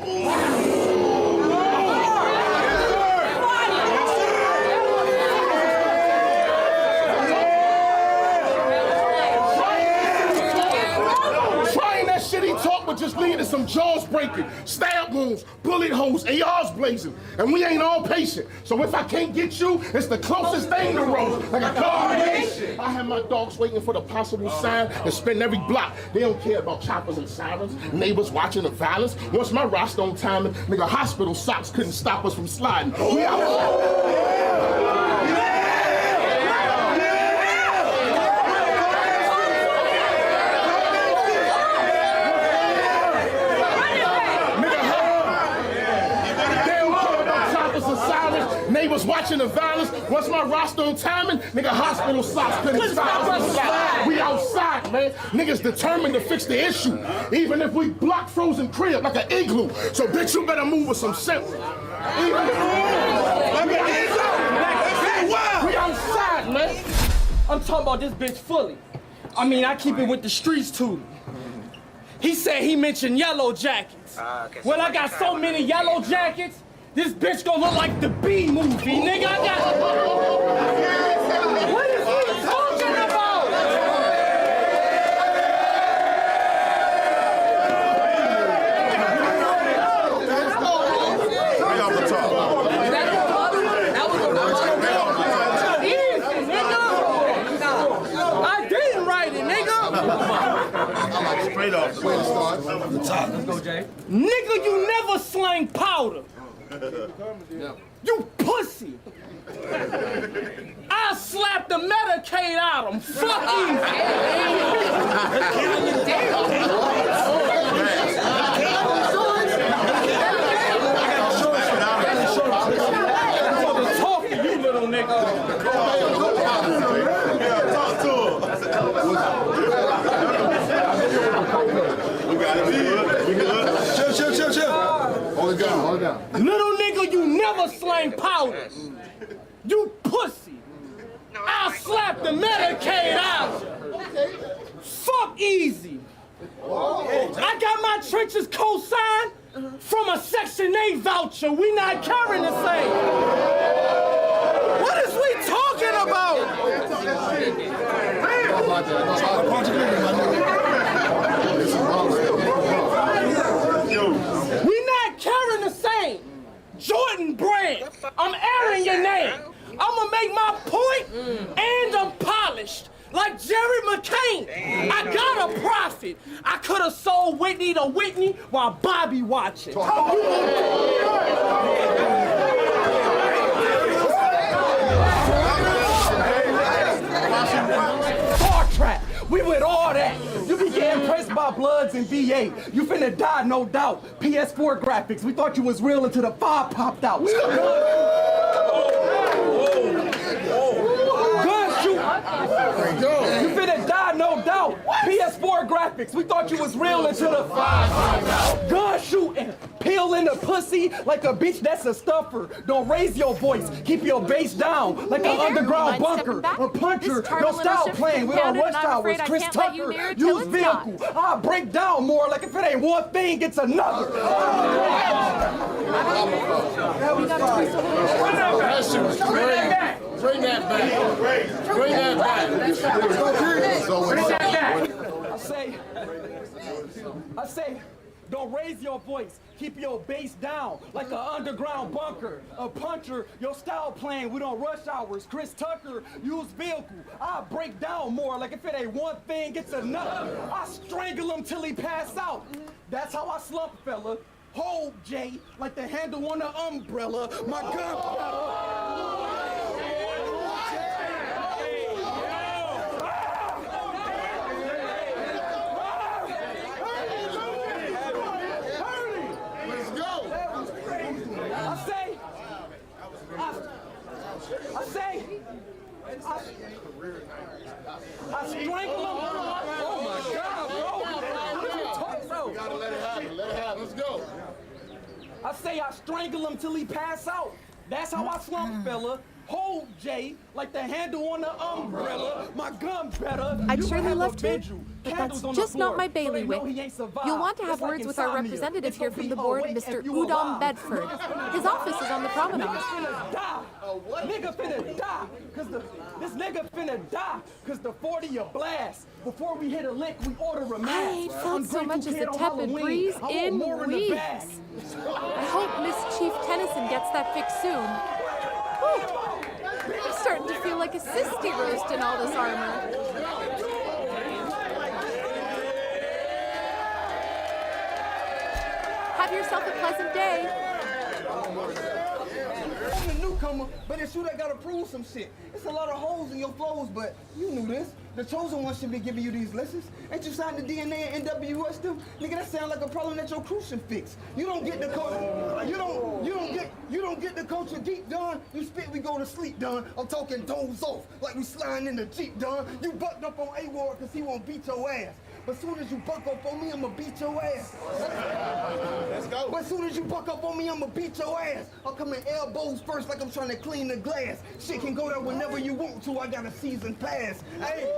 Talk would just lead to some jaws breaking, stab wounds, bullet holes, ARs blazing, and we ain't all patient. So if I can't get you, it's the closest thing to roast, like a coronation. I have my dogs waiting for the possible sign and spin every block. They don't care about choppers and sirens, neighbors watching the violence. Once my roster on timing, nigga, hospital socks couldn't stop us from sliding. We out. Neighbors watching the violence. Once my roster on timing, nigga, hospital socks couldn't stop us. We outside, man. Niggas determined to fix the issue, even if we block frozen crib like an igloo. So bitch, you better move with some sense. We outside, man. I'm talking about this bitch fully. I mean, I keep it with the streets too. He said he mentioned yellow jackets. Well, I got so many yellow jackets. This bitch gonna look like the B movie, nigga. I got. What is he talking about? Easy, nigga. I didn't write it, nigga. Straight off the top. Let's go, Jay. Nigga, you never slang powder. You pussy! I slapped the Medicaid out of him. Fuck you! Talk to you, little nigga. Talk to him. We got it. We good. Chill. Hold it down. Little nigga, you never slang powder. You pussy. I'll slap the Medicaid out. Fuck easy. I got my trenches co-signed from a Section 8 voucher. We not carrying the same. What is we talking about? We not carrying the same. Jordan brand. I'm airing your name. I'ma make my point and I'm polished. Like Jerry McCain. I got a profit. I could have sold Whitney to Whitney while Bobby watching. Star Trek. We with all that. You be getting pressed by Bloods and VA. You finna die, no doubt. PS4 graphics. We thought you was real until the fire popped out. Gun shoot. You finna die, no doubt. PS4 graphics. We thought you was real until the fire popped out. Gun shooting. Peeling the pussy like a bitch that's a stuffer. Don't raise your voice. Keep your bass down like an underground bunker. A puncher. No style playing. We don't rush hours. Chris Tucker. Use vehicle. I'll break down more like if it ain't one thing, it's another. Bring that back. I say, don't raise your voice. Keep your bass down like an underground bunker. A puncher, your style playing. We don't rush hours. Chris Tucker, use vehicle. I'll break down more like if it ain't one thing, it's another. I strangle him till he pass out. That's how I slump, fella. Hold, Jay, like the handle on an umbrella. My gun. go. I say I strangle him till he pass out. That's how I slump, fella. Hold Jay like the handle on the umbrella. My gun better. I'd You surely have love a to, vigil. but Candles that's on the just not floor, my so they know bailiwick. he ain't survived. You'll want to have It's like words with our insomnia. representative It's here gonna from be the board, awake Mr. if you Udom alive. Bedford. His office is on the Nigga promenade. finna die. Nigga finna die. This nigga finna die. Cause the 40 a blast. Before we hit a lick, we order a mask. I ain't felt so Ungrateful much as kid a on tepid Halloween. breeze I want in more the weeks. bag. I hope Miss Chief Tennyson gets that fixed soon. Whew. I'm starting to feel like a sisty roast in all this armor. Have yourself a pleasant day. I'm the newcomer, but it's you that gotta prove some shit. It's a lot of holes in your flows, but you knew this. The chosen one should be giving you these lessons. Ain't you signed the DNA and NWS them? Nigga, that sound like a problem that your crew should fix. You don't get the culture. You don't get the culture deep, done. You spit, we go to sleep, done. I'm talking doze off, like we sliding in the Jeep, done. You bucked up on A-Ward cause he won't beat your ass. But soon as you buck up on me, I'ma beat your ass. Let's go. But soon as you buck up on me, I'ma beat your ass. I'll come in elbows first like I'm trying to clean the glass. Shit can go there whenever you want to. I got a season pass. Hey.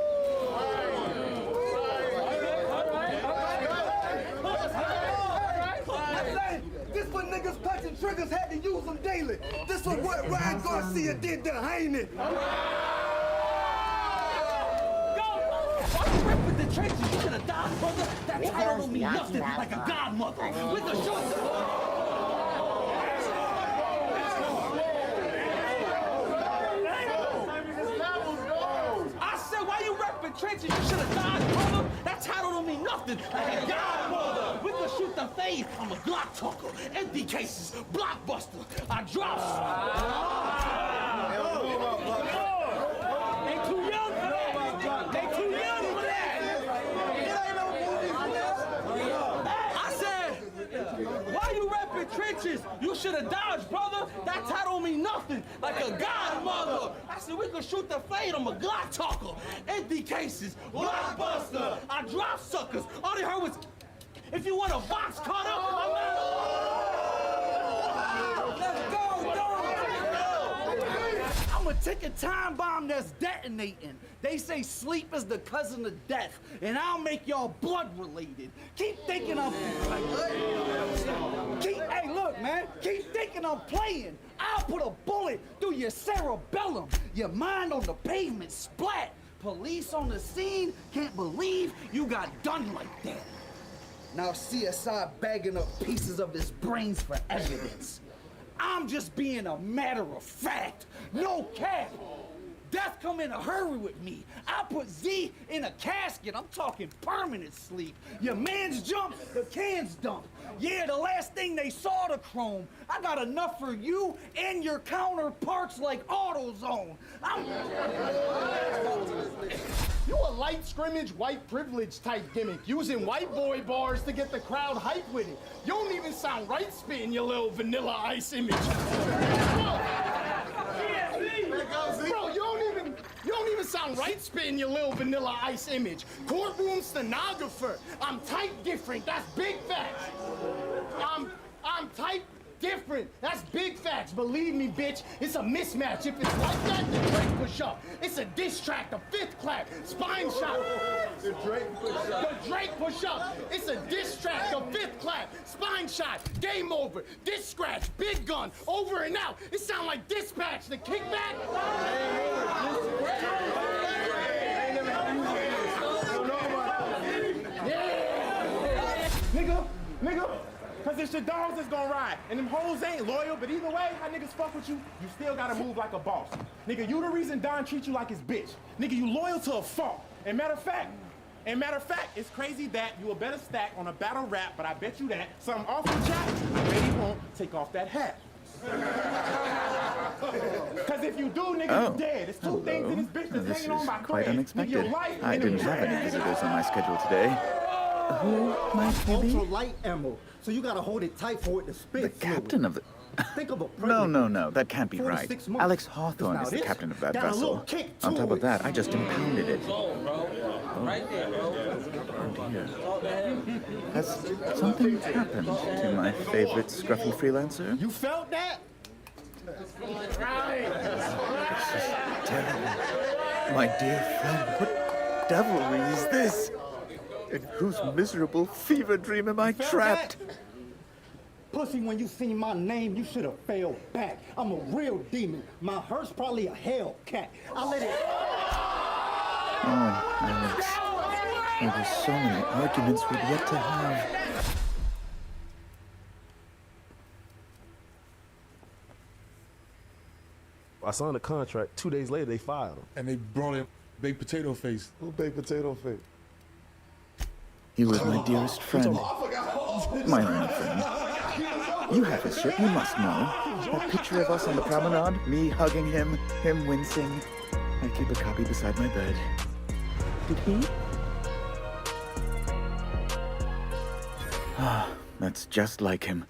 This what niggas punching triggers had to use them daily. This was what Ryan Garcia did to Heine. With the trenches, you should have died, brother. That title don't mean nothing like a godmother. With the short. I said, why you repping trenches? You should have died, brother. That title don't mean nothing like a godmother. With the shoot the fade, I'm a Glock talker. Empty cases, blockbuster. I drop. They too young for that. They too young for that. I said, why you repping trenches? You should have dodged, brother. That title don't mean nothing like a godmother. I said, we could shoot the fade. I'm a Glock talker. Empty cases, blockbuster. I drop suckers. All they heard was, if you want a box cutter, I'm not. Let's go, dog. I'm a ticking time bomb that's detonating. They say sleep is the cousin of death, and I'll make y'all blood related. Keep thinking I'm. Hey, look, man. Keep thinking I'm playing. I'll put a bullet through your cerebellum. Your mind on the pavement, splat. Police on the scene, can't believe you got done like that. Now CSI bagging up pieces of his brains for evidence. I'm just being a matter of fact. No cap. Death come in a hurry with me. I put Z in a casket. I'm talking permanent sleep. Your man's jump, the can's dump. Yeah, the last thing they saw the chrome. I got enough for you and your counterparts like AutoZone. You a light scrimmage, white privilege type gimmick, using white boy bars to get the crowd hyped with it. You don't even sound right spitting your little Vanilla Ice image. Bro, you don't even sound right spitting your little Vanilla Ice image. Courtroom stenographer. I'm type different. That's big facts. I'm type different. That's big facts. Believe me, bitch. It's a mismatch. If it's like that, the Drake push up. It's a diss track, the fifth clap, spine shot. The Drake push up. The Drake push up. It's a diss track, the fifth clap, spine shot, game over, diss scratch, big gun, over and out. It sound like dispatch, the kickback. Nigga. Cause it's your dogs that's gonna ride. And them hoes ain't loyal, but either way, how niggas fuck with you, you still gotta move like a boss. Nigga, you the reason Don treats you like his bitch. Nigga, you loyal to a fault. And matter of fact, it's crazy that you a better stack on a battle rap, but I bet you that something off the jack, I bet he won't take off that hat. Cause if you do, nigga, you dead. It's two things in this bitch that's hanging on my quite thread. unexpected. Your life I and didn't your have any breath. visitors on my schedule today. Who might you be? Ultra light ammo, so you gotta hold it tight for it to spit. The captain of the... Think of a No, that can't be right. 46 months. Alex Hawthorne is the Now captain of that got a little vessel. kick On to top of it. that, I just impounded it. Right there, bro. Talk to him. Has something happened to my favorite scruffy freelancer? You felt that? Terrible. My dear friend, what devilry is this? In whose miserable fever dream am I trapped? Pussy, when you seen my name, you should have fell back. I'm a real demon. My heart's probably a Hellcat. I let it. Oh, Alex. There were so many arguments we'd yet to have. I signed a contract. 2 days later, they fired him. And they brought in Baked Potato Face. Who Baked Potato Face? He was my dearest friend. My only friend. You have his shit, you must know. That picture of us on the promenade, me hugging him, him wincing. I keep a copy beside my bed. Did he? Ah, that's just like him.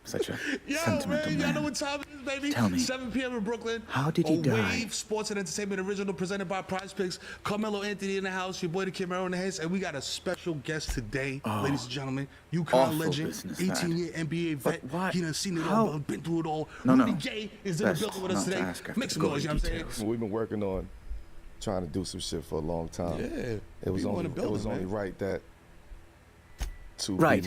Such a sentimental man. man. You know what time it is, baby? Tell me. 7 p.m. in Brooklyn. How did he die? Wave Sports and Entertainment Original presented by Prize Picks. Carmelo Anthony in the house, your boy the Kid Mero in the house, and we got a special guest today, ladies and gentlemen. UConn legend, 18-year NBA vet. He done seen it all, been through it all. Rudy Gay is in the building with us today. Make some noise, you know what I'm saying? We've been working on trying to do some shit for a long time. Yeah. It was only right that Right.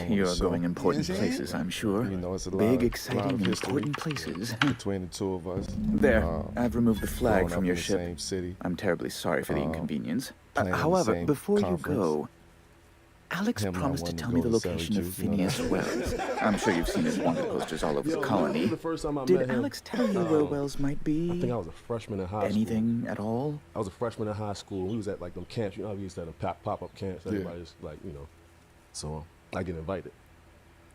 You're going important places, I'm sure. You know, it's a big, lot exciting, of important places. between the two of us. There, I've removed the flag growing from up your in the ship. same city. I'm terribly sorry for the inconvenience. playing in the However, same before conference. you go, Alex Him not promised to wanting to tell me go the to location of Syracuse, you know Phineas that. Wells. I'm sure you've seen his wanted posters all over the colony. The first time I Did met him, Alex tell you where Wells might be? I think I was a freshman in high school. Anything at all? I was a freshman in high school. We was at like them camps. You know, we used to have them pop-up camps. Everybody just like, you know. So I get invited.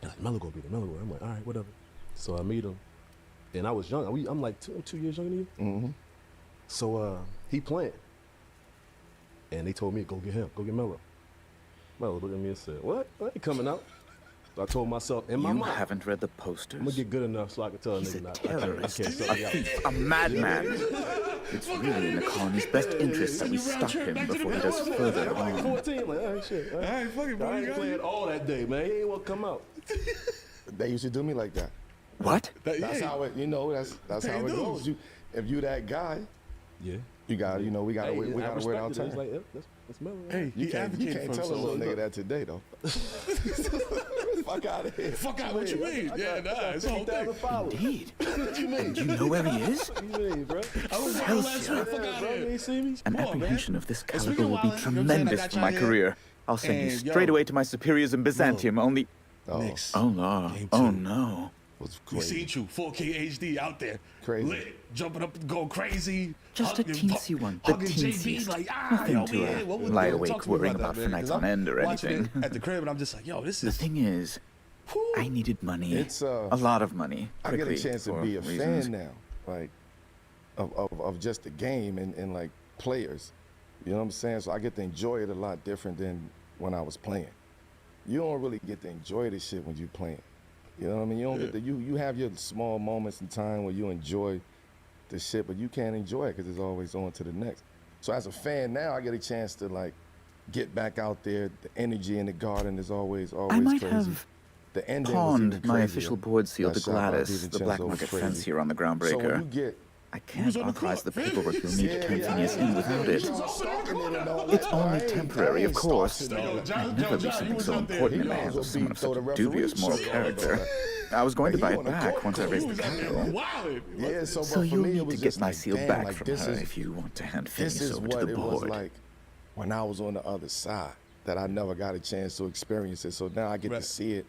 And like, Melo gonna be there. Melo. I'm like, all right, whatever. So I meet him, and I was young. I'm like 2 years younger than you. Mm-hmm. So he playing, and they told me to go get him, go get Melo. Melo looked at me and said, "What? I ain't coming out." So I told myself in my mind, You haven't read the posters. I'm gonna get good enough so I can tell a He's nigga a not. terrorist, I a can't thief, a madman. It's really in the colony's best interest that we stop him before he does further I'm like harm. 14, like, all right, shit. All right, fuck it, bro. I ain't playing all that day, man. He ain't want to come out. They used to do me like that. What? That's how it, you know, that's how it goes. If you that guy, you got, you know, we got to we got to wear it on time. Like, that's Melo. Hey, you can't tell a little nigga that today, though. Fuck out of here. Fuck out, what you mean? Yeah, nah, it's a whole thing. Indeed. What you mean? Do you know where he is? What you mean, bro? I was there last week. Fuck out of here. See me? An apprehension of this caliber will be you know what I'm saying? I tremendous got for my y'all here. career. I'll send you And, straight yo, away to my superiors in Byzantium, only... Knicks. Oh, no. Oh, no. We seen you, 4K HD out there. Crazy. Lit, jumping up, going crazy. Just a teensy one, the Hugging JB, teensiest. like, Nothing yo, to yeah, what was lie that? awake Talk to me worrying about about that, for man, nights 'cause on I'm end or watching anything. it at the crib, and I'm just like, yo, this The is... thing is, I needed money. It's a lot of money. I get a quickly, chance to for be a reasons. fan now, like of just the game and like players. You know what I'm saying? So I get to enjoy it a lot different than when I was playing. You don't really get to enjoy this shit when you playing. You know what I mean? You don't get to, you have your small moments in time where you enjoy the shit, but you can't enjoy it because it's always on to the next. So as a fan now, I get a chance to like get back out there. The energy in the garden is always I might crazy. have The ending was pawned even my crazier. official board seal That to shot by Gladys, the black DiVincenzo was market crazy. fence here on the So when groundbreaker. you get I can't authorize the paperwork you'll need to turn Phineas in without it. It's only temporary, of course. I'd never leave something so important in the hands of someone of such a dubious moral character. I was going to buy it back once I raised the capital. Yeah, so, So but for you'll me, need it was to just get my like, seal damn, back like, from this her is- if you want to hand This Phineas is over to what the it was board. like when I was on the other side, that I never got a chance to experience it. So now I get to see it,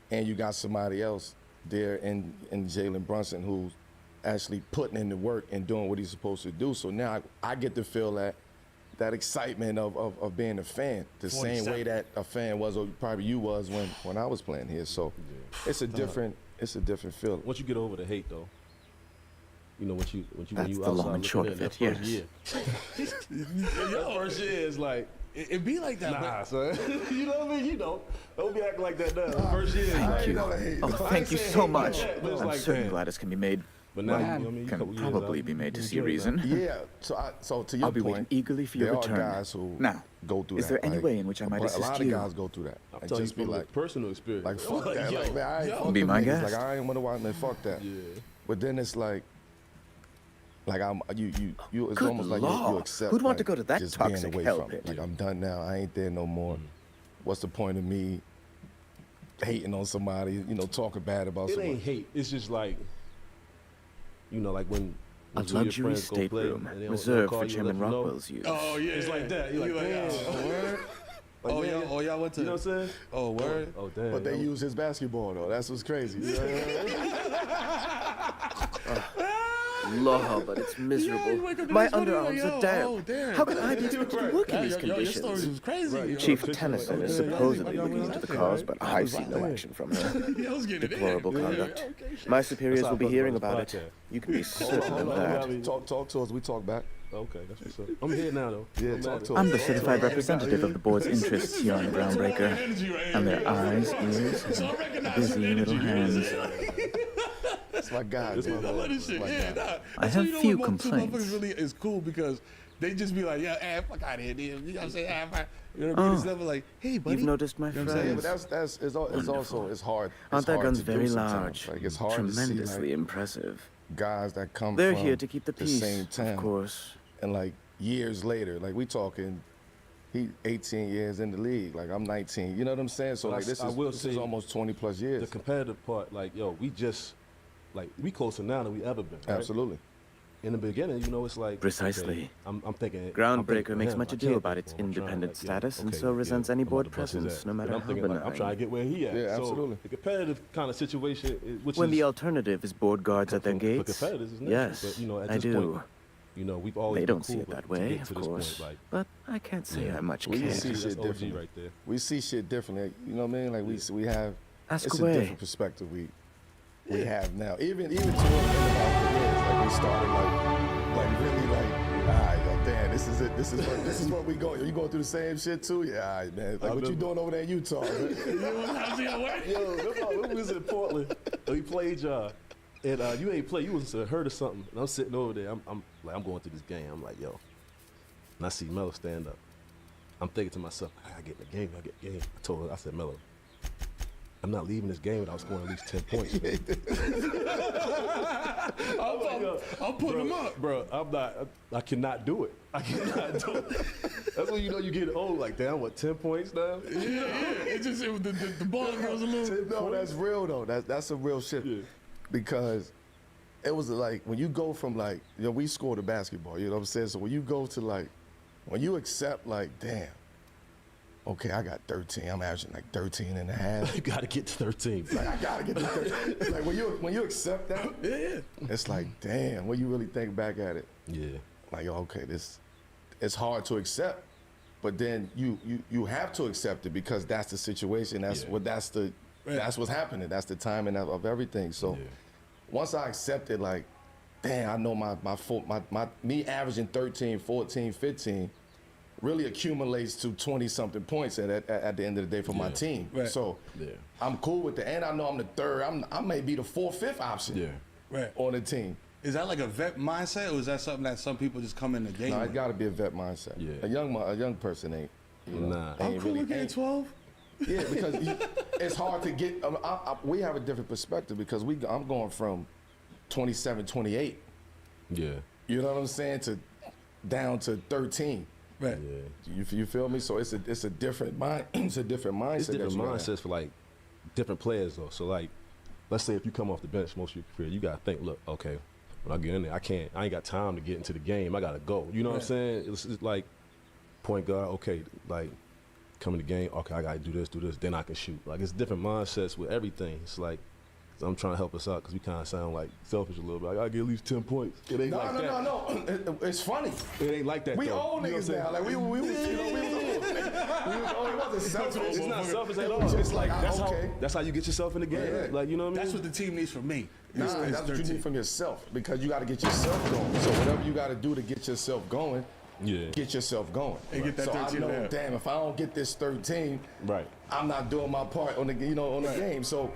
and you got somebody else there in Jalen Brunson who's actually putting in the work and doing what he's supposed to do. So now I get to feel that excitement of being a fan, the same way that a fan was, or probably you was when I was playing here. So it's a different feeling. Once you get over the hate, though, you know, when you That's outside the long and looking short in of that it, first yes. year. That first year is like, It be like that. Nah, son. You know what I mean? You know, don't be acting like that now. First year. Thank you. Oh, thank you so much. It's I'm like, certain man. Gladys can be made. But now, well, you know what I mean? can Couple years probably out, be made to you see enjoy it reason. Yeah. So to your I'll be point, waiting eagerly for your there return. are guys who Now, go through is that. there any way in which I might a assist lot you? of guys go through that. I'm And telling just you be from like, personal experience. like fuck that. Yo, Like, man, I ain't fuck Be with my niggas. guest. Like I ain't wanna watch man. Fuck that. Yeah. But then it's like I'm you. It's Good almost like Lord. you accept. Who'd want to like, go to that just being toxic away hell from it. pit? Like I'm done now. I ain't there no more. What's the point of me hating on somebody? You know, talking bad about It somebody. ain't hate. It's just like, you know, like when A two of your luxury friends go play stateroom and they don't reserved call for you Chairman and let you know. Rockwell's use. Oh yeah, It's like that. You're like, damn. oh, word. Like, Oh man, y'all went to. You know what I'm saying? Oh word. Oh damn. But they use his basketball though. That's what's crazy. You know what I mean? Lord, but it's miserable. you wake up the My next morning, underarms like, are yo, damp. oh, damn. How can I be expected to work in these Your story conditions? was crazy. yo. Chief Tennyson is supposedly looking into the cause, but I see no action from her. Yeah, I was getting it in. Deplorable Yeah, conduct. okay, shit. My superiors That's will be how I hearing felt about about it. this You can be certain of that. Talk to us. We talk back. Okay, that's what's up. I'm here now though. Yeah, talk to us. I'm the certified representative of the board's interests here on Groundbreaker, and their eyes, ears, and busy little hands. That's my guy. I love this shit. Yeah, nah. I That's have why, you know, few what most complaints. motherfuckers really is cool because they just be like, yeah, fuck out of here, dude. You know what I'm saying? You know what I mean? It's never like, hey, buddy. You've noticed my You know what I'm saying? friends. Yeah, but it's also it's hard. Aren't It's their hard guns to do very sometimes. large? Like it's hard to see Tremendously like, impressive. guys that come They're from here to keep the peace, same town, of course. and like years later, like we talking, he 18 years in the league, like I'm 19. You know what I'm saying? So But like this is say almost 20 plus years. The competitive part, like, yo, we closer now than we ever been. Right? Absolutely. In the beginning, you know, it's like Precisely. Okay, I'm thinking. Groundbreaker makes him, much I ado can't about think its for him. I'm trying, independent like, status, and okay, so resents any I'm board about to bust his presence, ass. no And matter I'm how thinking, like, I'm benign. trying to get where he at. Yeah, so absolutely. The competitive kind of situation, which When is the alternative is board guards at their for gates, competitors is natural, yes, but, you know, at I this do. point, you know, we've always They been don't see cool, it but that to way, get of to this course, point, like, but I can't say I much We care. see That's shit OG differently. right there. We see shit differently. You know what I mean? Like we have. Ask it's away. a different perspective we have now. Even towards the end of our careers, like we started like really like, all right, yo, damn, this is it. This is what we going. You going through the same shit too? Yeah, all right, man. Like what you doing over there in Utah? Man? Yo, we was in Portland. We played y'all. And you ain't play. You was heard of something. And I'm sitting over there. I'm going through this game. I'm like, yo. And I see Melo stand up. I'm thinking to myself, I gotta get in the game. I told her, I said, Melo, I'm not leaving this game without scoring at least 10 points. I'll put him up. Bro, I cannot do it. I cannot do it. That's when you know you get old, like, damn, what, 10 points now? Yeah. It just, the ball goes a little. No, that's real though. That's a real shit. Yeah. Because it was like, when you go from like, you know, we scored a basketball, you know what I'm saying? So when you go to like, when you accept like, damn, okay, I got 13. I'm averaging like 13 and a half. You gotta get to 13. Like, I gotta get to 13. Like, when you accept that, it's like, damn, when you really think back at it. Yeah. Like, okay, it's hard to accept, but then you have to accept it because that's the situation. That's what's happening. That's the timing of everything. So once I accept it, like, damn, I know me averaging 13, 14, 15 really accumulates to 20-something points at the end of the day for my team. Right. So I'm cool with that. And I know I'm the third. I may be the 4th, 5th option on the team. Is that like a vet mindset, or is that something that some people just come in the game No, with? it got to be a vet mindset. Yeah. A young person ain't. You know, Nah. I'm cool with getting 12. Yeah, because it's hard to get. We have a different perspective because I'm going from 27, 28. Yeah. You know what I'm saying? Down to 13. Right. Yeah. You feel me? So it's a different mind. It's a different mindset. It's different mindsets for like different players though. So like, let's say if you come off the bench most of your career, you gotta think, look, okay, when I get in there, I ain't got time to get into the game. I gotta go. You know what I'm saying? It's like point guard, okay, like come in the game, okay, I gotta do this, then I can shoot. Like it's different mindsets with everything. It's like, I'm trying to help us out because we kind of sound like selfish a little bit. I gotta get at least 10 points. It ain't like that. No. It's funny. It ain't like that. We though. old niggas now. Like we was, you know, it wasn't selfish. It's not selfish at all. It's like that's how you get yourself in the game. Yeah. Like, you know what I mean? That's what the team needs from me. Nah, that's what you need from yourself because you got to get yourself going. So whatever you got to do to get yourself going, get yourself going. And get that so 13 I know, and a half. damn, if I don't get this 13, I'm not doing my part on the game. So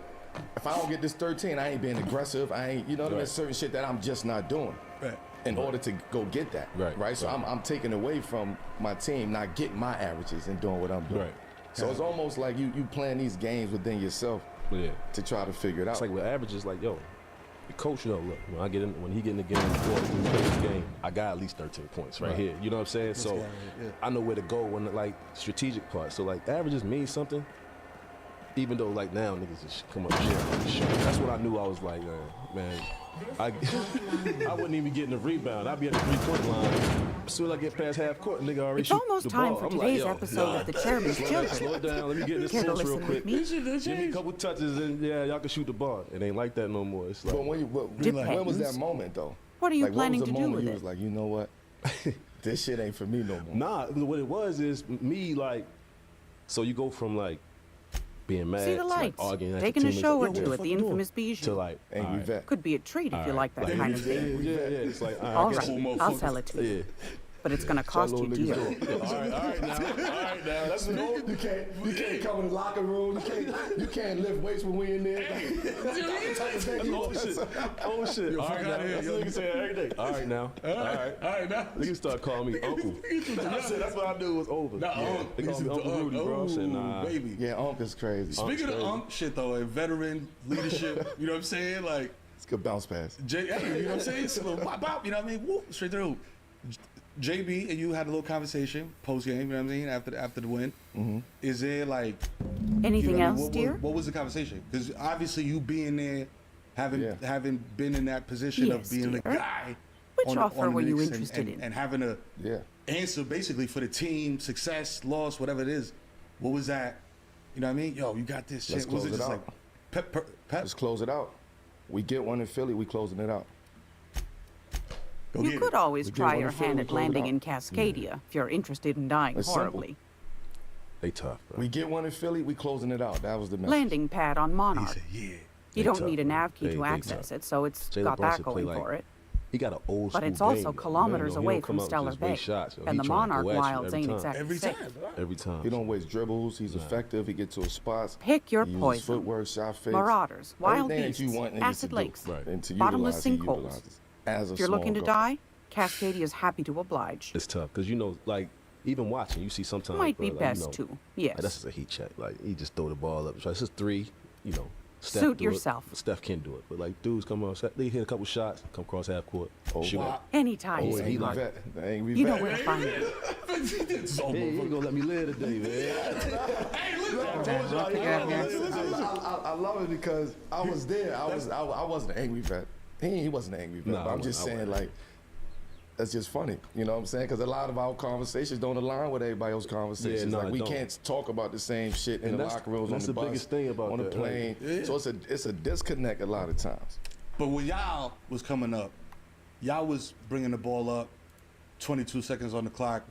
if I don't get this 13, I ain't being aggressive. I ain't, there's certain shit that I'm just not doing. In order to go get that. Right. So I'm taking away from my team, not getting my averages and doing what I'm doing. So it's almost like you playing these games within yourself to try to figure it out. It's like with averages, like, yo, the coach, look, when he get in the game, when we play this game, I got at least 13 points right here. You know what I'm saying? So I know where to go when, like, strategic part. So, like, averages mean something, even though, like, now niggas just come up and shit. That's what I knew. I was like, man, I wouldn't even get in the rebound. I'd be at the 3-point line. As soon as I get past half court, nigga already It's shoot almost the time ball. for I'm today's like, episode of the Chairman's Children. Slow it down. Let me get in this Care to post real listen quick. with me? Give me a couple touches and y'all can shoot the ball. It ain't like that no more. It's like, but when was that moment though? What are you like, planning what was to the do moment with you it? was like, you know what? This shit ain't for me no more. Nah, what it was is me, like, so you go from like being mad See the to lights. like arguing at Taking your a teammates, show like, or yo, two what at the the fuck you infamous doing? Bijou. To like, Angry vet. Could be a treat if you like that like, kind of thing. Yeah, it's like, All right, I'll sell it to you. Yeah. But it's gonna cost you dear. All right now. That's You can't come in the locker room. You can't lift weights when we in there. Oh shit. All right now. That's what niggas say every day. All right now. All right now. Niggas start calling me uncle. That's what I knew was over. They call me Uncle Rudy, bro. I said, nah. Baby. Yeah, Unc is crazy. Speaking of Unc shit though, and veteran leadership, you know what I'm saying? Like, it's a good bounce pass. You know what I'm saying? It's a little bop, bop, you know what I mean? Whoop, straight through. JB and you had a little conversation post game, you know what I mean, after the win. Is there like Anything what I else, mean? dear? What was the conversation? Because obviously you being there, having been in that position Yes, of being the dear. guy. Which offer the were you Knicks interested in? And having a answer basically for the team, success, loss, whatever it is. What was that? You know what I mean? Yo, you got this shit. Let's Was close it it just out. like pep? Let's close it out. We get one in Philly, we closing it out. You could always We get try one your in Philly, hand we at close it landing out. in Cascadia if you're interested in dying It's simple. horribly. They tough, bro. We get one in Philly, we closing it out. That was the message. Landing pad on Monarch. They You don't tough, need a bro. nav key They to access tough. it, so it's Jalen got that Brunson play going like- for it. He got an old But school it's also game, though. kilometers He away don't from come out Stellar just waste Bay. shots, yo. And He the tryna Monarch go at you Wilds every ain't time. exactly safe. Every time. He don't waste dribbles. He's effective. He gets to his spots. Pick your he uses poison. Footwork, shot fakes. Marauders, wild Everything beasts, that you want niggas acid to lakes, do. And to bottomless utilize, he sinkholes. utilizes as a If you're small looking to guard. die, Cascadia's happy to oblige. It's tough because like even watching, you see sometimes Might bro, be like, best too, yes. Like, that's just a heat check. Like he just throw the ball up. This is 3. Steph Suit do yourself. It. Steph can do it, but like dudes come on, they hit a couple shots, come across half court, shoot up. Anytime, Oh, and he sweetheart. like, The angry You know vet. where to find me. Hey, you ain't gonna let me live today, man. I love it because I was there. I wasn't an angry vet. He wasn't an angry vet. Nah, but I'm I just saying, wasn't. like, that's just funny. You know what I'm saying? Because a lot of our conversations don't align with everybody else's conversations. Yeah, no, like, it we don't. can't talk about the same shit in And the that's- locker rooms, on that's the the bus, biggest thing about on the that, plane. right? So it's a disconnect a lot of times. But when y'all was coming up, y'all was bringing the ball up, 22 seconds on the clock,